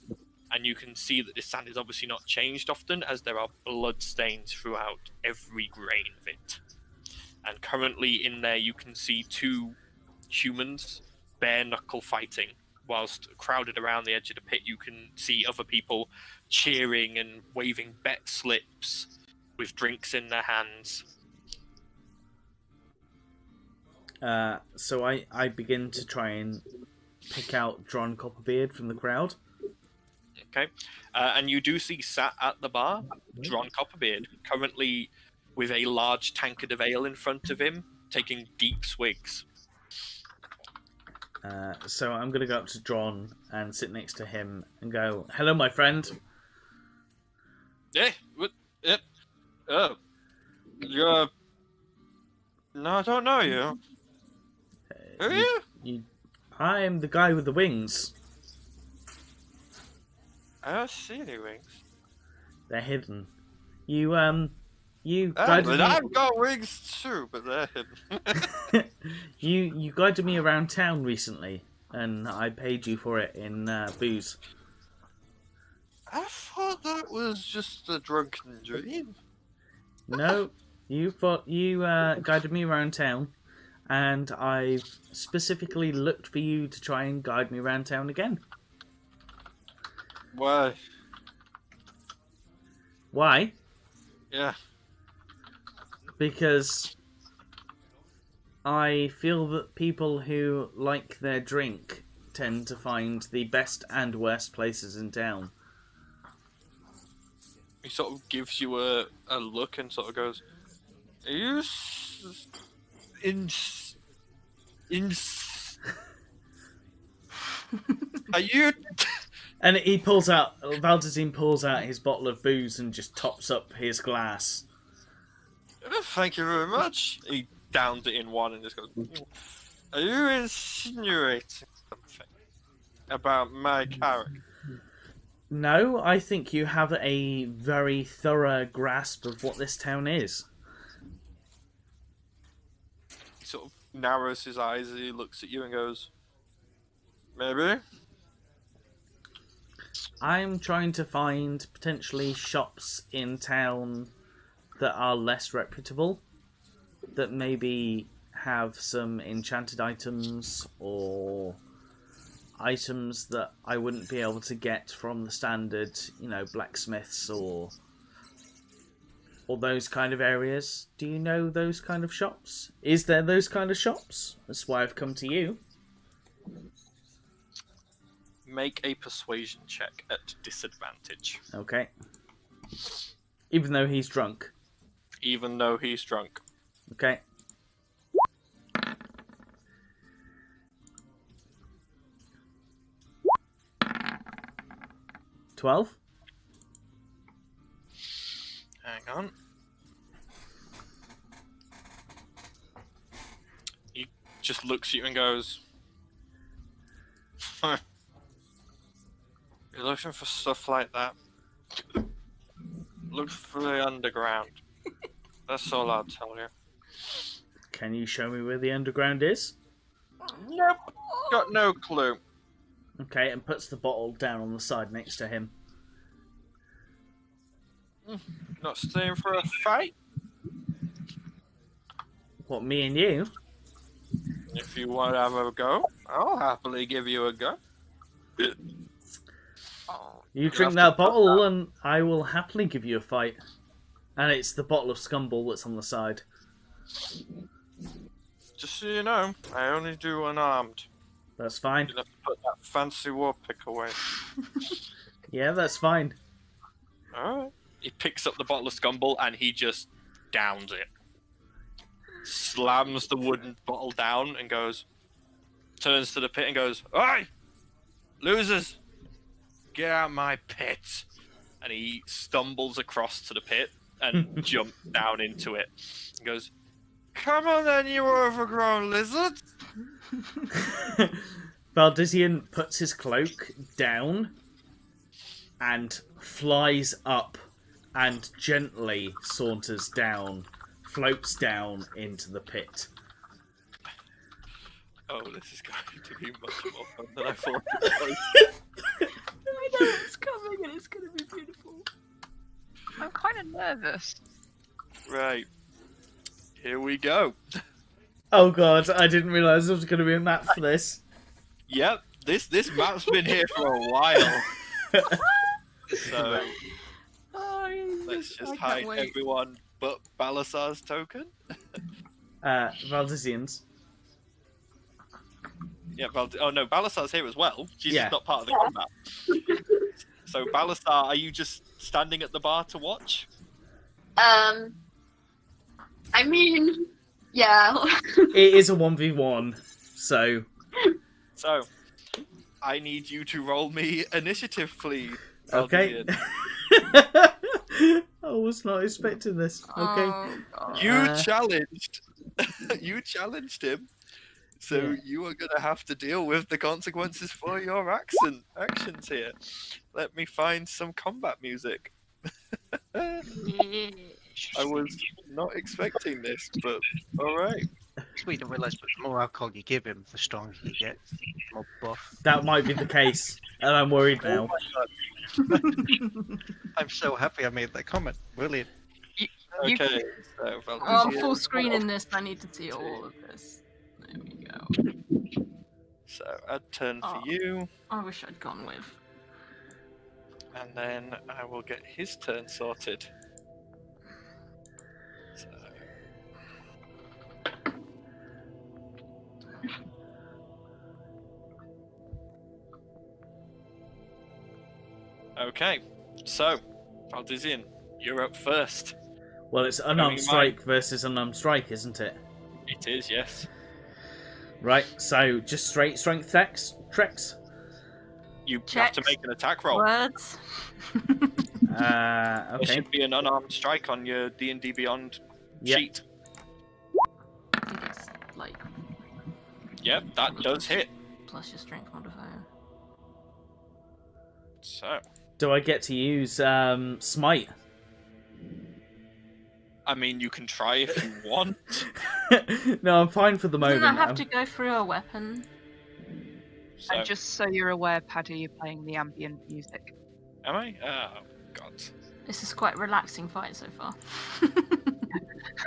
and you can see that this sand is obviously not changed often, as there are blood stains throughout every grain of it. And currently in there you can see 2 humans bare knuckle fighting, whilst crowded around the edge of the pit you can see other people cheering and waving bet slips with drinks in their hands. So I begin to try and pick out Dron Copperbeard from the crowd. Okay, and you do see sat at the bar Dron Copperbeard, currently with a large tankard of ale in front of him, taking deep swigs. So I'm going to go up to Dron and sit next to him and go, "Hello, my friend." What? Oh, you're... No, I don't know you. Who are you? I am the guy with the wings. I don't see any wings. They're hidden. You But guided me. I've got wings too, but they're hidden. you guided me around town recently, and I paid you for it in booze. I thought that was just a drunken dream. No, you guided me around town, and I specifically looked for you to try and guide me around town again. Why? Why? Yeah. Because I feel that people who like their drink tend to find the best and worst places in town. He sort of gives you a look and sort of goes, "Are you are you?" And Valtazine pulls out his bottle of booze and just tops up his glass. Thank you very much. He downs it in one and just goes, "Are you insinuating something about my character?" No, I think you have a very thorough grasp of what this town is. He sort of narrows his eyes as he looks at you and goes, "Maybe." I'm trying to find potentially shops in town that are less reputable, that maybe have some enchanted items or items that I wouldn't be able to get from the standard, blacksmiths or those kind of areas. Do you know those kind of shops? Is there those kind of shops? That's why I've come to you. Make a persuasion check at disadvantage. Okay. Even though he's drunk. Even though he's drunk. Okay. 12. Hang on. He just looks at you and goes, "Huh. You're looking for stuff like that? Look for the underground. That's all I'll tell you." Can you show me where the underground is? Nope. Got no clue. Okay, and puts the bottle down on the side next to him. Not staying for a fight? What, me and you? If you want to have a go, I'll happily give you a go. You drink that bottle and I will happily give you a fight. And it's the bottle of Scumble that's on the side. Just so you know, I only do unarmed. That's fine. You'll have to put that fancy war pick away. Yeah, that's fine. Alright. He picks up the bottle of Scumble and he just downs it. Slams the wooden bottle down and turns to the pit and goes, "Oi! Losers! Get out my pit!" And he stumbles across to the pit and jumps down into it. He goes, "Come on then, you overgrown lizard!" Valdisian puts his cloak down and flies up and gently saunters down, floats down into the pit. Oh, this is going to be much more fun than I thought it was. I know it's coming and it's going to be beautiful. I'm kind of nervous. Right. Here we go. Oh god, I didn't realise there was going to be a map for this. Yep, this map's been here for a while. So let's just hide everyone but Balasar's token. Valdisian's. Yeah, oh no, Balasar's here as well. She's Yeah. just not part of the combat. So Balasar, are you just standing at the bar to watch? I mean, yeah. It is a 1v1, so... So, I need you to roll me initiative, please. Okay. I was not expecting this. Okay. Oh, God. You challenged. You challenged him. So Yeah. you are going to have to deal with the consequences for your actions here. Let me find some combat music. I was not expecting this, but alright. We don't realise, but the more alcohol you give him, the stronger he gets, the more buff. That might be the case, and I'm worried now. I'm so happy I made that comment. Brilliant. Okay, so Oh, I'm Valdisian- full screening this. I need to see all of this. There we go. So a turn for Oh. you, I wish I'd gone with. and then I will get his turn sorted. So... Okay, so Valdisian, you're up first. Well, it's Bearing unarmed in strike versus unarmed strike, isn't it? It is, yes. Right, so just straight strength treks? You have to Checks. make an attack roll. Words. There Okay. should be an unarmed strike on your D&D Beyond Yep. sheet. I think it's like Yep, that does hit. plus your strength modifier. So, Do I get to use smite? I mean, you can try if you want. No, I'm fine for the moment. Doesn't that have I'm- to go through a weapon? So, And just so you're aware, Paddy, you're playing the ambient music. am I? Oh, God. This is quite a relaxing fight so far.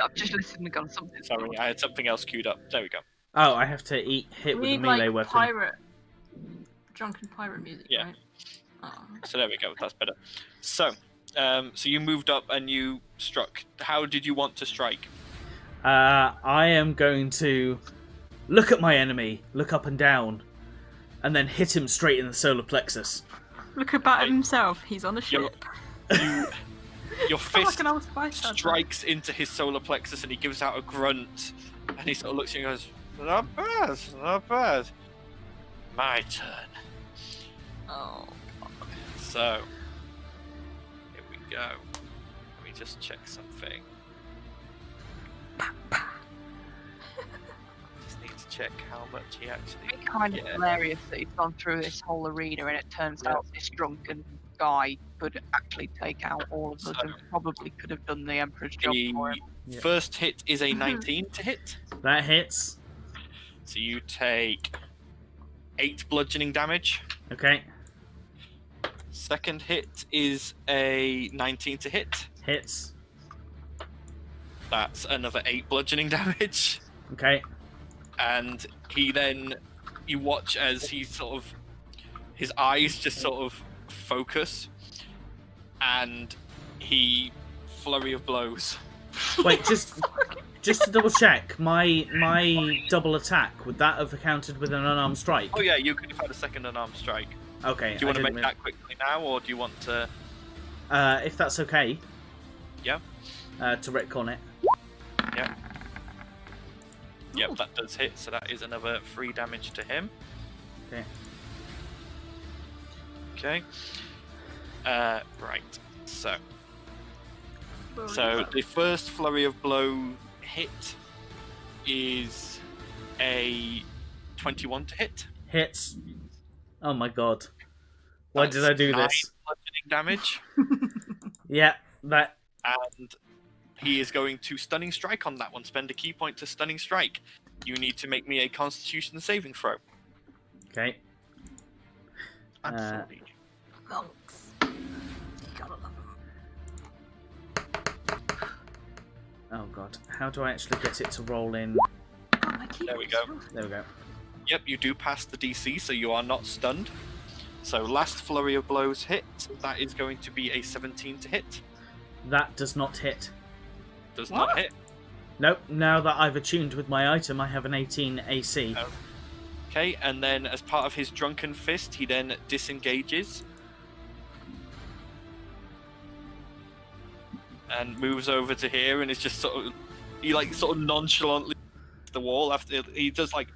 I've just listened and gone something. Sorry, I had something else queued up. There we go. Oh, I have to hit with we a need melee like weapon. pirate, drunken pirate music, Yeah. right? Oh. So there we go. That's better. So, so you moved up and you struck. How did you want to strike? I am going to look at my enemy, look up and down, and then hit him straight in the solar plexus. Look about himself. He's on a You're- ship. Your Oh, fist like an old spy star. strikes into his solar plexus and he gives out a grunt. And he sort of looks at you and goes, "Not bad, not bad. My turn." Oh. So, go. Let me just check something. Just need to check how much he actually. It's kind of hilarious that he's gone through this whole arena and it turns out this drunken guy could actually take out all of us and probably could have done the Emperor's job for him. Yeah. First hit is a 19 to hit. That hits. So you take 8 bludgeoning damage. Okay. Second hit is a 19 to hit. Hits. That's another 8 bludgeoning damage. Okay. And he then, you watch as he sort of, his eyes just sort of focus, and he flurry of blows. Wait, just to double check, my double attack, would that have accounted with an unarmed strike? Oh yeah, you could have had a second unarmed strike. Okay. Do you want to make that quickly now, or do you want to? If that's okay. Yeah. To retcon it. Yeah. Yep, that does hit, so that is another 3 damage to him. Okay. Okay. Right. So the first flurry of blow hit is a 21 to hit. Hits. Oh my god. Why did I do 9 this? bludgeoning damage. Yeah, that. And he is going to stunning strike on that one. Spend a key point to stunning strike. You need to make me a Constitution saving throw. Okay. Monks. You gotta love them. Oh god. How do I actually get it to roll in? There we go. There we go. Yep, you do pass the DC, so you are not stunned. So last flurry of blows hit. That is going to be a 17 to hit. That does not hit. Does not hit. Nope. Now that I've attuned with my item, I have an 18 AC. Oh. Okay, and then as part of his drunken fist, he then disengages and moves over to here, and is just sort of nonchalantly the wall after he does like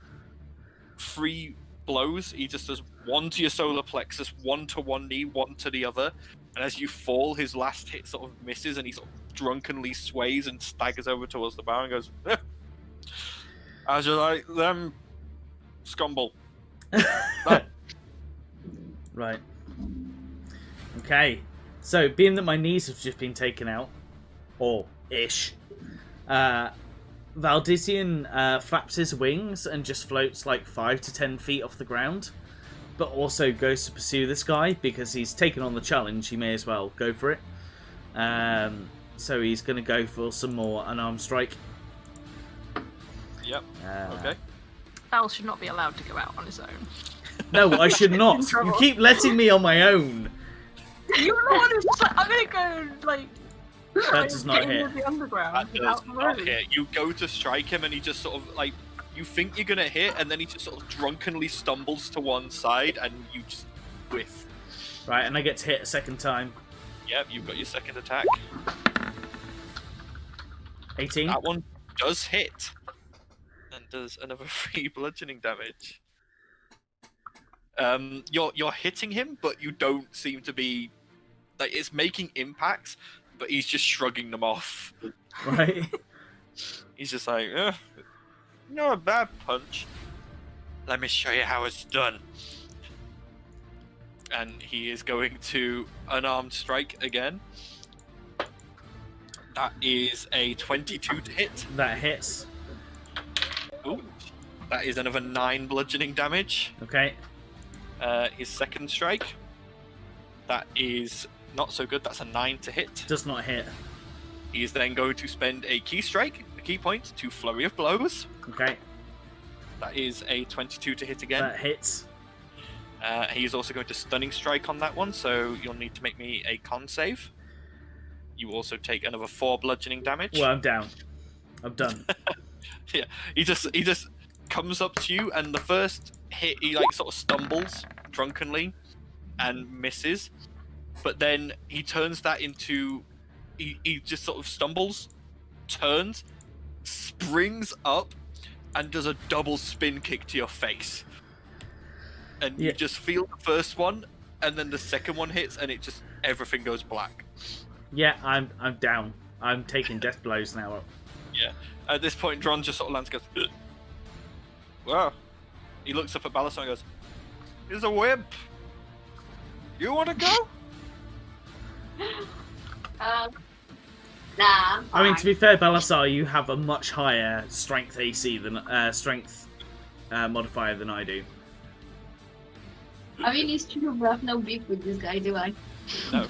3 blows. He just does 1 to your solar plexus, 1 to one knee, 1 to the other, and as you fall, his last hit sort of misses, and he sort of drunkenly sways and staggers over towards the bar and goes, "As you like them, scumble." Right. Okay. So, being that my knees have just been taken out, or ish, Valdisian flaps his wings and just floats like 5 to 10 feet off the ground, but also goes to pursue this guy because he's taken on the challenge. He may as well go for it. So he's going to go for some more unarmed strike. Yep. Okay. Val should not be allowed to go out on his own. No, I should not. You keep letting me on my own. You're the one who's just like, I'm going to go, like... That does not hit. The underground That does not hit. You go to strike him, and he just sort of like, you think you're gonna hit, and then he just sort of drunkenly stumbles to one side, and you just whiff. Right, and I get to hit a second time. Yep, you've got your second attack. 18. That one does hit, and does another 3 bludgeoning damage. You're hitting him, but you don't seem to be like it's making impacts, but he's just shrugging them off. Right. He's just like, not a bad punch. Let me show you how it's done. And he is going to unarmed strike again. That is a 22 to hit. That hits. Ooh. That is another 9 bludgeoning damage. Okay. His second strike. That is not so good. That's a 9 to hit. Does not hit. He is then going to spend a key strike, a key point, to flurry of blows. Okay. That is a 22 to hit again. That hits. He's also going to stunning strike on that one, so you'll need to make me a con save. You also take another 4 bludgeoning damage. Well, I'm down. I'm done. Yeah, he just comes up to you, and the first hit he like sort of stumbles drunkenly and misses, but then he turns that into he just sort of stumbles, turns, springs up, and does a double spin kick to your face. And you just feel the first one, and then the second one hits, and it just everything goes black. Yeah, I'm down. I'm taking death blows now. Yeah. At this point, Dron just sort of lands and goes, wow. He looks up at Balasar and goes, he's a wimp. You want to go? Nah, I'm I mean, to fine. be fair, Balasar, you have a much higher strength AC than strength modifier than I do. I mean, it's true, but I have no beef with this guy, do I? No.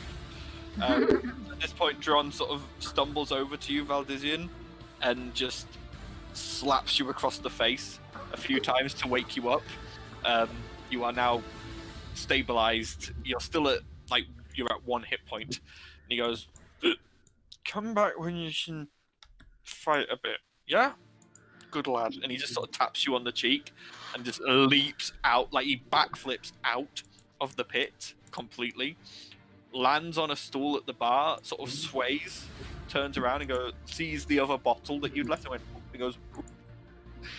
At this point, Dron sort of stumbles over to you, Valdizian, and just slaps you across the face a few times to wake you up. You are now stabilized. You're still at, like, you're at 1 hit point. And he goes, come back when you can fight a bit, yeah? Good lad. And he just sort of taps you on the cheek and just leaps out, like he backflips out of the pit completely, lands on a stool at the bar, sort of sways, turns around and sees the other bottle that you'd left, and goes,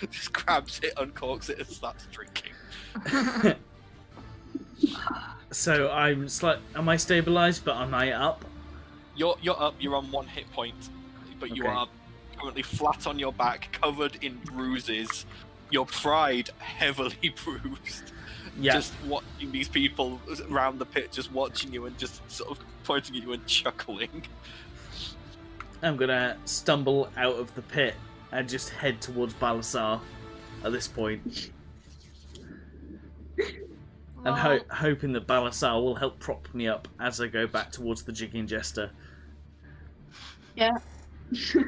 just grabs it, uncorks it, and starts drinking. So am I stabilized, but am I up? You're up, you're on 1 hit point, but you Okay. are currently flat on your back, covered in bruises, your pride heavily bruised. Yeah. Just watching these people around the pit, just watching you and just sort of pointing at you and chuckling. I'm gonna stumble out of the pit and just head towards Balasar at this point. And hoping that Balasar will help prop me up as I go back towards the Jigging Jester. Yeah.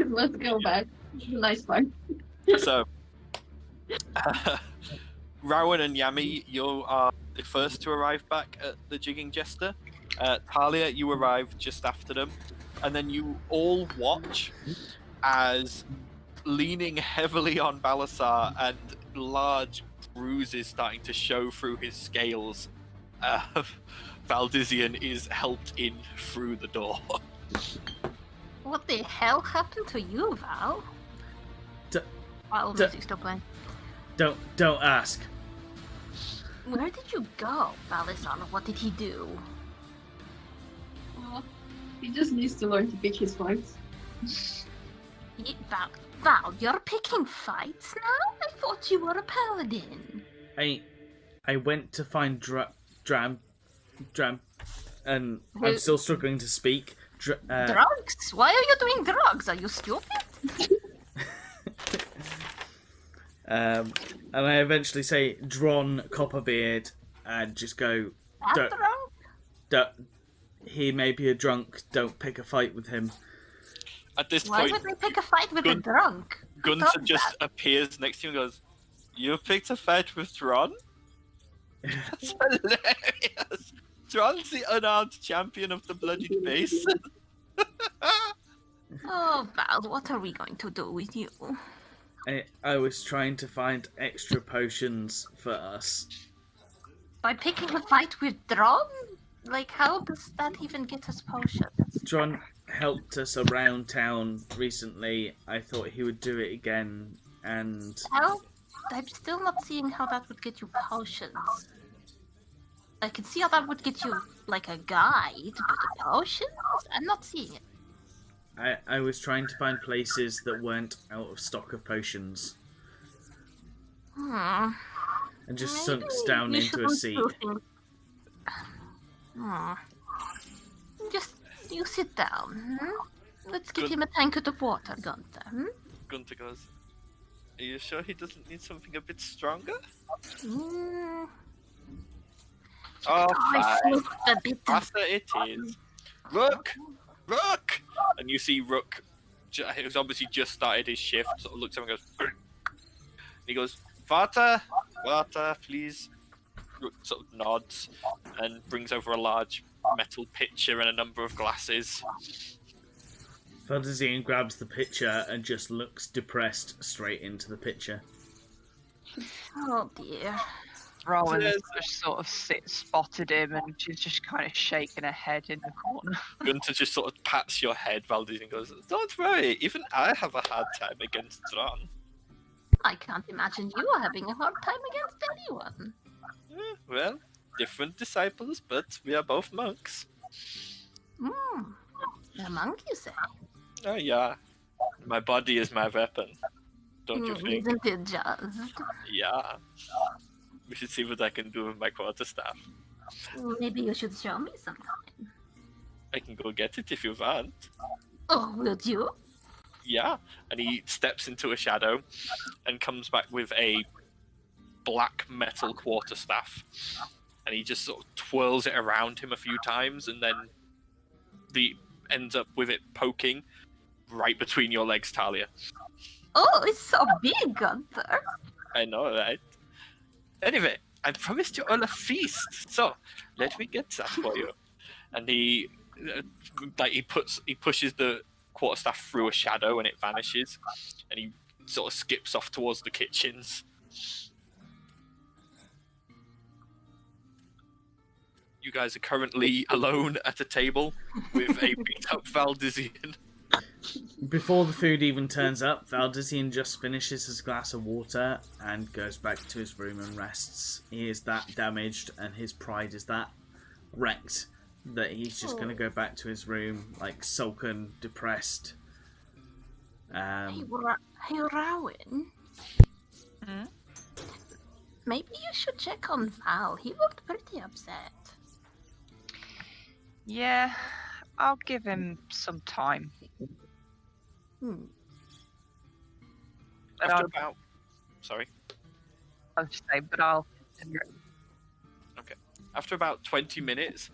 Let's go back. Nice one. So, Rowan and Yami, you are the first to arrive back at the Jigging Jester. Talia, you arrive just after them. And then you all watch as, leaning heavily on Balasar and large bruises starting to show through his scales, Valdizian is helped in through the door. What the hell happened to you, Val? While music's still playing. Don't ask. Where did you go, Balasar? What did he do? Well, he just needs to learn to pick his fights. Val, you're picking fights now? I thought you were a paladin. I went to find Dram, and I'm still struggling to speak. Drugs? Why are you doing drugs? Are you stupid? And I eventually say, Dron Copperbeard, and just go, That drunk? he may be a drunk, don't pick a fight with him. At this Why point, would we pick a fight with a drunk? Gunter just appears next to you and goes, you picked a fight with Dron? That's hilarious! Dron's the unarmed champion of the bloodied base. Oh, Val, what are we going to do with you? I was trying to find extra potions for us. By picking a fight with Dron? Like, how does that even get us potions? Dron helped us around town recently. I thought he would do it again, and... Well, I'm still not seeing how that would get you potions. I can see how that would get you, like, a guide, but a potions? I'm not seeing it. I was trying to find places that weren't out of stock of potions. Hmm. And just Maybe sunks down you into a should seat. do things- Just, you sit down. Let's get him a tankard of water, Gunter. Gunter goes, are you sure he doesn't need something a bit stronger? Mm. Oh, I fine. slipped a bit of... Faster it is. Rook! Rook! And you see Rook, who's obviously just started his shift, sort of looks at him and goes, and he goes, water, please. Rook sort of nods and brings over a large metal pitcher and a number of glasses. Valdizian grabs the pitcher and just looks depressed straight into the pitcher. Oh dear. Rowan Yes. just sort of spotted him, and she's just kind of shaking her head in the corner. Gunter just sort of pats your head, Valdizian, and goes, don't worry, even I have a hard time against Dron. I can't imagine you are having a hard time against anyone. Well, different disciples, but we are both monks. Hmm. A monk, you say? Oh, yeah. My body is my weapon. Don't you think? Isn't it just? Yeah. We should see what I can do with my quarterstaff. Maybe you should show me sometime. I can go get it if you want. Oh, would you? Yeah. And he steps into a shadow and comes back with a black metal quarterstaff. And he just sort of twirls it around him a few times and then ends up with it poking right between your legs, Talia. Oh, it's so big, Gunther. I know, right? Anyway, I promised you all a feast, so let me get that for you. And he pushes the quarterstaff through a shadow and it vanishes, and he sort of skips off towards the kitchens. You guys are currently alone at a table with a beat-up Valdizian. Before the food even turns up, Valdizian just finishes his glass of water and goes back to his room and rests. He is that damaged and his pride is that wrecked that he's just going to go back to his room, like, sullen, depressed. Hey, Rowan. Maybe you should check on Val. He looked pretty upset. Yeah, I'll give him some time. But After I'll After about 20 minutes,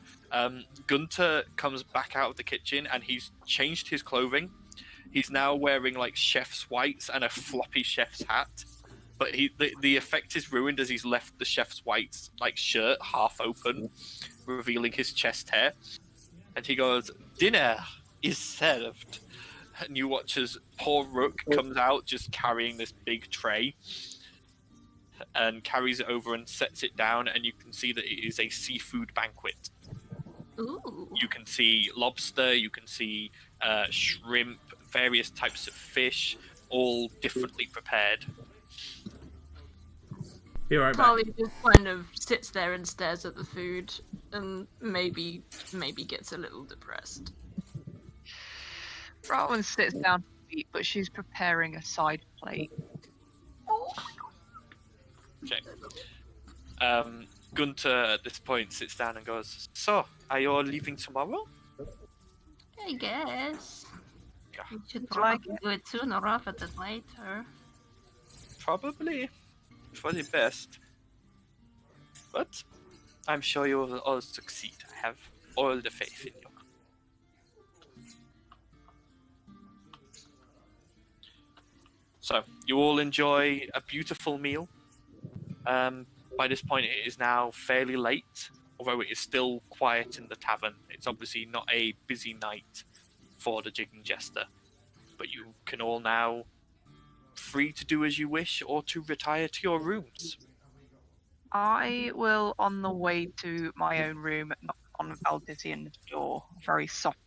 Gunter comes back out of the kitchen and he's changed his clothing. He's now wearing like chef's whites and a floppy chef's hat. But the effect is ruined as he's left the chef's whites like shirt half open, revealing his chest hair. And he goes, "Dinner is served." And you watch as poor Rook comes out just carrying this big tray and carries it over and sets it down, and you can see that it is a seafood banquet. Ooh. You can see lobster, you can see shrimp, various types of fish, all differently prepared. Be right back. Carly just kind of sits there and stares at the food and maybe gets a little depressed. Rowan sits down to eat, but she's preparing a side plate. Okay. Gunter at this point sits down and goes, "So, are you all leaving tomorrow?" I guess. We should Like probably do it sooner rather than later. Probably for the best. But I'm sure you will all succeed. I have all the faith in you. So, you all enjoy a beautiful meal. By this point, it is now fairly late, although it is still quiet in the tavern. It's obviously not a busy night for the Jigging Jester. But you can all now free to do as you wish or to retire to your rooms. I will, on the way to my own room, knock on Valdizian's door very soft.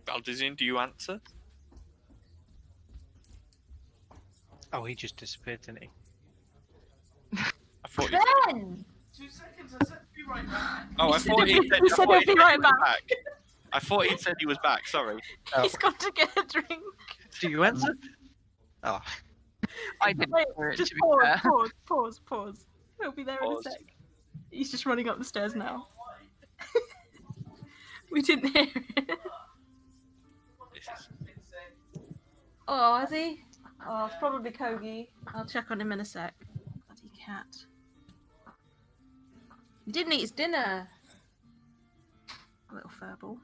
Valdizian, do you answer? Oh, he just disappeared, didn't he? I thought Ben! 2 seconds, I said be right back. Oh, I thought he said, he'll be right back. I thought he'd said he was back, sorry. He's got to get a drink. Do you answer? Oh. I didn't Wait, hear it, just to be fair. pause. He'll be there Pause. in a sec. He's just running up the stairs now. We didn't hear it. This is... Oh, is he? Oh, it's probably Kogi. I'll check on him in a sec. Bloody cat. He didn't eat his dinner. Little furball.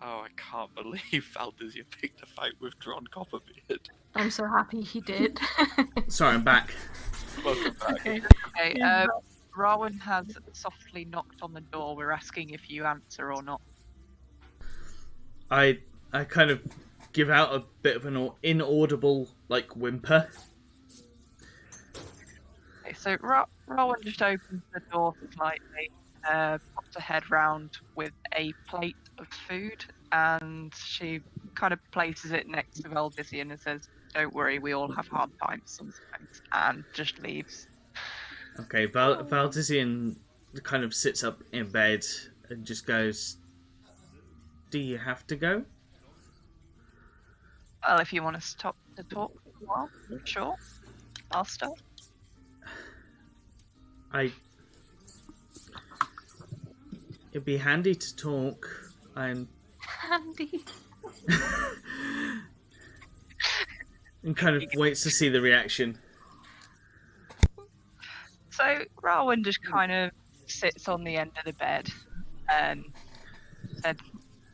Oh, I can't believe Valdizian picked a fight with Dron Copperbeard. I'm so happy he did. Sorry, I'm back. Welcome back. Okay, Rowan has softly knocked on the door. We're asking if you answer or not. I kind of give out a bit of an inaudible, like, whimper. Okay, so Rowan just opens the door slightly, pops her head round with a plate of food, and she kind of places it next to Valdizian and says, "Don't worry, we all have hard times sometimes," and just leaves. Okay, Valdizian kind of sits up in bed and just goes, "Do you have to go?" Well, if you want to stop to talk for a while, sure. I'll stop. It'd be handy to talk. I'm Handy. and kind of waits to see the reaction. So Rowan just kind of sits on the end of the bed and said,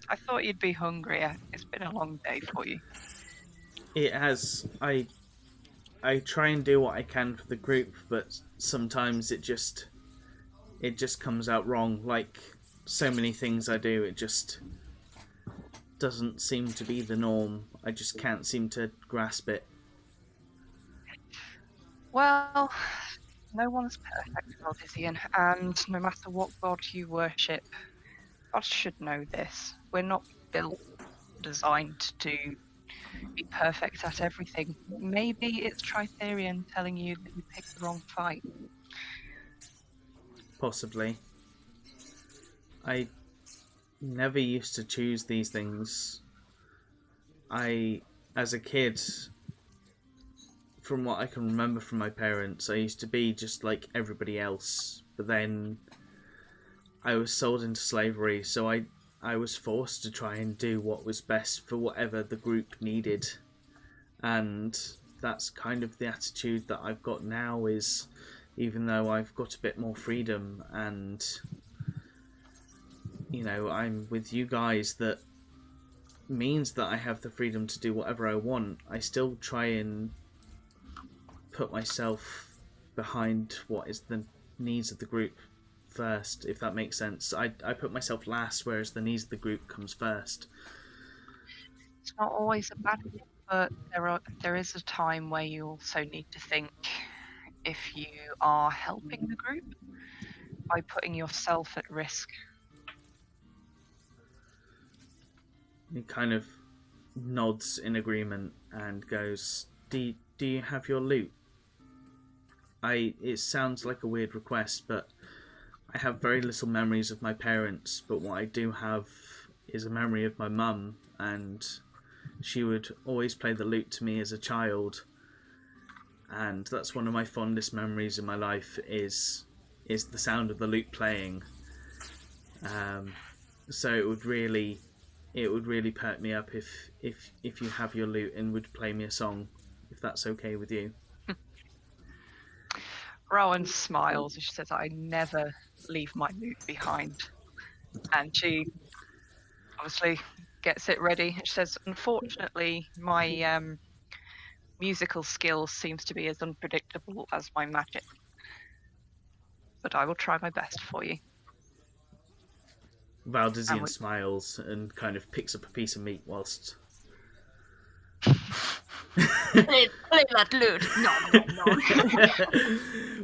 "I thought you'd be hungry. It's been a long day for you." It has. I try and do what I can for the group, but sometimes it just comes out wrong. Like so many things I do, it just doesn't seem to be the norm. I just can't seem to grasp it. Well, no one's perfect, Valdizian, and no matter what god you worship, God should know this. We're not built, designed to be perfect at everything. Maybe it's Tritherian telling you that you picked the wrong fight. Possibly. I never used to choose these things. As a kid, from what I can remember from my parents, I used to be just like everybody else. But then I was sold into slavery, so I was forced to try and do what was best for whatever the group needed. And that's kind of the attitude that I've got now, is even though I've got a bit more freedom and, you know, I'm with you guys, that means that I have the freedom to do whatever I want, I still try and put myself behind what is the needs of the group first, if that makes sense. I put myself last, whereas the needs of the group comes first. It's not always a bad thing, but there is a time where you also need to think if you are helping the group by putting yourself at risk. He kind of nods in agreement and goes, do you have your loot? It sounds like a weird request, but I have very little memories of my parents, but what I do have is a memory of my mum, and she would always play the lute to me as a child, and that's one of my fondest memories in my life, is the sound of the lute playing. So it would really perk me up if you have your lute and would play me a song, if that's okay with you. Rowan smiles and she says, "I never leave my lute behind." And she obviously gets it ready. She says, "Unfortunately, my musical skills seems to be as unpredictable as my magic. But I will try my best for you." Valdizian smiles and kind of picks up a piece of meat whilst... play that lute. No.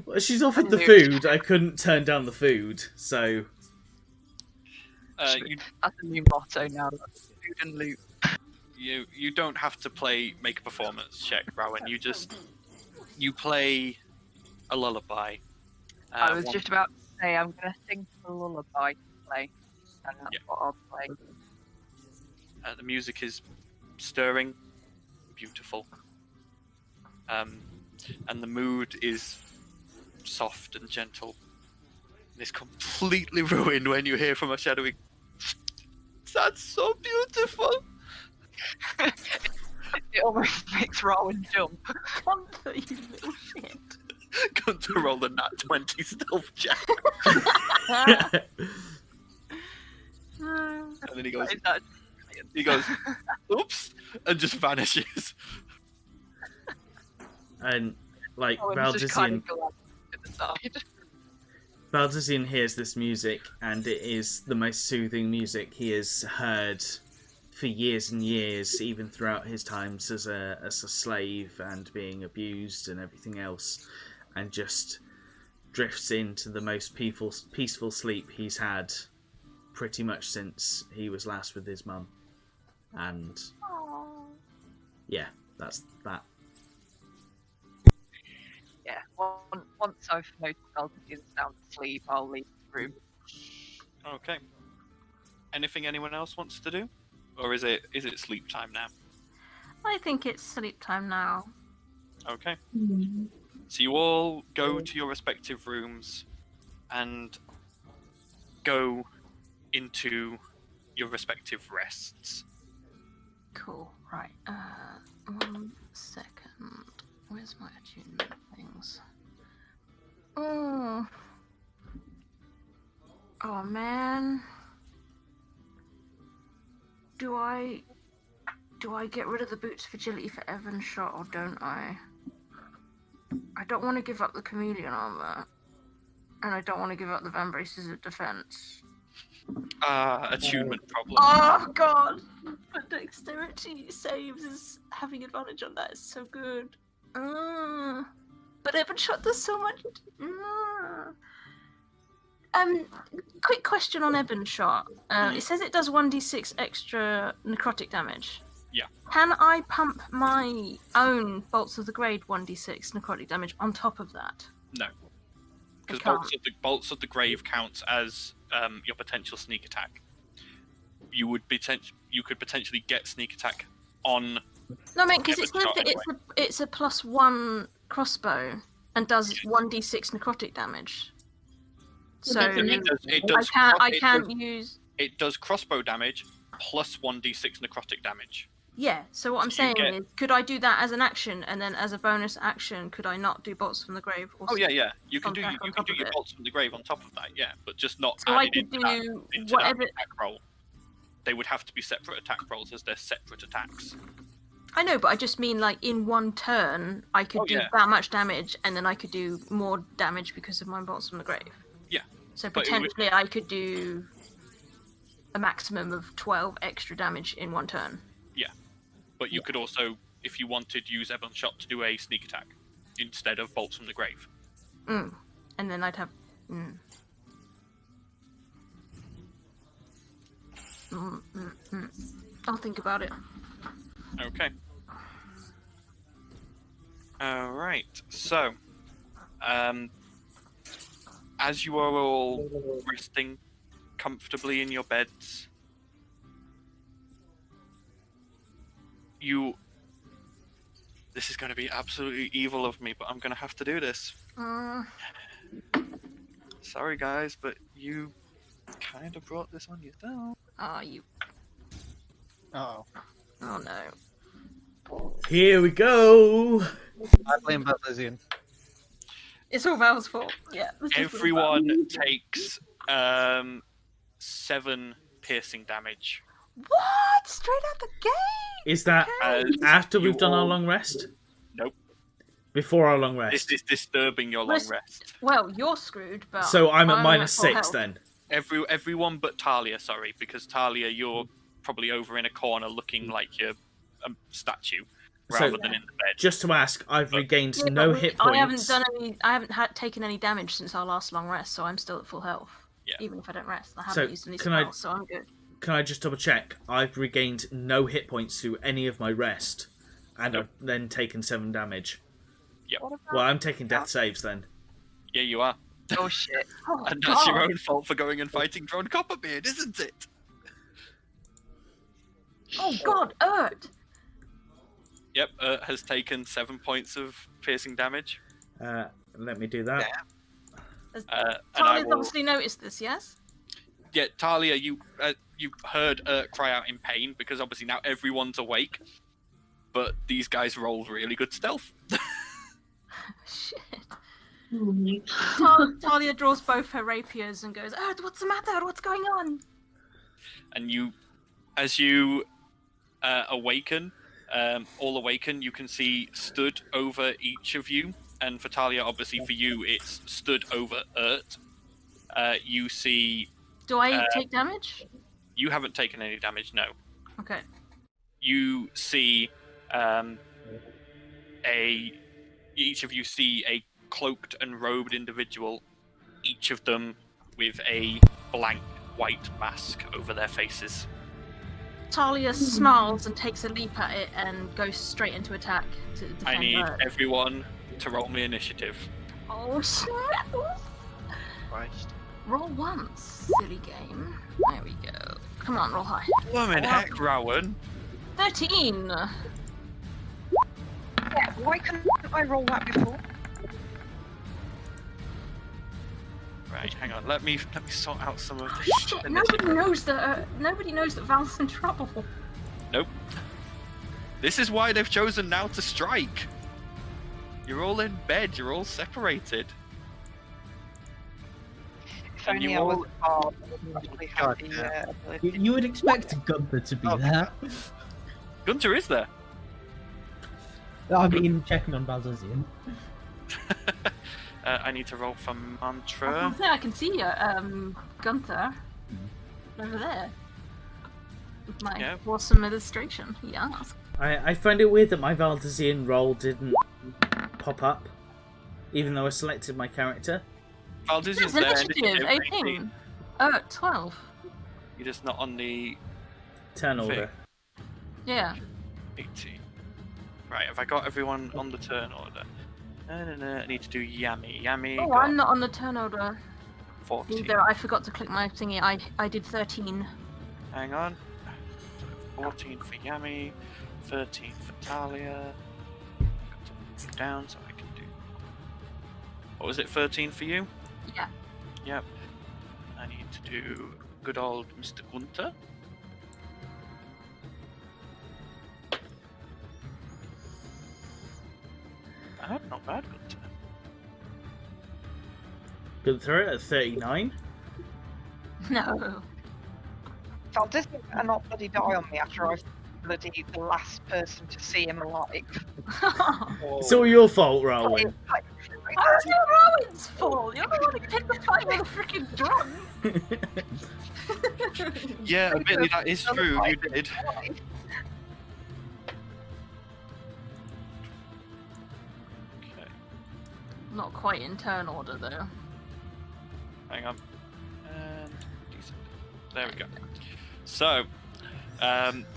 Well, she's offered the food. I couldn't turn down the food, so... That's a new motto now. Food and loot. You don't have to make a performance check, Rowan. You play a lullaby. I was just about to say, I'm going to think of a lullaby to play, and that's what I'll play. The music is stirring, beautiful, and the mood is soft and gentle. It's completely ruined when you hear from a shadowy, "That's so beautiful." It almost makes Rowan jump. Gunther, you little shit. Gunther rolled a nat 20 stealth check. And then he goes, "Oops," and just vanishes. And like Valdizian hears this music, and it is the most soothing music he has heard for years and years, even throughout his times as a slave and being abused and everything else, and just drifts into the most peaceful sleep he's had pretty much since he was last with his mum. And yeah, that's that. Yeah, once I've noticed Valdizian's sound asleep, I'll leave room. Okay. Anything anyone else wants to do? Or is it sleep time now? I think it's sleep time now. Okay. So you all go to your respective rooms and go into your respective rests. Cool. Right. 1 second. Where's my attunement things? Oh man. Do I get rid of the boots of agility for Evan's shot or don't I? I don't want to give up the chameleon armor. And I don't want to give up the van braces of defense. Attunement problem. Oh god! But dexterity saves is having advantage on that is so good. But Evan shot does so much. Quick question on Ebon shot. It says it does 1d6 extra necrotic damage. Yeah. Can I pump my own bolts of the grave 1d6 necrotic damage on top of that? No. Because can't. bolts of the grave counts as your potential sneak attack. You could potentially get sneak attack on. No, mate, because it Ebon says shot that anyway. it's a +1 crossbow and does 1d6 necrotic damage. So I can't use. It does crossbow damage plus 1d6 necrotic damage. Yeah. So what I'm So you saying get- is, could I do that as an action, and then as a bonus action, could I not do bolts from the grave? Or Oh yeah. You can Come do back on you can top do of your it. bolts from the grave on top of that. Yeah, but just not. So I added could into that- do into whatever. that attack roll. They would have to be separate attack rolls as they're separate attacks. I know, but I just mean like in one turn, I could Oh, do yeah. that much damage, and then I could do more damage because of my bolts from the grave. Yeah. So But it would- potentially, I could do a maximum of 12 extra damage in one turn. But you could also, if you wanted, use Ebon shot to do a sneak attack instead of bolts from the grave. And then I'd have. I'll think about it. Okay. Alright, so, as you are all resting comfortably in your beds, this is going to be absolutely evil of me, but I'm going to have to do this. Sorry guys, but you kind of brought this on yourself. You. Oh, Oh no. Here we go. I blame Bathlesian. It's all Val's fault. Yeah. it's just all Everyone Val. takes 7 piercing damage. What? Straight out the gate? Is that As after you we've done our all- long rest? Nope. Before our long This rest. is disturbing your long Rest- rest. Well, you're screwed, but. So I'm at minus full 6 health. then. Everyone but Talia, sorry, because Talia, you're probably over in a corner looking like you're a statue So- rather than in the bed. Just to ask, I've regained Yeah, no but hit I haven't points. done any. I haven't taken any damage since our last long rest, so I'm still at full health. Yeah. Even if I don't rest, I So, haven't used any can I- spells, so I'm good. Can I just double check? I've regained no hit points through any of my rest, and Nope. I've then taken 7 damage. What about... Well, I'm taking death saves then. Yeah, you are. Oh shit. Oh, And that's your God. own fault for going and fighting Drone Copperbeard, isn't it? Oh God, Urt! Yep, has taken 7 points of piercing damage. Let me do that. Has And I Talia's will... obviously noticed this, yes? Yeah, Talia, you heard cry out in pain because obviously now everyone's awake. But these guys rolled really good stealth. Shit. Oh my Talia draws both her rapiers and goes, Urt, what's the matter? What's going on? And as you awaken, all awaken, you can see stood over each of you. And for Talia, obviously for you, it's stood over Urt. You see, Do I take damage? you haven't taken any damage, no. Okay. You see each of you see a cloaked and robed individual, each of them with a blank white mask over their faces. Talia snarls and takes a leap at it and goes straight into attack to defend I need Urt. everyone to roll me initiative. Oh shit! Christ. Roll once, silly game. There we go. Come on, roll high. Blooming heck, Rowan. 13! Yeah, why couldn't I roll that before? Right, hang on. Let me sort out some of this. Shit, nobody knows that Val's in trouble. Nope. This is why they've chosen now to strike. You're all in bed. You're all separated. If And only you I was all- hard, I wouldn't actually have the ability. You would expect Gunther to be there. Gunter is there. I mean, checking on Baldazian. I need to roll for I mantra. can see you, Gunther. Over there. With my Yeah. awesome illustration. Yeah. I find it weird that my Valdizian roll didn't pop up, even though I selected my character. Valdizian's It's there. initiative, 18. Oh, 12. You're just not on the Turn order. Yeah. 18. Right, have I got everyone on the turn order? No, I need to do Yami. Yami Oh, got I'm not on the turn order 14. either. I forgot to click my thingy. I did 13. Hang on. 14 for Yami, 13 for Talia. Got to down so I can do. What was it? 13 for you? Yeah. Yep. I need to do good old Mr. Gunter. Not bad, Gunter. Good throw it at 39. No. So this and not bloody die on me after I've bloody the last person to see him alive. It's all your fault, Rowan. How is it Rowan's fault? You're the one who picked the fight with a freaking drum. Yeah, admittedly that is true. You did. Okay, Not quite in turn order though. hang on. And decent. There we go. So,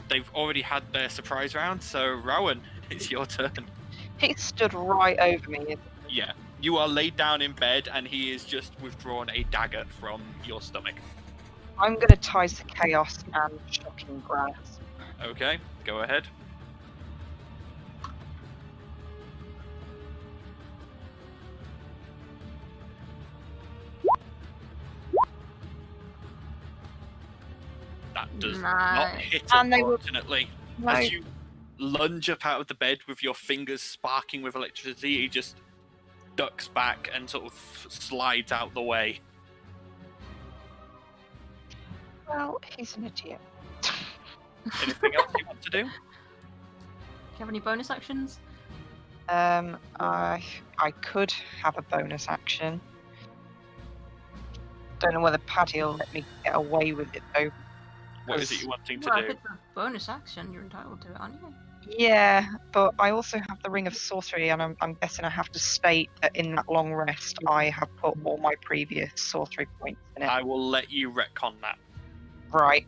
they've already had their surprise round. So, Rowan, it's your turn. He stood right over me. Yeah, you are laid down in bed, and he is just withdrawn a dagger from your stomach. I'm gonna ties the chaos and shocking grasp. Okay, go ahead. That does not Nice. hit, And they were- unfortunately. No, As you lunge up out of the bed with your fingers sparking with electricity, he just ducks back and sort of slides out the way. well, he's an idiot. Anything else you want to do? Do you have any bonus actions? I could have a bonus action. Don't know whether Paddy will let me get away with it though. What is it you're wanting to Well, do? if it's a bonus action, you're entitled to it, aren't you? Yeah, but I also have the Ring of Sorcery, and I'm guessing I have to state that in that long rest, I have put all my previous sorcery points in it. I will let you retcon that. Right.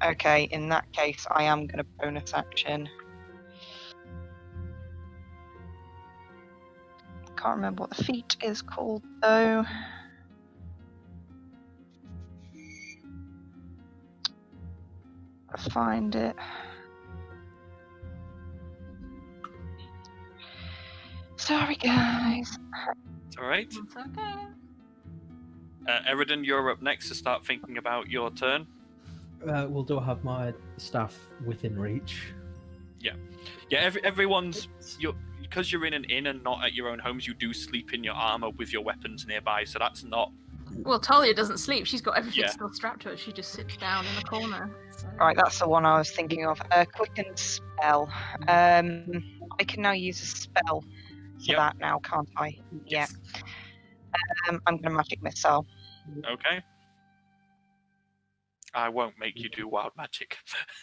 Okay, in that case, I am going to bonus action. Can't remember what the feat is called, though. Find it. Sorry, guys. It's alright. It's okay. Eridan, you're up next to start thinking about your turn. Well, do I have my staff within reach? Yeah, everyone's because you're in an inn and not at your own homes. You do sleep in your armor with your weapons nearby, so that's not. Well, Talia doesn't sleep. She's got everything Yeah. still strapped to her. She just sits down in the corner. So. Right, that's the one I was thinking of. Quicken spell. I can now use a spell for Yep. that now, can't I? Yes. Yeah. I'm going to magic missile. Okay. I won't make you do wild magic.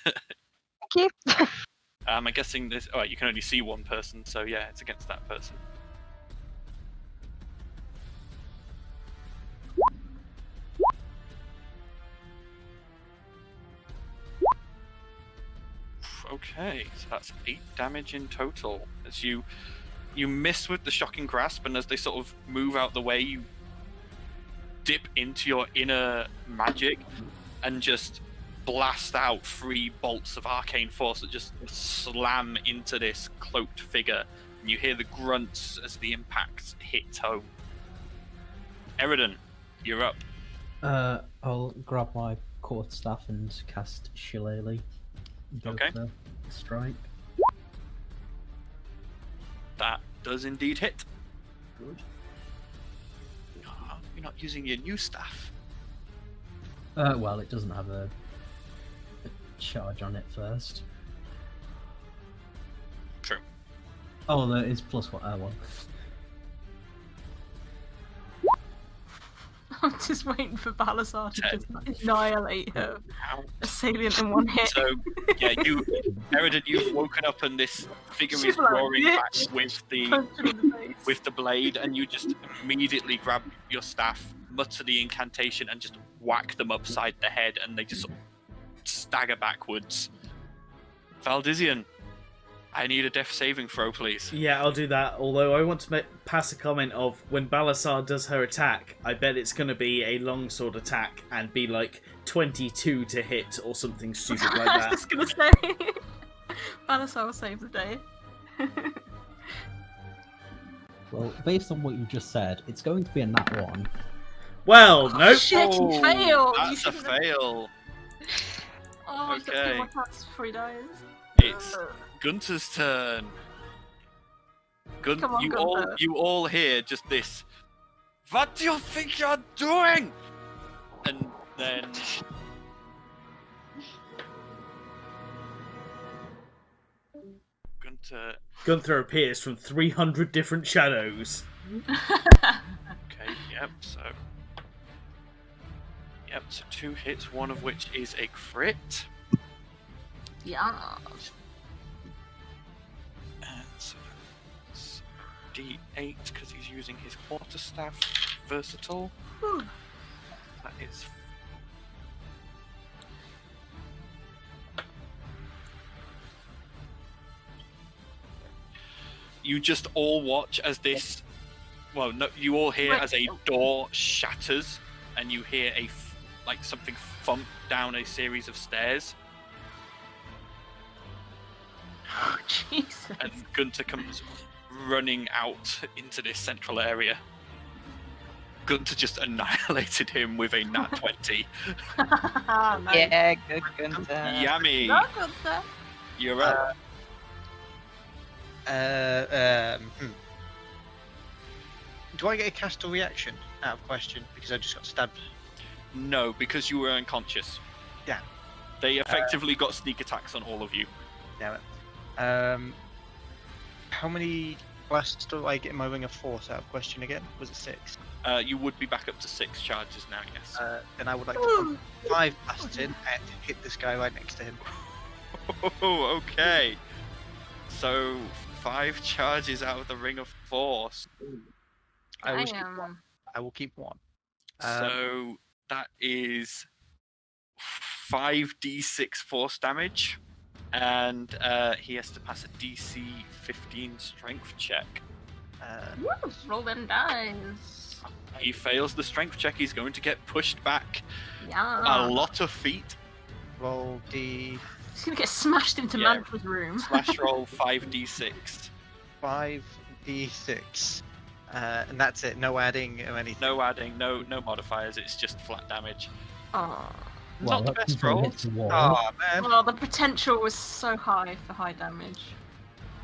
Thank you. I'm guessing this. Oh, you can only see one person, so yeah, it's against that person. Okay, so that's 8 damage in total. As you miss with the shocking grasp, and as they sort of move out the way, you dip into your inner magic and just blast out 3 bolts of arcane force that just slam into this cloaked figure. And you hear the grunts as the impacts hit home. Eridan, you're up. I'll grab my quarterstaff and cast Shillelagh. Go Okay. for strike. That does indeed hit. Good. Oh, you're not using your new staff. Well, it doesn't have a charge on it first. True. Oh, there is plus one. One. I'm just waiting for Balasar to 10. just annihilate her Ow. assailant in one hit. So, yeah, Eridan, you've woken up and this figure She's is like, roaring back "Bitch!" with Punch her in the face. the blade, and you just immediately grab your staff, mutter the incantation, and just whack them upside the head, and they just sort of stagger backwards. Valdizian, I need a death saving throw, please. Yeah, I'll do that. Although I want to pass a comment of when Balasar does her attack, I bet it's going to be a longsword attack and be like 22 to hit or something stupid like I was that. just gonna say, Balasar will save the day. Well, based on what you just said, it's going to be a nat 1. Well, Oh, nope. shit, you failed! You That's a shouldn't have- fail. Oh, he's got Okay. 2 more attacks before he dies. It's Gunter's turn. Come on, Gunter. You all hear just this. What do you think you're doing? And then Gunther appears from 300 different shadows. Okay, yep, so 2 hits, one of which is a crit. Yeah. And so that's D8 because he's using his quarterstaff. Versatile. Whew. That is. You just all watch as this. Well, no, you all hear as a door shatters, and you hear like something thump down a series of stairs. Oh, Jesus. And Gunter comes running out into this central area. Gunter just annihilated him with a nat 20. Nice. Yeah, good Gunther. Yummy! No, Gunther. You're up. Do I get a cast or reaction out of question because I just got stabbed? No, because you were unconscious. Yeah. They effectively got sneak attacks on all of you. Damn it. How many blasts do I get in my ring of force out of question again? Was it 6? You would be back up to 6 charges now, yes. Then I would like to put 5 blasts in and hit this guy right next to him. Oh, okay. So 5 charges out of the ring of force. I will keep 1. So that is 5d6 force damage, and he has to pass a DC 15 strength check. Woo, roll them dice. He fails the strength check. He's going to get pushed back Yeah. a lot of feet. Roll D. He's gonna get smashed into Yeah. Mantra's room. Slash roll 5d6. 5d6. And that's it. No adding or anything. No adding, no modifiers. It's just flat damage. Oh. Not the that best people roll. hit the wall. Oh man. Well, the potential was so high for high damage.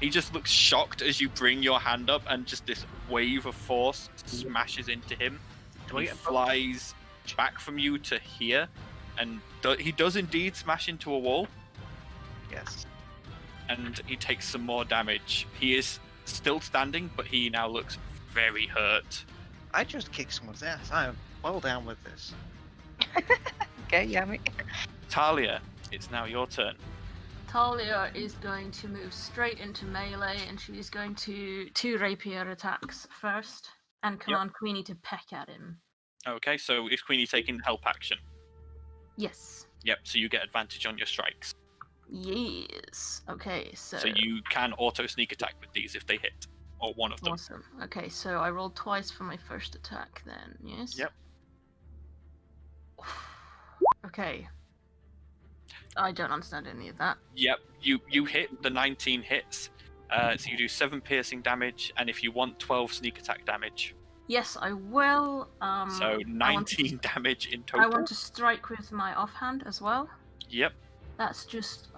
He just looks shocked as you bring your hand up, and just this wave of force smashes into him. Do I He get a flies back from you to here, and he does indeed smash into a wall, Yes. and he takes some more damage. He is still standing, but he now looks very hurt. I just kicked someone's ass. I am well down with this. Okay, yummy. Talia, it's now your turn. Talia is going to move straight into melee, and she's going to 2 rapier attacks first, and command Queenie to peck at him. Okay, so is Queenie taking help action? Yes. Yep, so you get advantage on your strikes. Yes. Okay, so... So you can auto sneak attack with these if they hit, or one of them. Awesome. Okay, so I rolled twice for my first attack then, yes? Yep. Okay. I don't understand any of that. Yep, you hit. The 19 hits. So you do 7 piercing damage, and if you want, 12 sneak attack damage. Yes, I will. So I want 19 damage in total. I want to strike with my offhand as well. Yep. That's just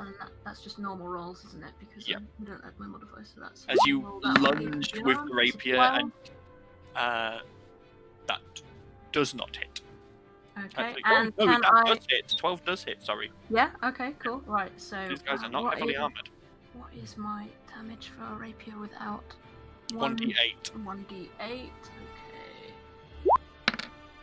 normal rolls, isn't it? Because Yep. we don't add my modifiers, so that's. As you roll that one lunge here with as the rapier, well. and that does not hit. Okay, Actually, and no, can that I? does hit. 12 does hit. Sorry, Yeah. Okay. Cool. Right. So these guys are not what heavily is- armored. What is my damage for a rapier without? 1d8. 1d8. Okay.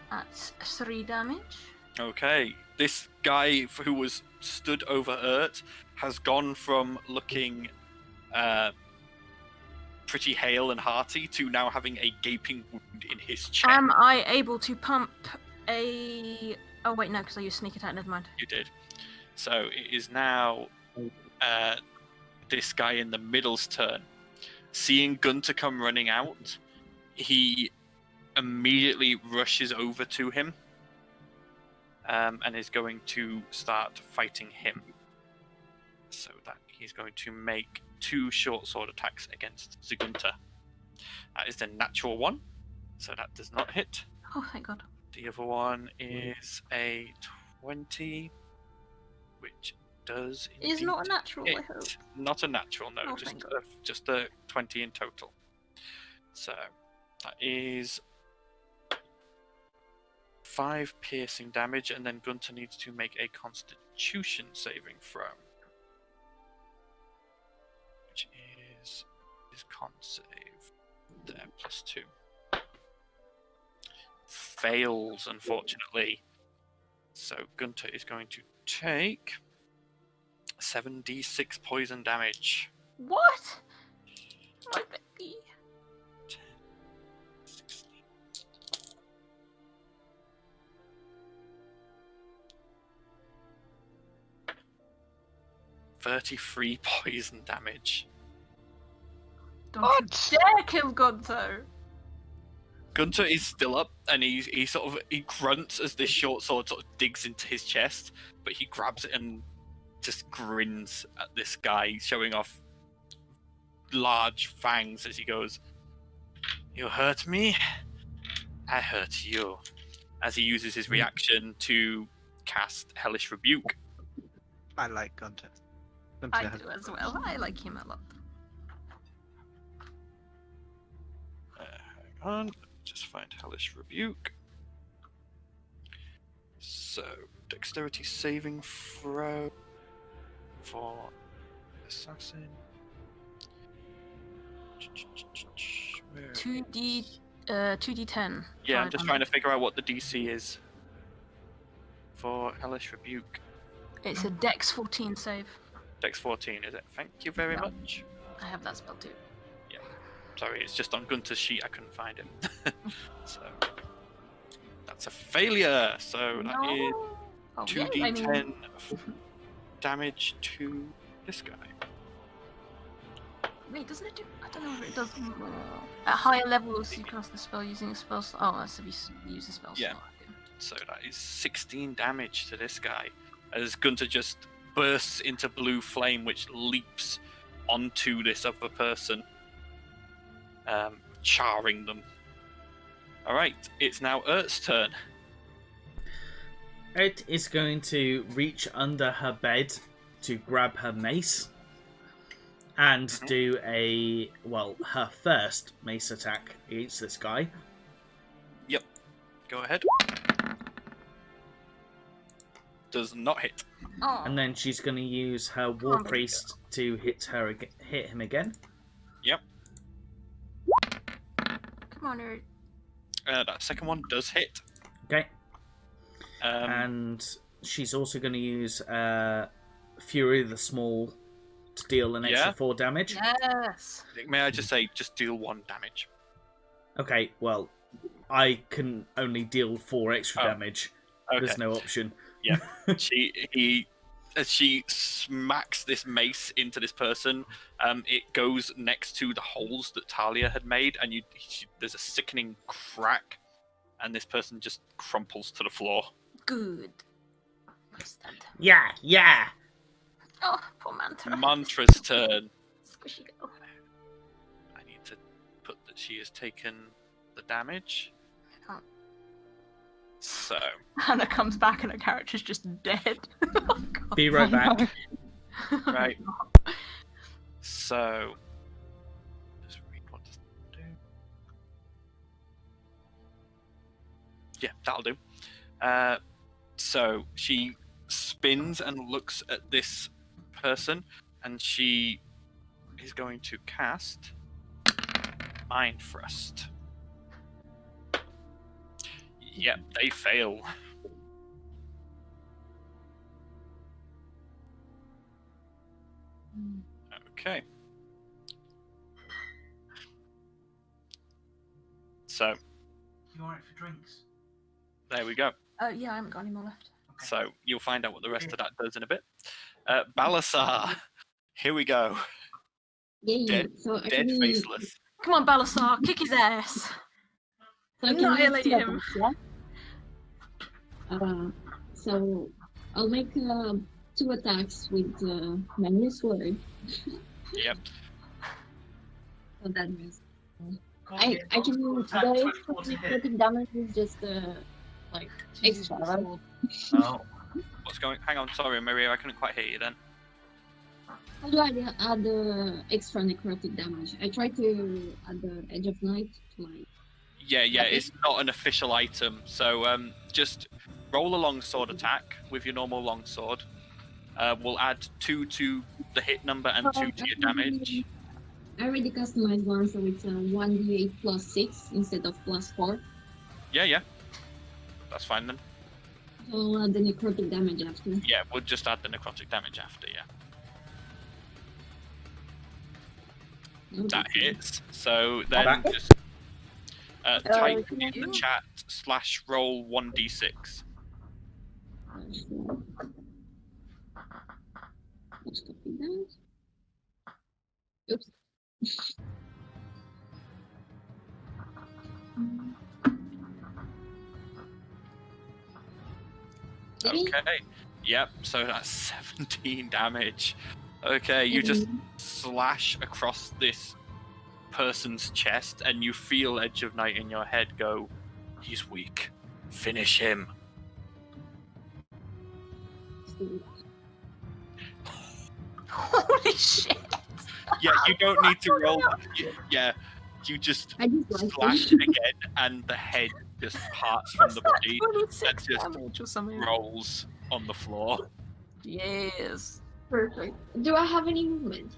That's 3 damage. Okay, this guy who was stood over Urt has gone from looking pretty hale and hearty to now having a gaping wound in his chest. Am I able to pump a? Oh wait, no, because I used sneak attack. Never mind. You did. So it is now this guy in the middle's turn. Seeing Gunter come running out, he immediately rushes over to him and is going to start fighting him. So that he's going to make 2 short sword attacks against Gunter. That is the natural one, so that does not hit. Oh, thank God. The other one is a 20, which does Is indeed not a natural, I hit. hope. Not a natural, no, Oh, just thank just a 20 in total. So that is 5 piercing damage, and then Gunter needs to make a Constitution saving throw, which is his con save there +2. Fails, unfortunately. So Gunter is going to take 7d6 poison damage. What? My baby. 10, 16. $33 poison damage. Don't What? you dare kill Gonzo. Gunter is still up, and he grunts as this short sword sort of digs into his chest, but he grabs it and just grins at this guy, showing off large fangs as he goes, "You hurt me, I hurt you," as he uses his reaction to cast Hellish Rebuke. I like Gunter. I do as well. I like him a lot. Hang on, just find Hellish Rebuke. So, dexterity saving throw for assassin. Where is- 2d10. Yeah, I'm just trying to figure out what the DC is for Hellish Rebuke. It's a Dex 14 save. Dex 14, is it? Thank you very Yeah. much. I have that spell too. Sorry, it's just on Gunter's sheet, I couldn't find it. So, that's a failure. So that is No. Oh, 2d10 damage to this guy. Wait, doesn't it do? I don't know if it does more. At higher levels, you cast the spell using a spell slot. Oh, that's if you use a spell Yeah. slot. Okay. So that is 16 damage to this guy, as Gunter just bursts into blue flame, which leaps onto this other person, charring them. Alright, it's now Urt's turn. Ed is going to reach under her bed to grab her mace and do her first mace attack against this guy. Yep, go ahead. Does not hit. Oh, And then she's going to use her War Priest to hit him again. Yep. come on, Urt. That second one does hit. Okay. Um, And she's also going to use Fury the Small to deal an extra 4 damage. Yes. may I just say, just deal 1 damage. Okay, well, I can only deal 4 extra Oh, damage. Okay. There's no option. Yeah. As she smacks this mace into this person, it goes next to the holes that Talia had made, and there's a sickening crack, and this person just crumples to the floor. Good. Stand. Yeah. Oh, poor Mantra. Mantra's turn. Squishy girl. I need to put that she has taken the damage. Oh. So, Hannah comes back and her character's just dead. Oh, God. Be right back. right. So, just read what does that do. Yeah, that'll do. So she spins and looks at this person, and she is going to cast Mind Thrust. Yep, they fail. Okay. So, You alright for drinks? there we go. Yeah, I haven't got any more left. Okay. So, you'll find out what the rest of that does in a bit. Balasar, here we go. Yeah, Dead- so I Dead can, faceless. Come on, Balasar, kick his ass. So I can Annihilate use two him. attacks, yeah? So I'll make 2 attacks with my new sword. Yep. So that means Go I ahead, can go use attack, the 24 to hit. necrotic damage is just like extra, right? Oh. What's going? Hang on, sorry, Maria, I couldn't quite hear you then. How do I add the extra necrotic damage? I tried to add the Edge of Night to my. Yeah, Okay. it's not an official item, so just roll a longsword attack with your normal longsword. We'll add 2 to the hit number and 2 to your damage. I already customized one, so it's 1d8 plus 6 instead of plus 4. Yeah. That's fine then. So I'll add the necrotic damage after. Yeah, we'll just add the necrotic damage after, yeah. That hits. So then Back. just type can in the chat /roll 1d6. Let's copy that. Oops. Okay. Yep, so that's 17 damage. Okay, you just slash across this person's chest and you feel Edge of Night in your head go, he's weak. Finish him. Holy shit. Yeah, you don't need to roll. Yeah, you just I just like slash it. again and the head just parts from the body 26 just damage or something. rolls on the floor. Yes. Perfect. Do I have any movement?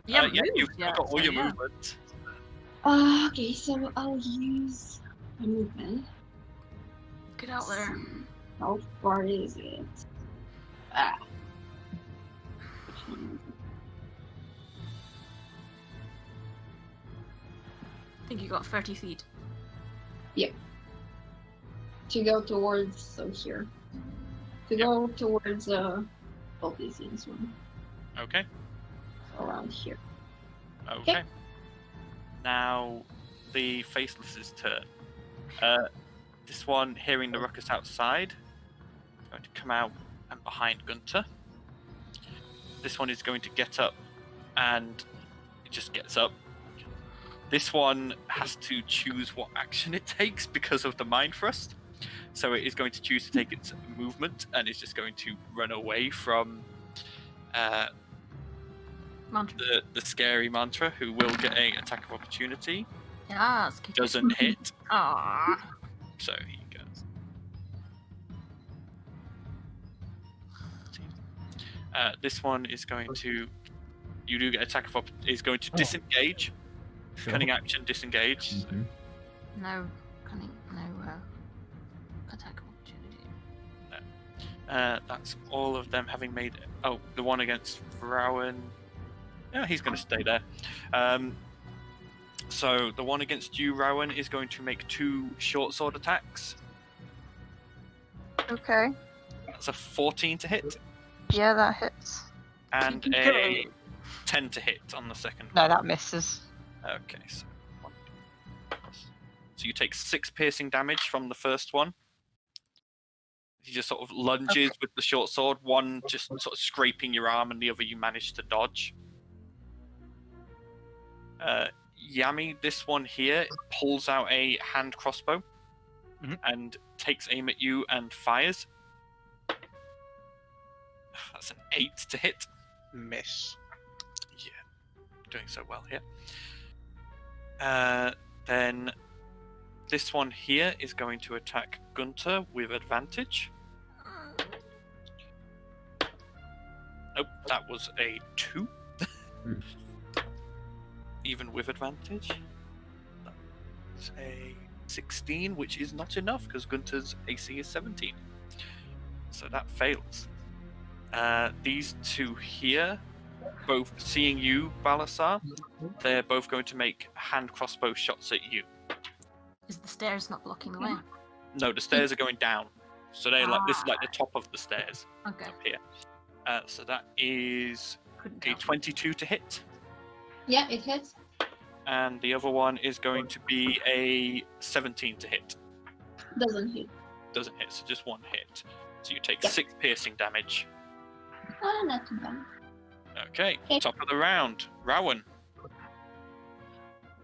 Yeah, Yeah, you've yeah, got all so your yeah. movement. Okay, so I'll use my movement. Get out there. How far is it? Ah. I think you got 30 feet. To go towards, so here. To go towards both these things, one. Okay. So around here. Okay. Now, the Faceless's turn. This one, hearing the ruckus outside, is going to come out and behind Gunter. This one is going to get up, and it just gets up. This one has to choose what action it takes because of the Mind Thrust. So it is going to choose to take its movement, and it's just going to run away from Mantra. the scary Mantra, who will get an attack of opportunity. Yes. Doesn't hit, Aww. so he goes. This one is going to. You do get attack of is going to disengage. Sure. Cunning action, disengage. Mhm. No cunning, no attack of opportunity. That's all of them having made. Oh, the one against Rowan. Yeah, he's going to stay there. So the one against you, Rowan, is going to make 2 short sword attacks. Okay. That's a 14 to hit Yeah, that hits. and a 10 to hit on the second one. No, that misses. Okay, so 1 plus. So you take 6 piercing damage from the first one. He just sort of lunges with the short sword, one just sort of scraping your arm, and the other you manage to dodge. Yami, this one here, pulls out a hand crossbow and takes aim at you and fires. That's an 8 to hit. Miss. Yeah, doing so well here. Then this one here is going to attack Gunter with advantage. Nope, that was a 2. Even with advantage. That's a 16, which is not enough because Gunter's AC is 17. So that fails. These two here, both seeing you, Balasar, they're both going to make hand crossbow shots at you. Is the stairs not blocking the way? No, the stairs are going down. So they're like this is like the top of the stairs Okay. up here. So that is Couldn't a tell. 22 to hit. Yeah, it hits. And the other one is going to be a 17 to hit. Doesn't hit. Doesn't hit, so just one hit. So you take Yeah. 6 piercing damage. Not too bad. Okay, Okay. top of the round. Rowan.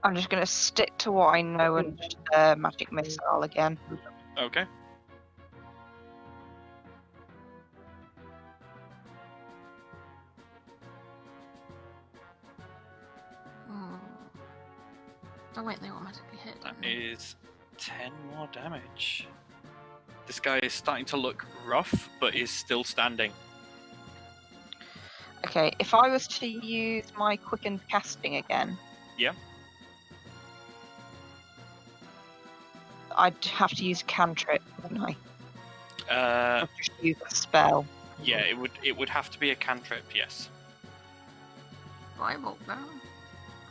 I'm just going to stick to what I know and just magic missile again. Okay. Oh wait, they automatically hit. That don't they? is 10 more damage. This guy is starting to look rough, but is still standing. Okay, if I was to use my quickened casting again. Yeah. I'd have to use a cantrip, wouldn't I? Or just use a spell. Yeah, it would have to be a cantrip, yes. Viable, no?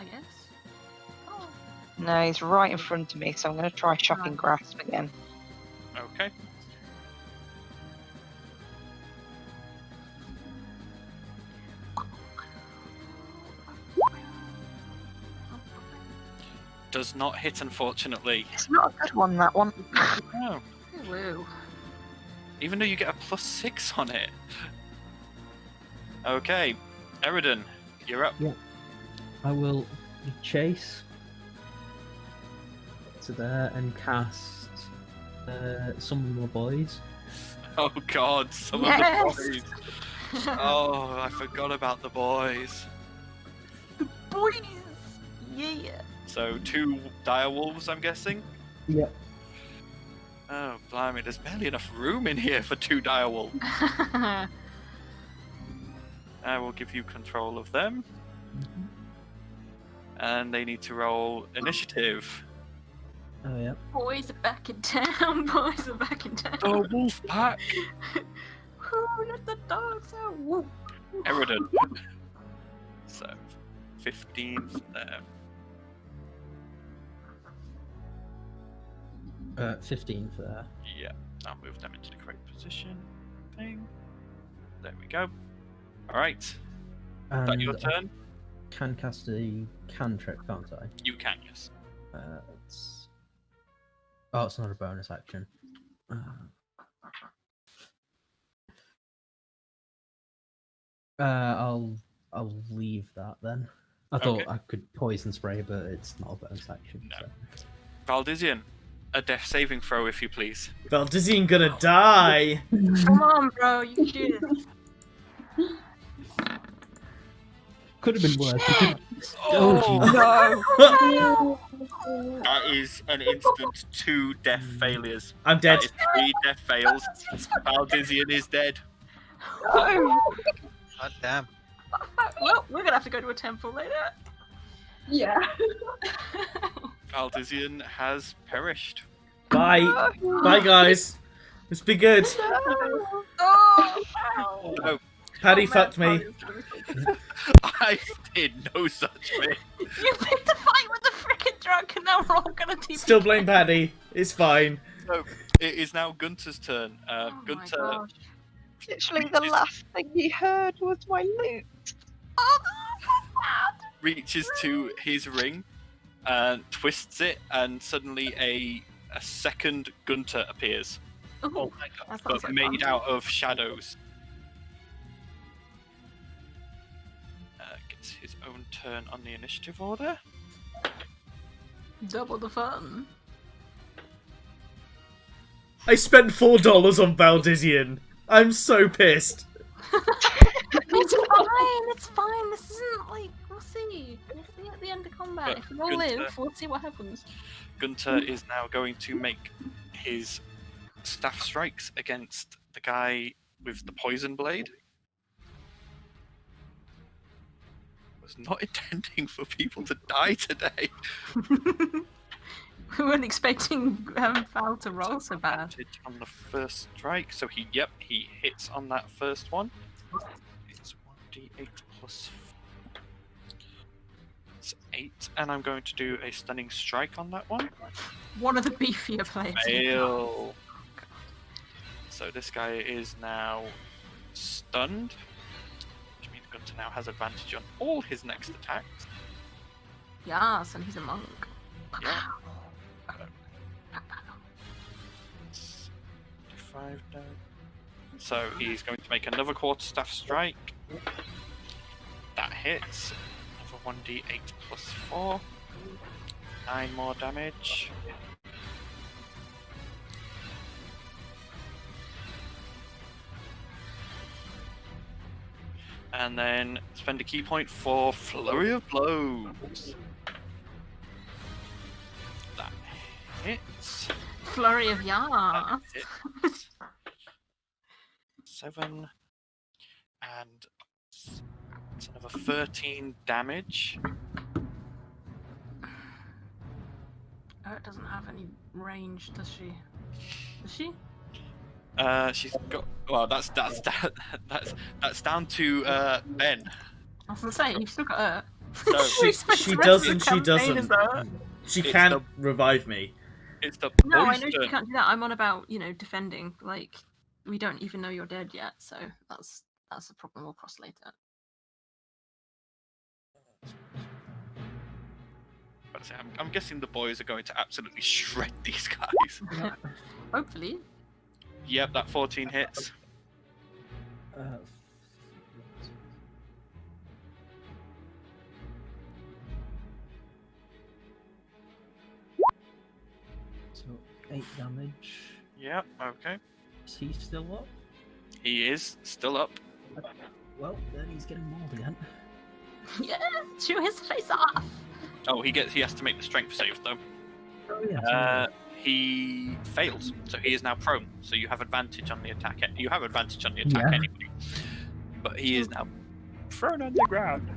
I guess. Oh. No, he's right in front of me, so I'm going to try shocking Right. grasp again. Okay. Does not hit, unfortunately. It's not a good one, that one. No. Woo. Even though you get a +6 on it. Okay, Eridan, you're up. I will chase to there and cast summon more boys. Oh god, some Yes! of the boys. Oh, I forgot about the boys. Boys! Yeah! So 2 dire wolves, I'm guessing? Yep. Oh, blimey, there's barely enough room in here for 2 dire wolves. I will give you control of them. And they need to roll initiative. Oh yeah. Boys are back in town. Boys are back in town. Oh, wolf pack! Woo, let the dogs out. Woo. Eridan. So, 15 for them. 15 for there. Yeah, I'll move them into the correct position. Thing. There we go. Alright, is that your And turn? I can cast a cantrip, can't I? You can, yes. It's... Oh, it's not a bonus action. I'll leave that then. I thought Okay. I could poison spray, but it's not a bonus action. No. So. Valdizian, a death saving throw, if you please. Valdizian gonna die. Come on, bro. You should. Could have been worse. You could- Oh, No! that is an instant 2 death failures. I'm dead. That is 3 death fails. Valdizian is dead. No! God damn. Well, we're gonna have to go to a temple later. Yeah. Valdizian has perished. Bye. Bye, guys. It's been good. Oh, ow. No, Paddy Oh, fucked man, me. I did no such thing. You picked a fight with the frickin' drunk, and now we're all gonna team. Still blame Paddy. It's fine. So, it is now Gunter's turn. Oh my Gunter gosh. Literally, the last thing he heard was my loot. Oh, this is so sad. reaches to his ring and twists it, and suddenly a second Gunter appears. Ooh, Oh my god! that sounds But like made fun. out of shadows. Gets his own turn on the initiative order. Double the fun. I spent $4 on Valdizian. I'm so pissed. It's fine. It's fine. This isn't like we'll see. We'll see at the end of combat. But If we all Gunter- live, we'll see what happens. Gunter is now going to make his staff strikes against the guy with the poison blade. Was not intending for people to die today. We weren't expecting Val to roll so bad. Advantage on the first strike, so he hits on that first one. It's 1d8 plus 8, and I'm going to do a stunning strike on that one. One of the beefier players. Fail. So this guy is now stunned, which means Gunter now has advantage on all his next attacks. Yes, and he's a monk. Yeah. 5 down. So he's going to make another quarterstaff strike. That hits. Another 1d8 plus 4. 9 more damage. And then spend a key point for Flurry of Blows. That hits. Flurry of That yarn. hits. 7. And it's another 13 damage. Oh, it doesn't have any range, does she? Does she? She's got. Well, that's down to Ben. I was gonna say, you've still got her. So She Spent the rest of doesn't. the She campaign as doesn't. her. She It's can't the- revive me. it's the No, I know boy's she turn. can't do that. I'm on about, defending. Like, we don't even know you're dead yet, so that's a problem we'll cross later. But I'm guessing the boys are going to absolutely shred these guys. Hopefully. Yep, that 14 hits. So 8 damage. Yep, okay. Is he still up? He is still up. Well, then he's getting mauled again. Yeah, chew his face off. Oh, he has to make the strength save though. Oh yeah. He fails, so he is now prone. So you have advantage on the attack. You have advantage on the attack Yeah. anyway. But he is now prone on the ground.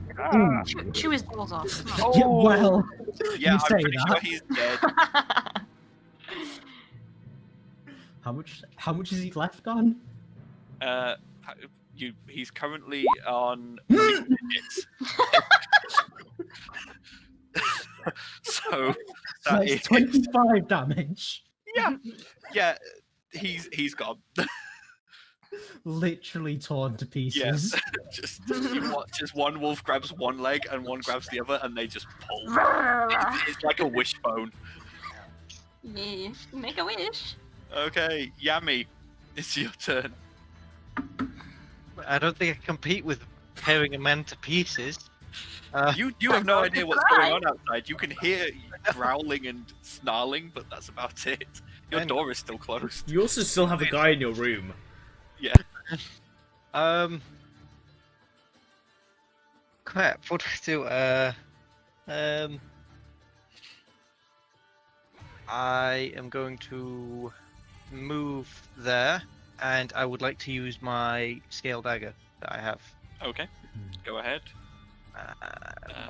Chew his balls off. Come on. Yeah, well, Yeah, you I'm say pretty that. sure he's dead. How much is he left on? He's currently on 6 digits. So So that it's is 25 damage. yeah. He's gone. Literally torn to Yes, pieces. just one wolf grabs one leg and one grabs the other, and they just pull. It's like a wishbone. Yeah, make a wish. Okay, Yami, it's your turn. I don't think I can compete with tearing a man to pieces. You have no idea what's going on outside. You can hear growling and snarling, but that's about it. Your door is still closed. You also still have a guy in your room. Yeah. Crap, what do I do? I am going to move there, and I would like to use my scale dagger that I have. Okay. Go ahead.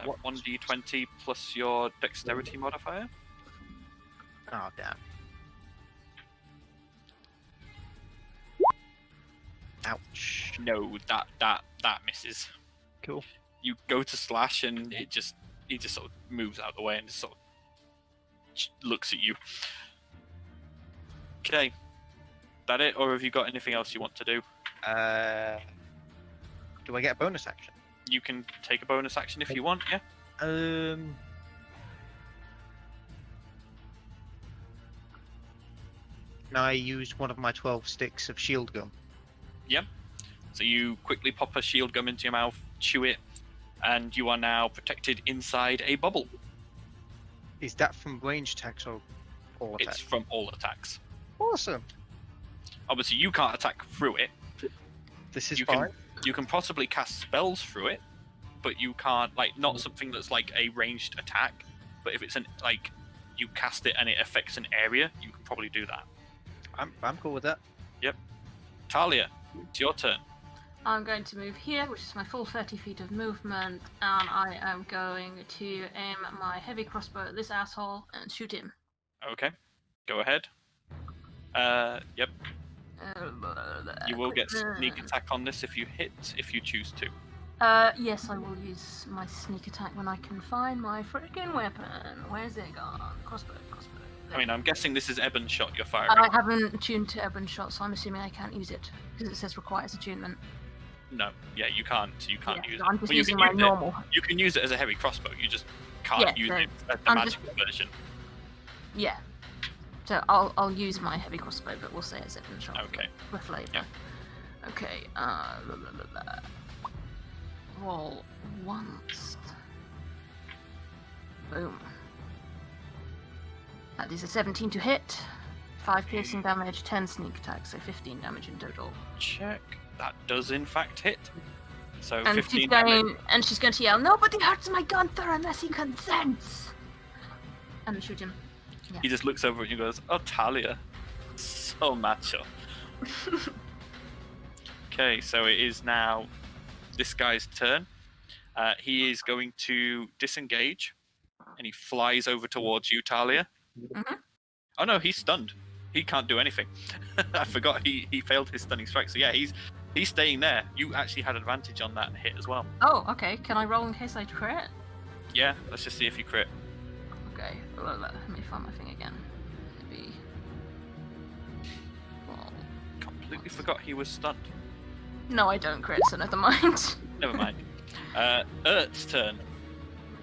What? 1d20 plus your dexterity modifier. Oh, damn. Ouch. No, that misses. Cool. You go to slash and he just sort of moves out of the way and just sort of looks at you. Okay. That it, or have you got anything else you want to do? Do I get a bonus action? You can take a bonus action if you want, yeah? Can I use one of my 12 sticks of shield gum? So you quickly pop a shield gum into your mouth, chew it, and you are now protected inside a bubble. Is that from range attacks or all It's attacks? from all attacks. Awesome. Obviously, you can't attack through it. This is You fine. You can possibly cast spells through it, but you can't, like, not something that's like a ranged attack. But if it's like, you cast it and it affects an area, you can probably do that. I'm cool with that. Yep. Talia, it's your turn. I'm going to move here, which is my full 30 feet of movement, and I am going to aim my heavy crossbow at this asshole and shoot him. Okay. Go ahead. Yep. You will get sneak attack on this if you hit, if you choose to. Yes, I will use my sneak attack when I can find my freaking weapon. Where's it gone? Crossbow. I mean, I'm guessing this is Ebon shot you're firing. I haven't attuned to Ebon shot, so I'm assuming I can't use it because it says requires attunement. No, yeah, you can't use it. I'm just Well, you using can my use it. normal. You can use it as a heavy crossbow. You just can't Yeah, use so it as the I'm just- magical version. Yeah. So I'll use my heavy crossbow, but we'll say it's Ebon shot. Okay. For flavor. Yeah. Okay. Roll once. Boom. That is a 17 to hit. 5 piercing damage, 10 sneak attack, so 15 damage in total. Check. That does in fact hit. So And 15 she's damage. going, and she's going to yell, "Nobody hurts my Gunther unless he consents!" And shoot him. Yeah. He just looks over at you and goes, "Oh, Talia, so macho." Okay, so it is now this guy's turn. He is going to disengage, and he flies over towards you, Talia. Mhm. Oh no, he's stunned. He can't do anything. I forgot he failed his stunning strike. So yeah, he's staying there. You actually had advantage on that hit as well. Oh, okay. Can I roll in case I crit? Yeah, let's just see if you crit. Okay, let me find my thing again. Maybe. Well, Completely forgot he was stunned. no, I don't crit, so never mind. Never mind. Ert's turn.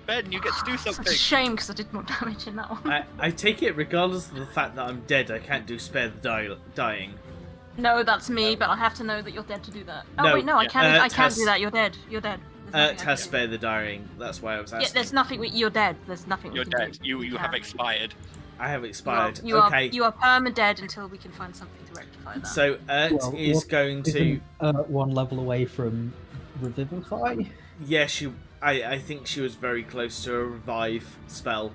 Ben, you get to do It's such something. a shame because I did more damage in that one. I take it, regardless of the fact that I'm dead, I can't do spare the dying. No, that's me, but I have to know that you're dead to do that. Oh No, wait, no, I yeah. can't. I can't Taz- do that. You're dead. You're dead. There's nothing I Ert can has do. spare the dying. That's why I was asking. Yeah, there's nothing. You're dead. There's nothing. You're we can dead. Do. You have can't. expired. I have expired. You Okay. are perma-dead until we can find something to rectify that. So Ert Well, is what- going to. Isn't one level away from Revivify? Yeah, I think she was very close to a revive spell.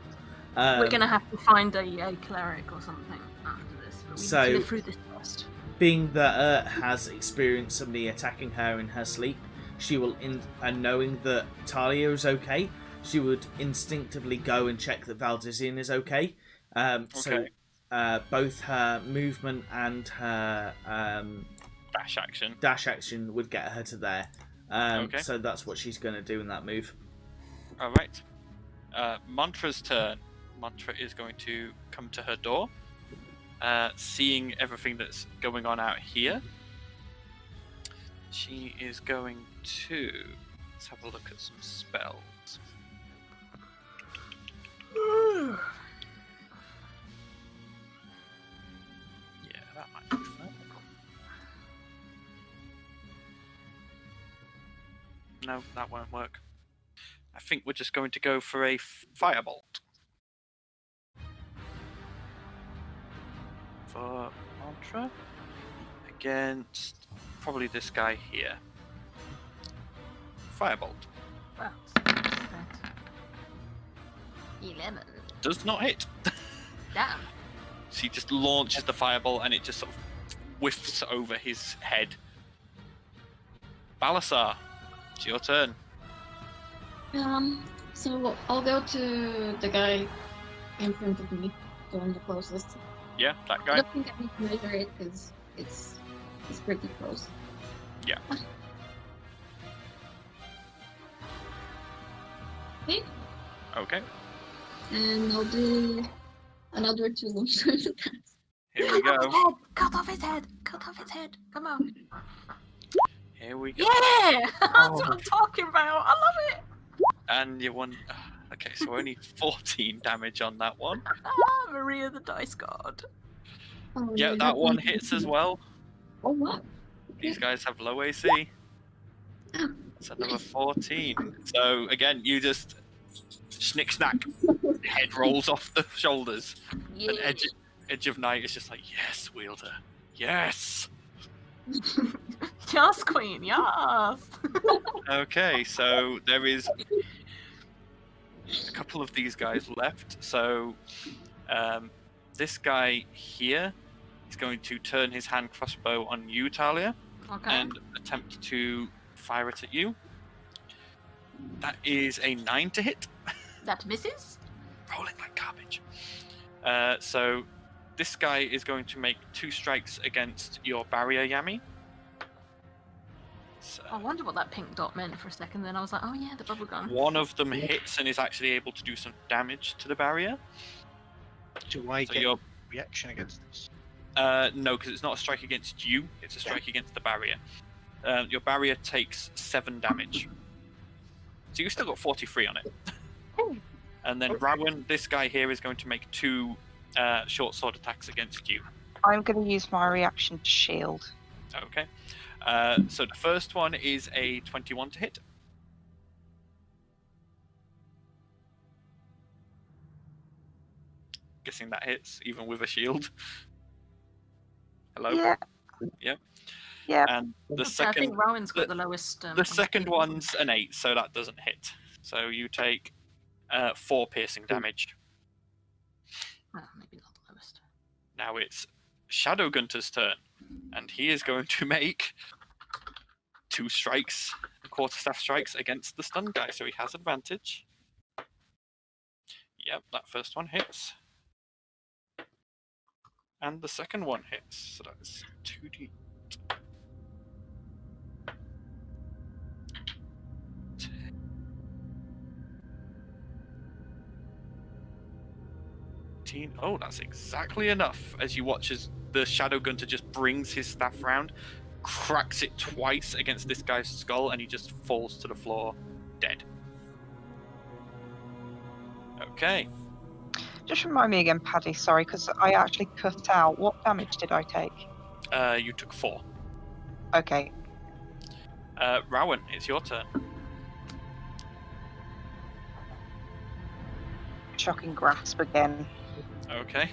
We're gonna have to find a cleric or something after this. But we So- need to live through this first. Being that Ert has experienced somebody attacking her in her sleep, she will, and knowing that Talia is okay, she would instinctively go and check that Valdizian is okay. So both her movement and her Dash action. would get her to there. Okay. So that's what she's going to do in that move. All right. Mantra's turn. Mantra is going to come to her door, seeing everything that's going on out here. She is going to let's have a look at some spells. Yeah, that might be fun. No, that won't work. I think we're just going to go for a firebolt. For Mantra. Against probably this guy here. Firebolt. Well, 11. Does not hit. Damn. She just launches the fireball and it just sort of whiffs over his head. Balasar, it's your turn. So I'll go to the guy in front of me, the one the closest. Yeah, that I guy. don't think I need to measure it because it's pretty close. Yeah. Okay, Okay, and I'll do another 2 attacks. here we go. Cut off his head! Cut off his head! Come on! Here we go. Yeah! That's what I'm talking about! I love it! And you won. Okay, so only 14 damage on that one. Maria the Dice God. Oh, Yeah, no, that one hits as well. Oh, what? These guys have low AC. It's another 14. So again, you just snick snack, head rolls off the shoulders, and Edge of Night is just like, yes, wielder, yes. Yes, Queen, yes. Okay, so there is a couple of these guys left. So this guy here is going to turn his hand crossbow on you, Talia, Okay. and attempt to fire it at you. That is a 9 to hit. That misses. Rolling like garbage. So this guy is going to make 2 strikes against your barrier, Yami. So I wonder what that pink dot meant for a second. Then I was like, oh yeah, the bubble gun. one of them hits and is actually able to do some damage to the barrier. Do I So get you're reaction against this? no, because it's not a strike against you; it's a strike against the barrier. Your barrier takes 7 damage, so you've still got 43 on it. And then Rowan, this guy here is going to make 2 short sword attacks against you. I'm going to use my reaction to shield. Okay. So the first one is a 21 to hit. Guessing that hits, even with a shield. Hello? Yeah. Yep. Yeah. And the Okay, I second, think Rowan's got the lowest. the second one's an 8, so that doesn't hit. So you take 4 piercing damage. Well, maybe not the lowest. Now it's Shadow Gunter's turn, and he is going to make 2 strikes, quarterstaff strikes against the stunned guy, so he has advantage. Yep, that first one hits. And the second one hits, so that's 2d. Oh, that's exactly enough. As you watch as the Shadow Gunter just brings his staff round, cracks it twice against this guy's skull, and he just falls to the floor, dead. Okay. Just remind me again, Paddy, sorry, because I actually cut out. What damage did I take? You took 4. Okay. Rowan, it's your turn. Shocking grasp again. Okay.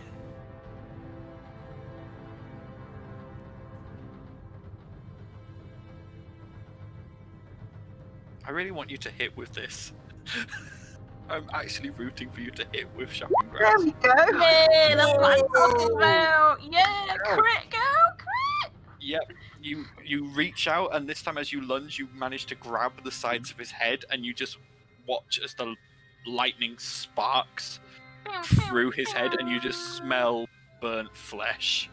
I really want you to hit with this. I'm actually rooting for you to hit with Shocking There Grasp. we go. Yeah, that's what I'm talking about. Yeah, crit, girl, crit. Yep. You reach out, and this time as you lunge, you manage to grab the sides of his head, and you just watch as the lightning sparks through his head, and you just smell burnt flesh.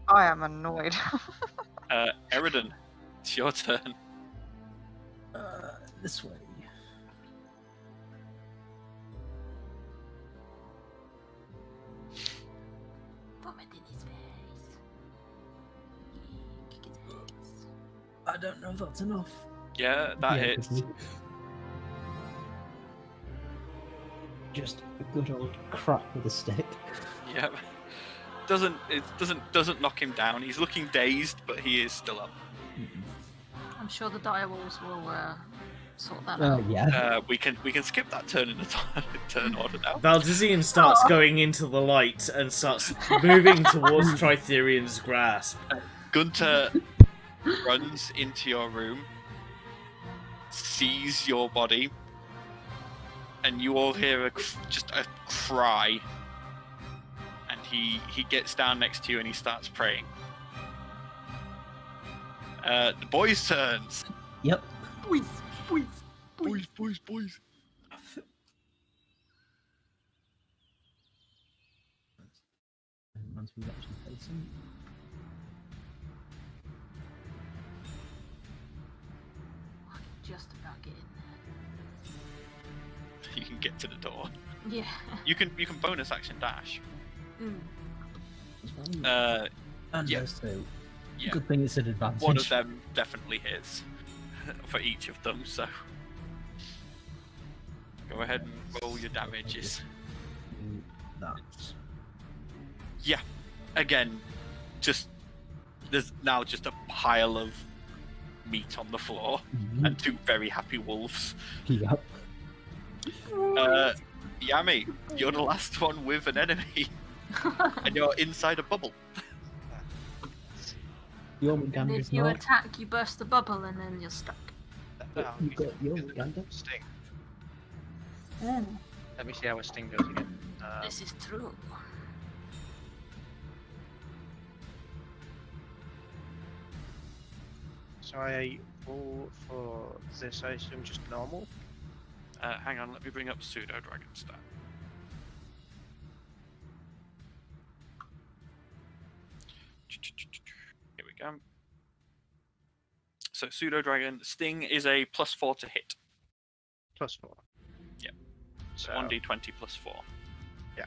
I am annoyed. Eridan, it's your turn. This way. Vomit in his face. Kick his face. I don't know if that's enough. Yeah, that Yeah, hits. Just a good old crack with a stick. Yep. Doesn't knock him down. He's looking dazed, but he is still up. I'm sure the direwolves will sort that Oh out. yeah. We can skip that turn in the turn order now. Valdizian starts going into the light and starts moving towards Tritherian's grasp. Gunter runs into your room, sees your body, and you all hear just a cry. And he gets down next to you and he starts praying. The boys' turns. Yep. Boys. Once we've actually played some. I can just about get in You can get to the door. there. Yeah. You can bonus action dash. Mm. And yeah. those two. Yeah. Good thing it's an advantage. One of them definitely hits for each of them, so go ahead and roll your damages. Do that. Yeah. Again, just there's now just a pile of meat on the floor and two very happy wolves. Yep. Yami, you're the last one with an enemy, and you're inside a bubble. Your And Gandalf if you not. attack, you burst the bubble, and then you're stuck. You got your Gandalf. Sting. Oh. Let me see how a sting goes again. This is true. So I roll for this, I assume just normal. Hang on, let me bring up Pseudo Dragon stat. Here we go. So Pseudo Dragon Sting is a +4 to hit. +4. Yeah. So 1d20 +4. Yeah.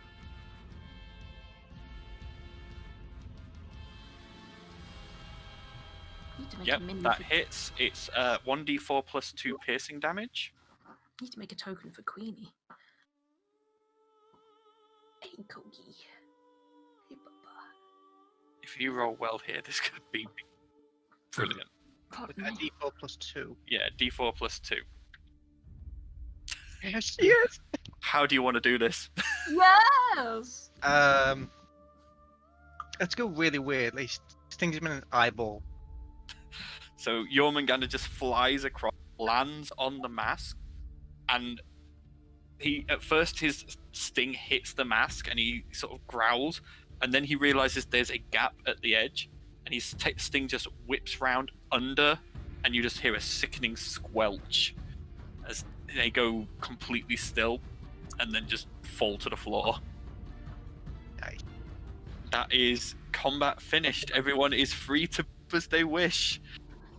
Need to make Yep, a mini that for, hits. It's 1d4 +2 piercing damage. Need to make a token for Queenie. Hey, Kogi. Hey, Baba. If you roll well here, this could be brilliant. Pardon a me. d4 +2. Yeah, d4 +2. Yes, yes. How do you want to do this? Yes! Let's go really weird. At least stings him in an eyeball. So Jormungandr just flies across, lands on the mask, and he at first his sting hits the mask and he sort of growls, and then he realizes there's a gap at the edge, and his sting just whips round under, and you just hear a sickening squelch as they go completely still, and then just fall to the floor. Nice. That is combat finished. Everyone is free to do as they wish.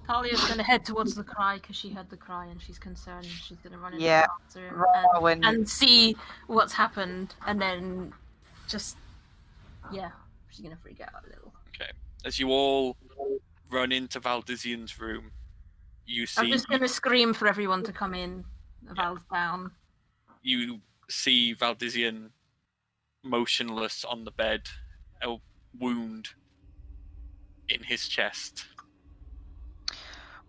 Talia's gonna head towards the cry because she heard the cry and she's concerned. She's gonna run into Yeah, the bathroom Rowan. and see what's happened, and then just she's gonna freak out a little. Okay. As you all run into Valdizian's room, you I'm see just gonna scream for everyone to come in. Val's down. you see Valdizian motionless on the bed, a wound in his chest.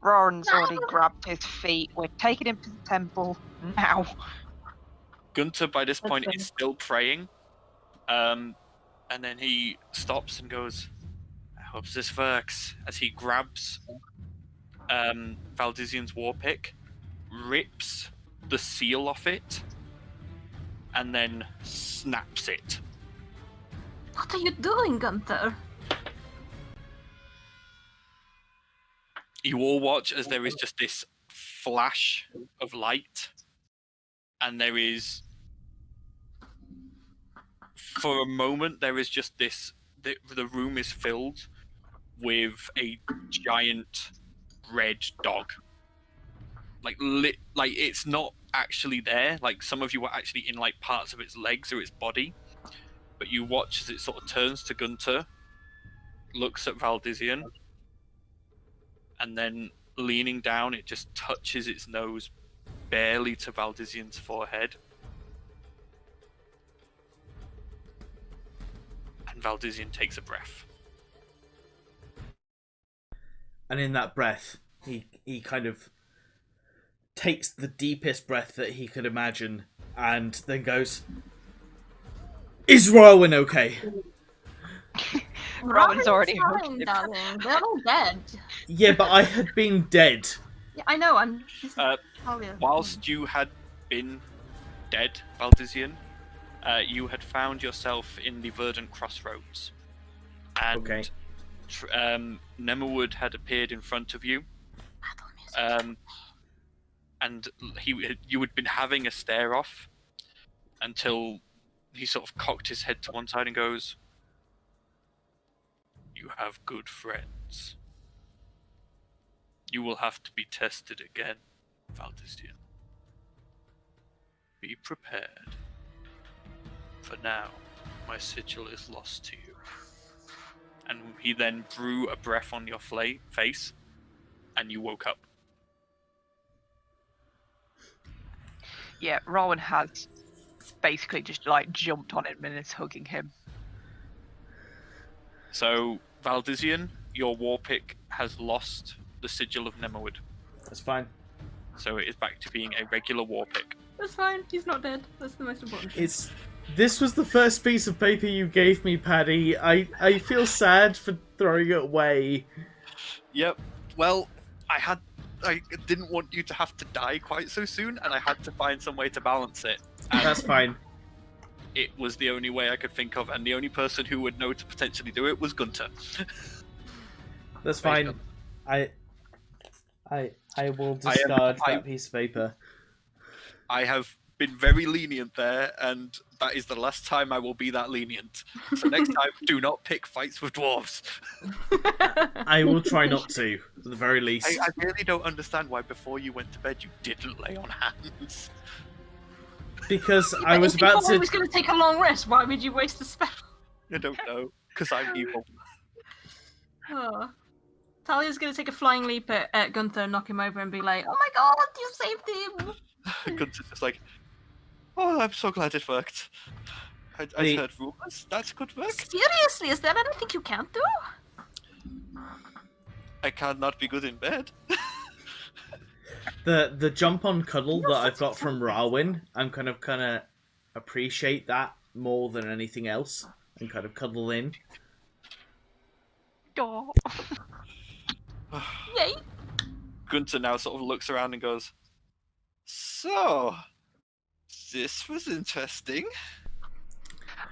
Roran's already grabbed his feet. We're taking him to the temple now. Gunter, by this point, Okay. is still praying. And then he stops and goes, I hope this works. As he grabs Valdizian's warpick, rips the seal off it, and then snaps it. What are you doing, Gunther? You all watch as there is just this flash of light, and there is, for a moment, there is just this. The room is filled with a giant red dog. Like it's not actually there. Like some of you were actually in like parts of its legs or its body, but you watch as it sort of turns to Gunter, looks at Valdizian, and then leaning down, it just touches its nose barely to Valdizian's forehead. And Valdizian takes a breath. And in that breath, he kind of takes the deepest breath that he could imagine, and then goes, "Is Rowan okay?" Rowan's already fine, hurt. darling. They're all dead. Yeah, but I had been dead. Yeah, I know. This is Talia. Whilst you had been dead, Valdizian, you had found yourself in the Verdant Crossroads. And Okay. Nemerwood had appeared in front of you. Battle music. And you had been having a stare off until he sort of cocked his head to one side and goes, "You have good friends. You will have to be tested again, Valdizian. Be prepared. For now, my sigil is lost to you." And he then drew a breath on your face, and you woke up. Yeah, Rowan has basically just like jumped on him and is hugging him. So, Valdisian, your war pick has lost the sigil of Nemoid. That's fine. So it is back to being a regular war pick. That's fine. He's not dead. That's the most important thing. This was the first piece of paper you gave me, Paddy. I feel sad for throwing it away. Yep. Well, I didn't want you to have to die quite so soon, and I had to find some way to balance it. And That's fine. it was the only way I could think of, and the only person who would know to potentially do it was Gunter. That's fine. I will discard that piece of paper. I have been very lenient there, and that is the last time I will be that lenient. So next time, do not pick fights with dwarves. I will try not to, at the very least. I really don't understand why before you went to bed you didn't lay on hands. Because Yeah, I was if you about thought I to... was going to take a long rest, why would you waste a spell? I don't know, because I'm evil. Oh. Talia's going to take a flying leap at Gunther and knock him over and be like, "Oh my god, you saved him!" Gunter's just like, oh, I'm so glad it worked. I heard rumors. That's good work. Seriously, is there anything you can't do? I can't not be good in bed. The jump on cuddle that I've got from Rawin, I'm kind of appreciate that more than anything else, and kind of cuddle in. Oh. Yay! Gunter now sort of looks around and goes, so, this was interesting.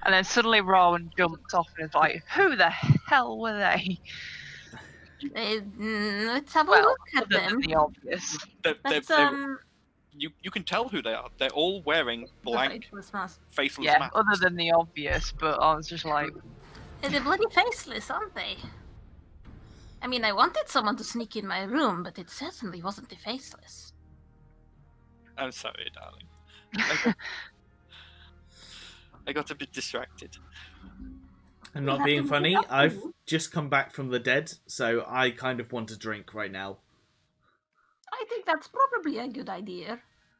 And then suddenly Rowan jumps off and is like, who the hell were they? Let's have a Well, look at other than them. the obvious. Let's, You can tell who they are. They're all wearing blank, faceless Yeah, masks. other than the obvious, but I was just like... They're bloody faceless, aren't they? I mean, I wanted someone to sneak in my room, but it certainly wasn't the faceless. I'm sorry, darling. I got a bit distracted. I'm not being funny. I've just come back from the dead, so I kind of want a drink right now. I think that's probably a good idea.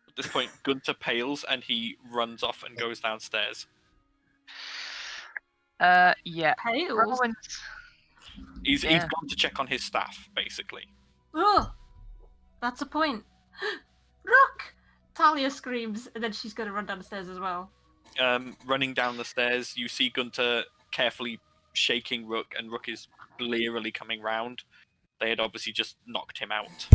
At this point, Gunter pales and he runs off and goes downstairs. Yeah. Pales? Rowan's... He's gone to check on his staff, basically. Oh, that's a point. Rook! Talia screams, and then she's going to run downstairs as well. Running down the stairs, you see Gunter carefully shaking Rook, and Rook is blearily coming round. They had obviously just knocked him out.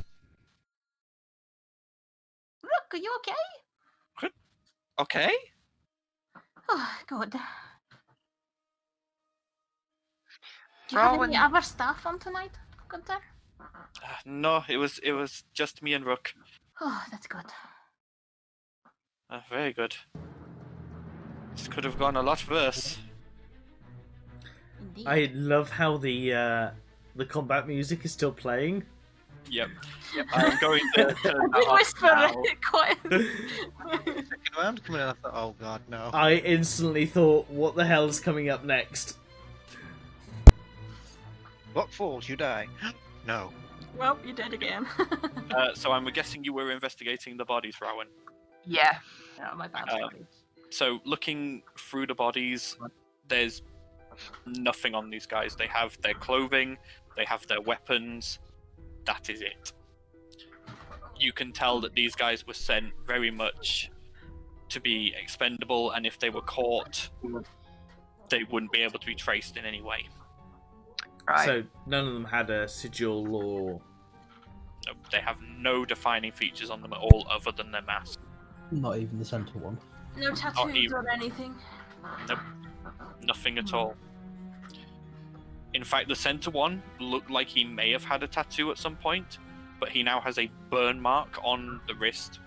Rook, are you okay? Okay? Oh, good. Do you have any other staff on tonight, Gunter? No, it was just me and Rook. Oh, that's good. Very good. This could have gone a lot worse. Indeed. I love how the combat music is still playing. Yep. I'm going to turn that We off whisper now. it quite. Second round coming in, I thought, oh god, no. I instantly thought, what the hell is coming up next? What falls, you die. No. Well, you're dead again. So I'm guessing you were investigating the bodies, Rowan. Yeah. Oh, my bad. So looking through the bodies, there's nothing on these guys. They have their clothing, they have their weapons. That is it. You can tell that these guys were sent very much to be expendable, and if they were caught, they wouldn't be able to be traced in any way. Right. So none of them had a sigil or... No, they have no defining features on them at all other than their mask. Not even the center one. No tattoos even. or anything. Nope. Nothing at all. In fact, the center one looked like he may have had a tattoo at some point, but he now has a burn mark on the wrist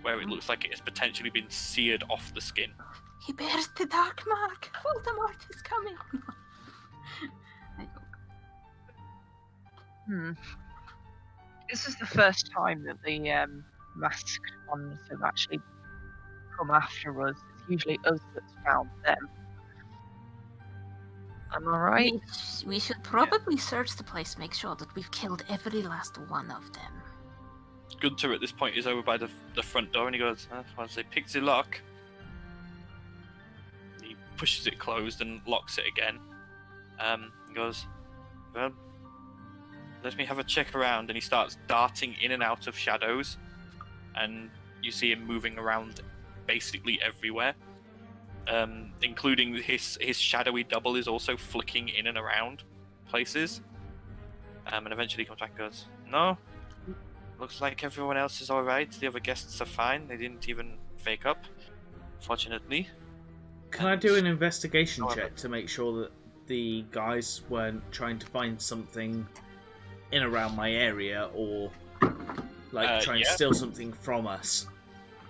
where it looks like it has potentially been seared off the skin. He bears the dark mark. Voldemort is coming. This is the first time that the masked ones have actually come after us. It's usually us that's found them. Am I right? We should probably search the place, make sure that we've killed every last one of them. Gunter at this point is over by the front door and he goes, once they picked the lock, he pushes it closed and locks it again. He goes, well, let me have a check around, and he starts darting in and out of shadows, and you see him moving around basically everywhere, including his shadowy double is also flicking in and around places, and eventually he comes back and goes, no, looks like everyone else is alright, the other guests are fine, they didn't even fake up, fortunately. Can I do an investigation check to make sure that the guys weren't trying to find something in around my area, or trying to steal something from us?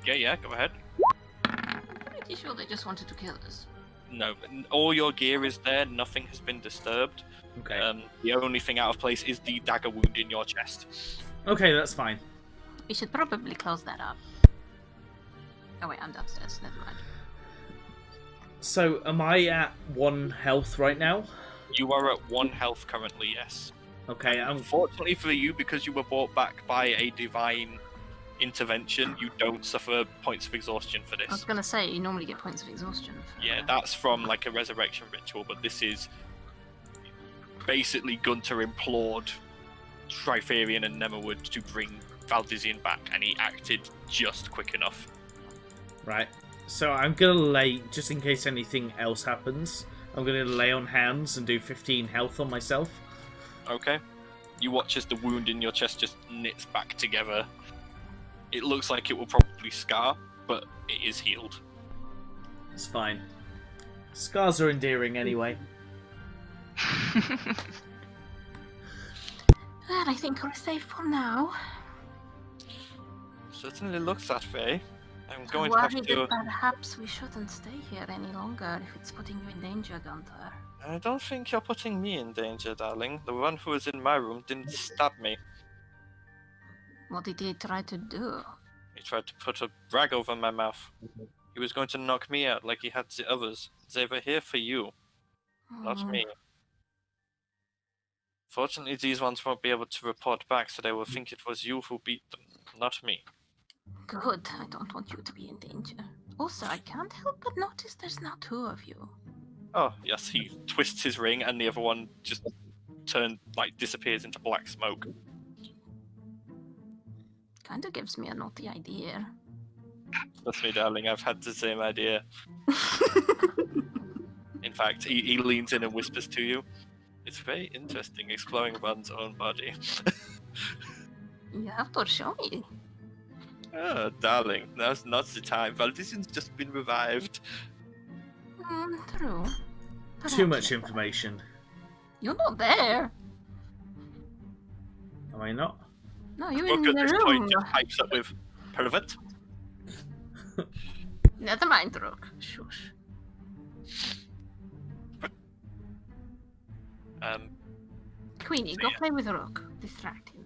Yeah, go ahead. Pretty sure they just wanted to kill us. No, all your gear is there, nothing has been disturbed. Okay. The only thing out of place is the dagger wound in your chest. Okay, that's fine. We should probably close that up. Oh wait, I'm downstairs, never mind. So, am I at 1 health right now? You are at 1 health currently, yes. Okay, Unfortunately for you, because you were brought back by a divine intervention, you don't suffer points of exhaustion for I was this. gonna say, you normally get points of exhaustion. Yeah, that's from like a resurrection ritual, but this is basically Gunter implored Trifarian and Nemerwood to bring Valdizian back, and he acted just quick enough. Right. So I'm gonna lay, just in case anything else happens, I'm gonna lay on hands and do 15 health on myself. Okay. You watch as the wound in your chest just knits back together. It looks like it will probably scar, but it is healed. It's fine. Scars are endearing anyway. Well, I think we're safe for now. Certainly looks that way. I'm going I'm to have worried to... that perhaps we shouldn't stay here any longer if it's putting you in danger, Gunter. I don't think you're putting me in danger, darling. The one who was in my room didn't stab me. What did he try to do? He tried to put a rag over my mouth. He was going to knock me out like he had the others. They were here for you, not me. Fortunately, these ones won't be able to report back, so they will think it was you who beat them, not me. Good, I don't want you to be in danger. Also, I can't help but notice there's now 2 of you. Oh, yes, he twists his ring and the other one just disappears into black smoke. Kinda gives me a naughty idea. Trust me, darling, I've had the same idea. In fact, he leans in and whispers to you. It's very interesting exploring one's own body. You have to show me. Oh, darling, now's not the time. Valdizian's just been revived. True. Too much information. You're not there. Am I not? No, you're Look in at the this point, room. just pipes up with pervert. Never mind, Rook. Shush. Queenie, go play with Rook. Distract him.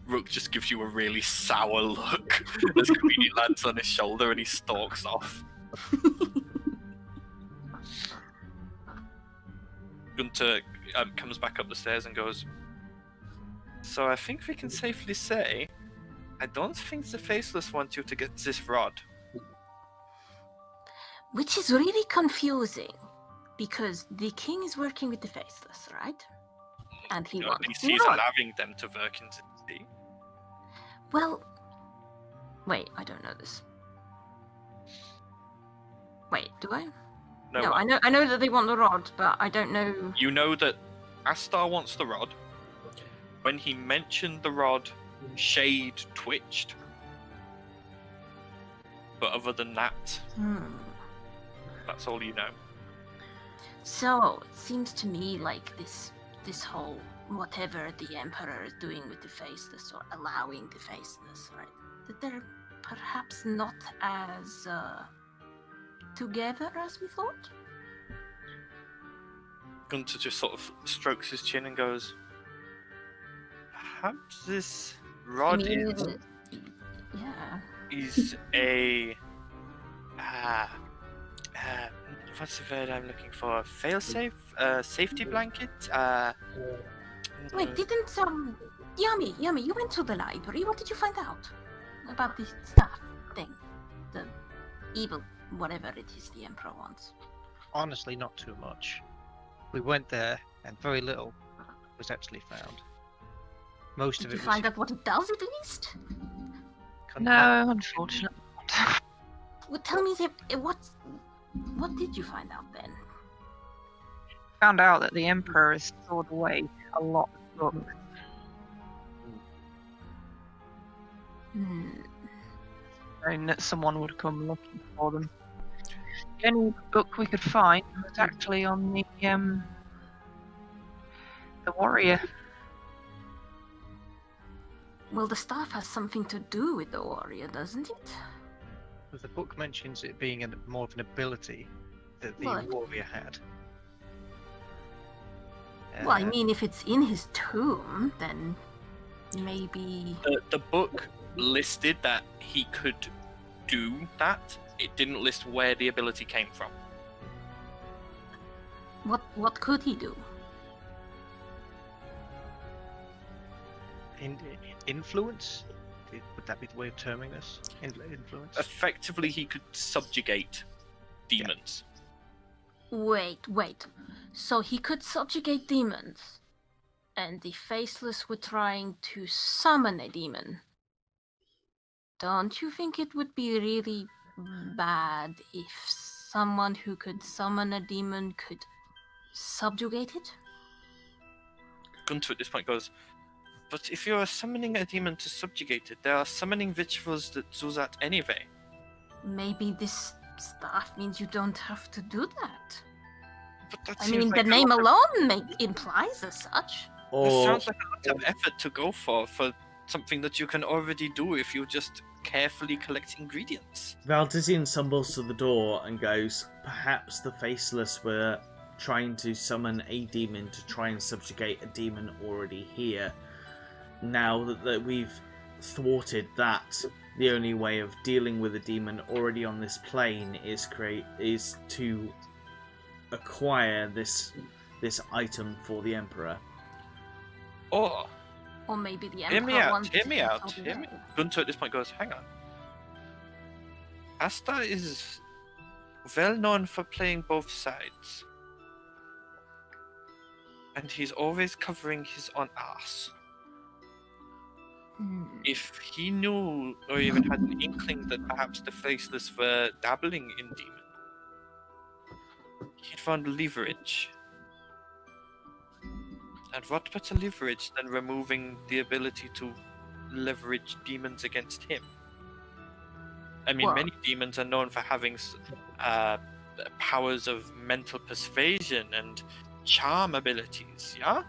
Rook just gives you a really sour look as Queenie lands on his shoulder and he stalks off. Gunter comes back up the stairs and goes, so I think we can safely say, I don't think the Faceless want you to get this rod. Which is really confusing, because the king is working with the Faceless, right? And he At wants least the he's rod. allowing them to work into the sea. Well, wait, I don't know this. Wait, do I? No, I know that they want the rod, but I don't know. You know that Astar wants the rod. When he mentioned the rod, Shade twitched. But other than that, that's all you know. So, it seems to me like this whole whatever the Emperor is doing with the Faceless, or allowing the Faceless, right? That they're perhaps not as together as we thought? Gunter just sort of strokes his chin and goes, perhaps this rod is a what's the word I'm looking for? Failsafe? Safety blanket? Wait, didn't Yummy, you went to the library. What did you find out about this stuff thing? The evil whatever it is the Emperor wants. honestly not too much. We went there, and very little was actually found. Most Did of you it was find out what it does at least? No, unfortunately. Well, tell me what did you find out then? Found out that the Emperor has stored away a lot of books. And that someone would come looking for them. The only book we could find was actually on the warrior. Well, the staff has something to do with the warrior, doesn't it? But the book mentions it being more of an ability that the What? warrior had. Well, I mean, if it's in his tomb, then maybe... The book listed that he could do that. It didn't list where the ability came from. What could he do? Influence? Would that be the way of terming this? Influence? Effectively, he could subjugate demons. Wait. So he could subjugate demons, and the Faceless were trying to summon a demon. Don't you think it would be really bad if someone who could summon a demon could subjugate it? Gunter at this point goes, but if you are summoning a demon to subjugate it, there are summoning rituals that do that anyway. Maybe this staff means you don't have to do that. But that I seems mean, like the a name lot of- alone implies as such. It Or sounds like a lot of effort to go for something that you can already do if you just carefully collect ingredients. Valdisian stumbles to the door and goes, perhaps the Faceless were trying to summon a demon to try and subjugate a demon already here. Now that we've thwarted that, the only way of dealing with a demon already on this plane is to acquire this item for the Emperor. Or, Or maybe the hear me Emperor out, wants hear to me out, help hear him me. out. Gunter at this point goes, hang on. Asta is well known for playing both sides. And he's always covering his own ass. If he knew or even had an inkling that perhaps the Faceless were dabbling in demon, he'd found leverage. And what better leverage than removing the ability to leverage demons against him? I mean, Well- many demons are known for having powers of mental persuasion and charm abilities, yeah?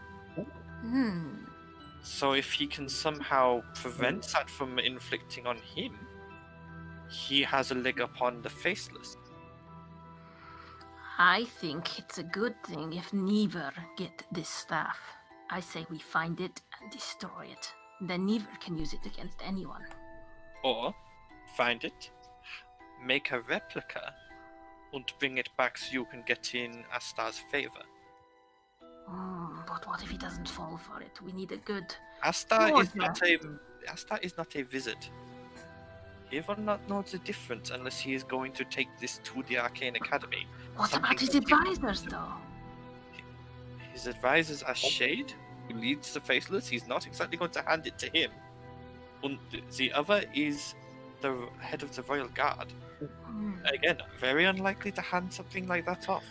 So if he can somehow prevent that from inflicting on him, he has a leg up on the Faceless. I think it's a good thing if neither get this staff. I say we find it and destroy it. Then neither can use it against anyone. Or find it, make a replica, and bring it back so you can get in Asta's favor. But what if he doesn't fall for it? We need a good... Asta is Order. not a wizard. He will not know the difference unless he is going to take this to the Arcane Academy. What Something about his that he- advisors, though? His advisors are Shade, who leads the Faceless. He's not exactly going to hand it to him. And the other is the head of the Royal Guard. Again, very unlikely to hand something like that off.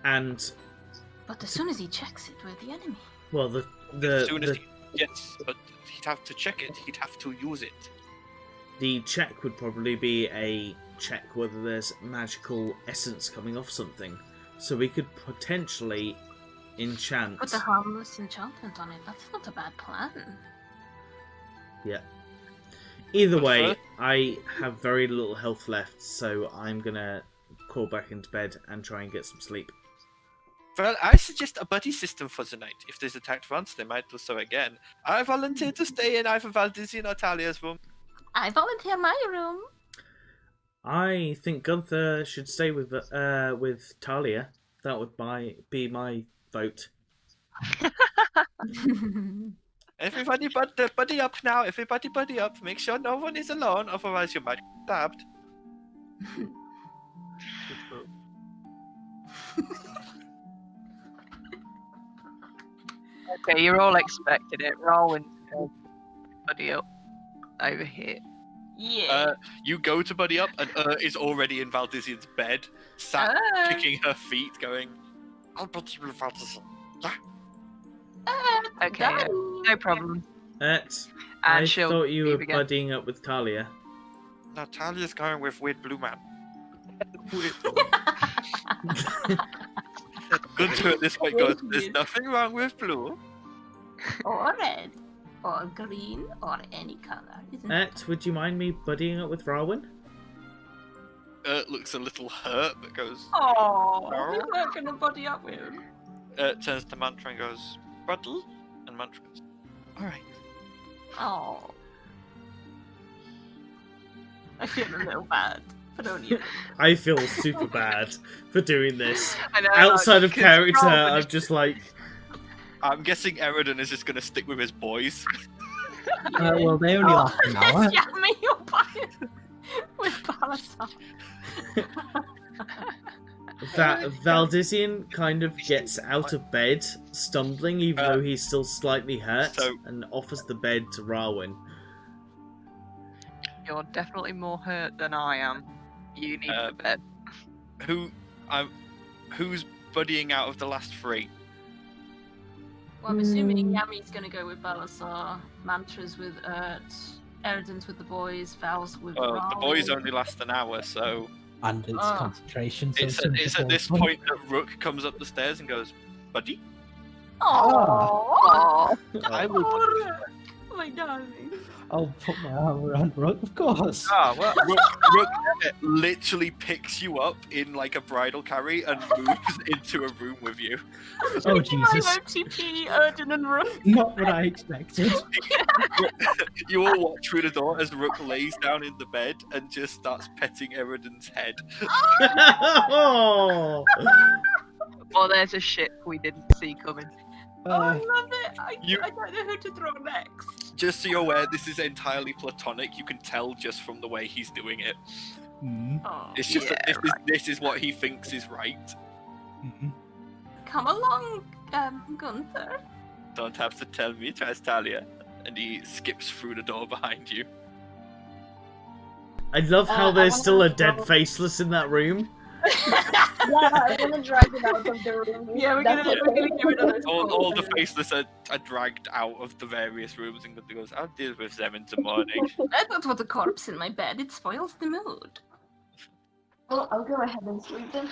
And, But as soon as he checks it, we're the enemy. well, As soon as yes, but he'd have to check it. He'd have to use it. the check would probably be a check whether there's magical essence coming off something. So we could potentially enchant. Put a harmless enchantment on it. That's not a bad plan. Yeah. Either But way, first- I have very little health left, so I'm gonna crawl back into bed and try and get some sleep. Well, I suggest a buddy system for the night. If there's attacked once, they might do so again. I volunteer to stay in either Valdisian or Talia's room. I volunteer my room. I think Gunther should stay with Talia. That would be my vote. Everybody buddy up now. Everybody buddy up. Make sure no one is alone, otherwise you might get stabbed. Okay, you're all expecting it. Rowan, buddy up over here. Yeah. You go to buddy up, and is already in Valdizian's bed, sat kicking her feet, going, I'll put you with Valdizian. Okay, no problem. I And she'll thought you were leave again. buddying up with Talia. Natalia's going with Weird Blue Man. Gunter at this point goes, there's nothing wrong with blue. Or red. Or green. Or any colour. Isn't it? Would you mind me buddying up with Rawin? Looks a little hurt, but goes, Oh, No. we weren't going to buddy up with him. turns to Mantra and goes, Buddle? And Mantra goes, alright. Oh. I feel a little bad. But only I feel super bad for doing this. I know, Outside of because character, Rowan I'm is- just like, I'm guessing Eridan is just going to stick with his boys. Well, they only last an hour. There's Yami up with Balasar. that Valdizian kind of gets out of bed, stumbling, even though he's still slightly hurt, and offers the bed to Rawin. You're definitely more hurt than I am. You need the bed. Who's buddying out of the last three? Well, I'm assuming Yami's going to go with Balasar, Mantra's with Eridan's with the boys, Val's with Well, the boys Raoul. only last an hour, so... And it's concentration. So It's at this point that Rook comes up the stairs and goes, Buddy? Oh, I will. my darling. I'll put my arm around Rook, of course. Rook literally picks you up in like a bridal carry and moves into a room with you. Oh, Jesus. OTP, Erden and Rook. Not what I expected. You all watch through the door as Rook lays down in the bed and just starts petting Eridan's head. Oh! Well, there's a ship we didn't see coming. Oh, I love it. I don't know who to throw next. Just so you're aware, this is entirely platonic. You can tell just from the way he's doing it. Oh, It's just that this is what he thinks is right. Come along, Gunther. Don't have to tell me, Talia. And he skips through the door behind you. I love how there's still a dead faceless in that room. Yeah, I'm gonna drag it out of the room. Yeah, we're gonna get rid of those. All the faceless are dragged out of the various rooms and goes, I'll deal with them in the morning. I don't want a corpse in my bed. It spoils the mood. Well, I'll go ahead and sleep then.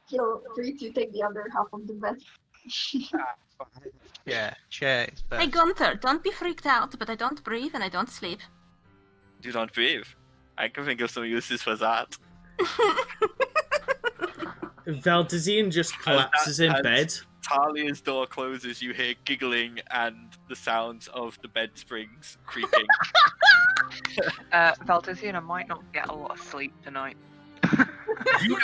Feel free to take the other half of the bed. Yeah, chair is Hey, best. Gunther, don't be freaked out, but I don't breathe and I don't sleep. You don't breathe. I can think of some uses for that. Valdizian just collapses in bed. Talia's door closes, you hear giggling and the sounds of the bed springs creaking. Valdizian, I might not get a lot of sleep tonight. You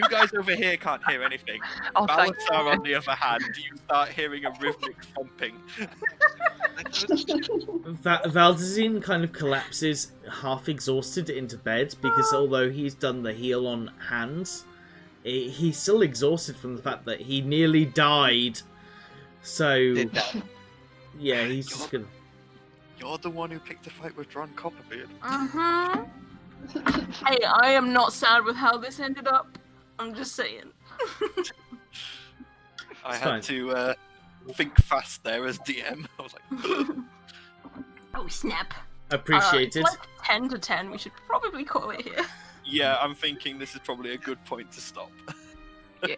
guys over here can't hear anything. Oh, thank Balasar, on the other hand, you start hearing a rhythmic thumping. Valdizian kind of collapses, half exhausted, into bed because although he's done the heal on hands, he's still exhausted from the fact that he nearly died. So, yeah, he's just gonna. You're the one who picked a fight with Ron Copperbeard. Hey, I am not sad with how this ended up. I'm just saying. I fine. had to think fast there as DM. I was like, Oh, snap. Appreciated. It's like 10 to 10. We should probably call it here. yeah, I'm thinking this is probably a good point to stop. Yeah.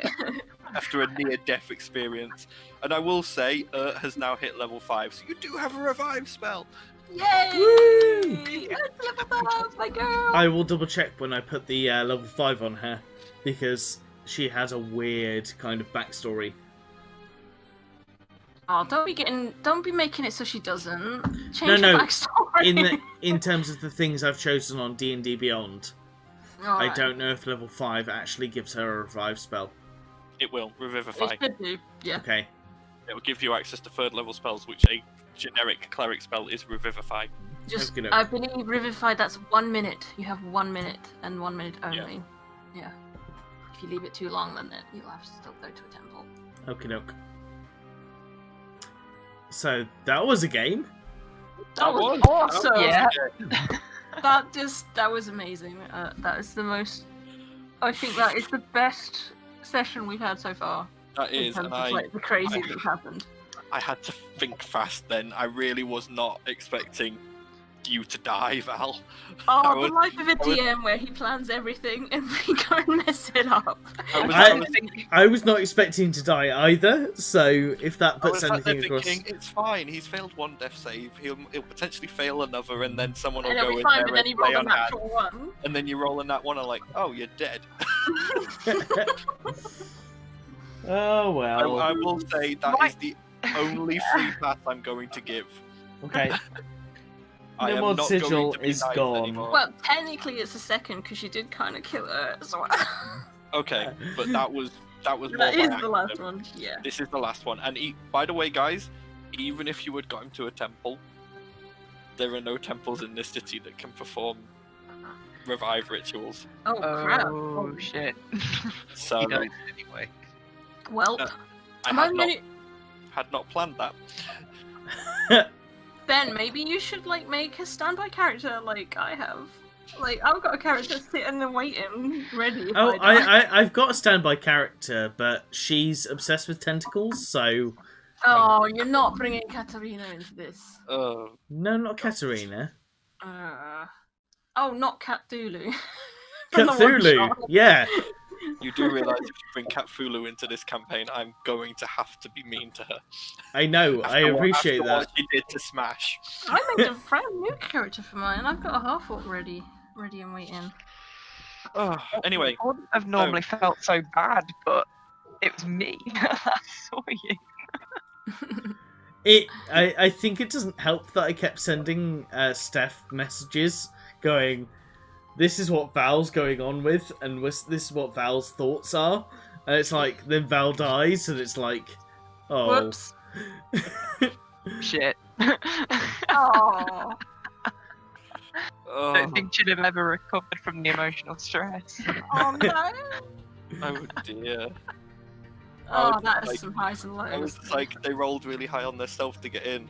After a near-death experience. And I will say, has now hit level 5, so you do have a revive spell. Yay! Woo! It's level 5, my girl! I will double check when I put the level 5 on her because she has a weird kind of backstory. Oh, don't be making it so she doesn't. Change No. her backstory. In terms of the things I've chosen on DnD Beyond, I Alright. don't know if level 5 actually gives her a revive spell. It will, Revivify. It should do, yeah. Okay. It will give you access to 3rd level spells, which a generic cleric spell is Revivify. Just, Okay. I believe Revivify, that's 1 minute. You have 1 minute, and 1 minute only. Yeah. If you leave it too long, then you'll have to still go to a temple. Okie doke. So that was a game. That was awesome. Yeah. That was amazing. That is the most. I think that is the best session we've had so far. That in is, terms and of, like, the crazy that happened. I had to think fast then. I really was not expecting you to die, Val. Oh, the life of a DM where he plans everything and we go and mess it up. I was not expecting to die either, so if that puts anything across... It's fine, he's failed one death save, he'll potentially fail another, and then someone will And go it'll be in fine, there but then and he play rolled a on hand, natural one. and then you roll in that one and like, oh, you're dead. Oh, well. I will say that is the only free pass I'm going to give. Okay. I am Nimrod's not sigil going to be is nice gone. anymore. Well, technically it's a second because you did kind of kill her as well. Okay, but that was more That is by the last accident. one, yeah. This is the last one. And by the way, guys, even if you had gone to a temple, there are no temples in this city that can perform revive rituals. Oh, crap. Oh shit. So He died anyway. Well, I had not planned that. Ben, maybe you should like make a standby character like I have. Like I've got a character sitting and waiting, ready. If Oh, I die. I've got a standby character, but she's obsessed with tentacles, so... Oh, you're not bringing Katarina into this. Oh. No, not Katarina. Oh, not Cthulhu. From the one Cthulhu, shot. yeah. You do realise if you bring Cthulhu into this campaign, I'm going to have to be mean to her. I know, I appreciate after that. what she did to Smash. I made a brand new character for mine. I've got a half-orc ready and waiting. Oh, anyway. I wouldn't have normally felt so bad, but it was me that saw you. I think it doesn't help that I kept sending Steph messages going, this is what Val's going on with, and this is what Val's thoughts are. And it's like, then Val dies, and it's like, oh. Whoops. Shit. Oh. I don't think she'd have ever recovered from the emotional stress. Oh no. Oh dear. Oh, that is some highs and lows. I was just like, they rolled really high on their stealth to get in.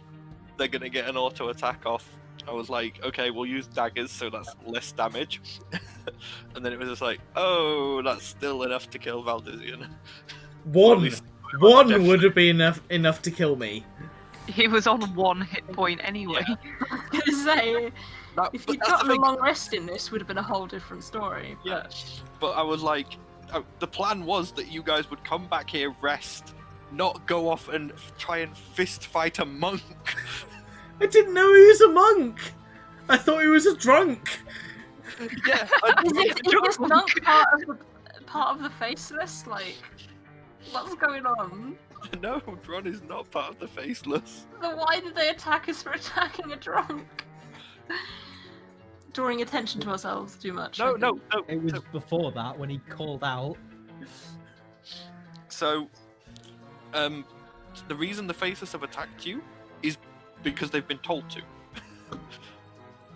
They're gonna get an auto attack off. I was like, okay, we'll use daggers, so that's less damage. And then it was just like, oh, that's still enough to kill Valdizian. One would have been enough to kill me. He was on 1 hit point anyway. I was gonna say, if you'd gotten a long rest in this, would have been a whole different story. But... Yeah, but I was like, the plan was that you guys would come back here, rest, not go off and try and fist fight a monk. I didn't know he was a monk. I thought he was a drunk. Yeah, is this monk part of the faceless? Like, what's going on? No, Dron is not part of the faceless. Then why did they attack us for attacking a drunk? Drawing attention to ourselves too much. No. It was before that when he called out. So, the reason the faceless have attacked you is because they've been told to.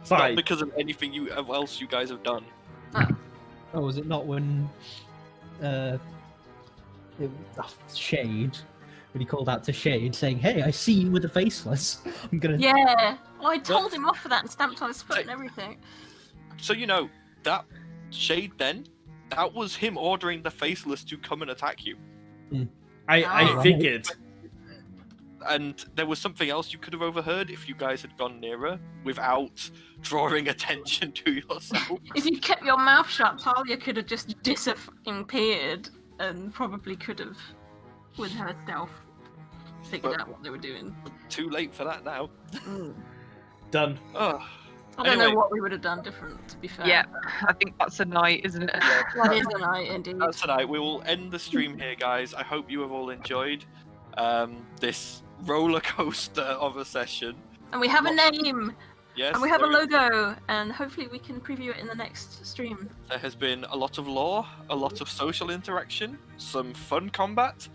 It's not because of anything else you guys have done. Oh, was it not when Shade, when he called out to Shade saying, "Hey, I see you with a faceless. I'm gonna." Yeah. Well, I told him off for that and stamped on his foot and everything. So you know that Shade then, that was him ordering the faceless to come and attack you. I figured. And there was something else you could have overheard if you guys had gone nearer without drawing attention to yourself. If you kept your mouth shut, Talia could have just disappeared and probably could have, with her stealth, figured out what they were doing. Too late for that now. Done. Oh. I don't know what we would have done different, to be fair. Yeah, I think that's a night, isn't it? That is a night, indeed. That's tonight. We will end the stream here, guys. I hope you have all enjoyed this roller coaster of a session. And we have a name! Yes. And we have a logo, and hopefully we can preview it in the next stream. There has been a lot of lore, a lot of social interaction, some fun combat,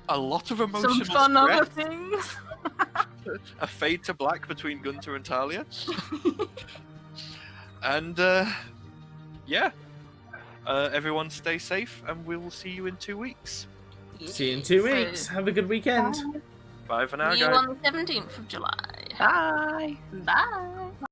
a lot of emotional Some fun stress, other things. a fade to black between Gunter and Talia. And, yeah. everyone stay safe, and we will see you in 2 weeks. See you in 2 So, weeks. Have a good weekend. Bye for now, See you guys. on the 17th of July. Bye. Bye.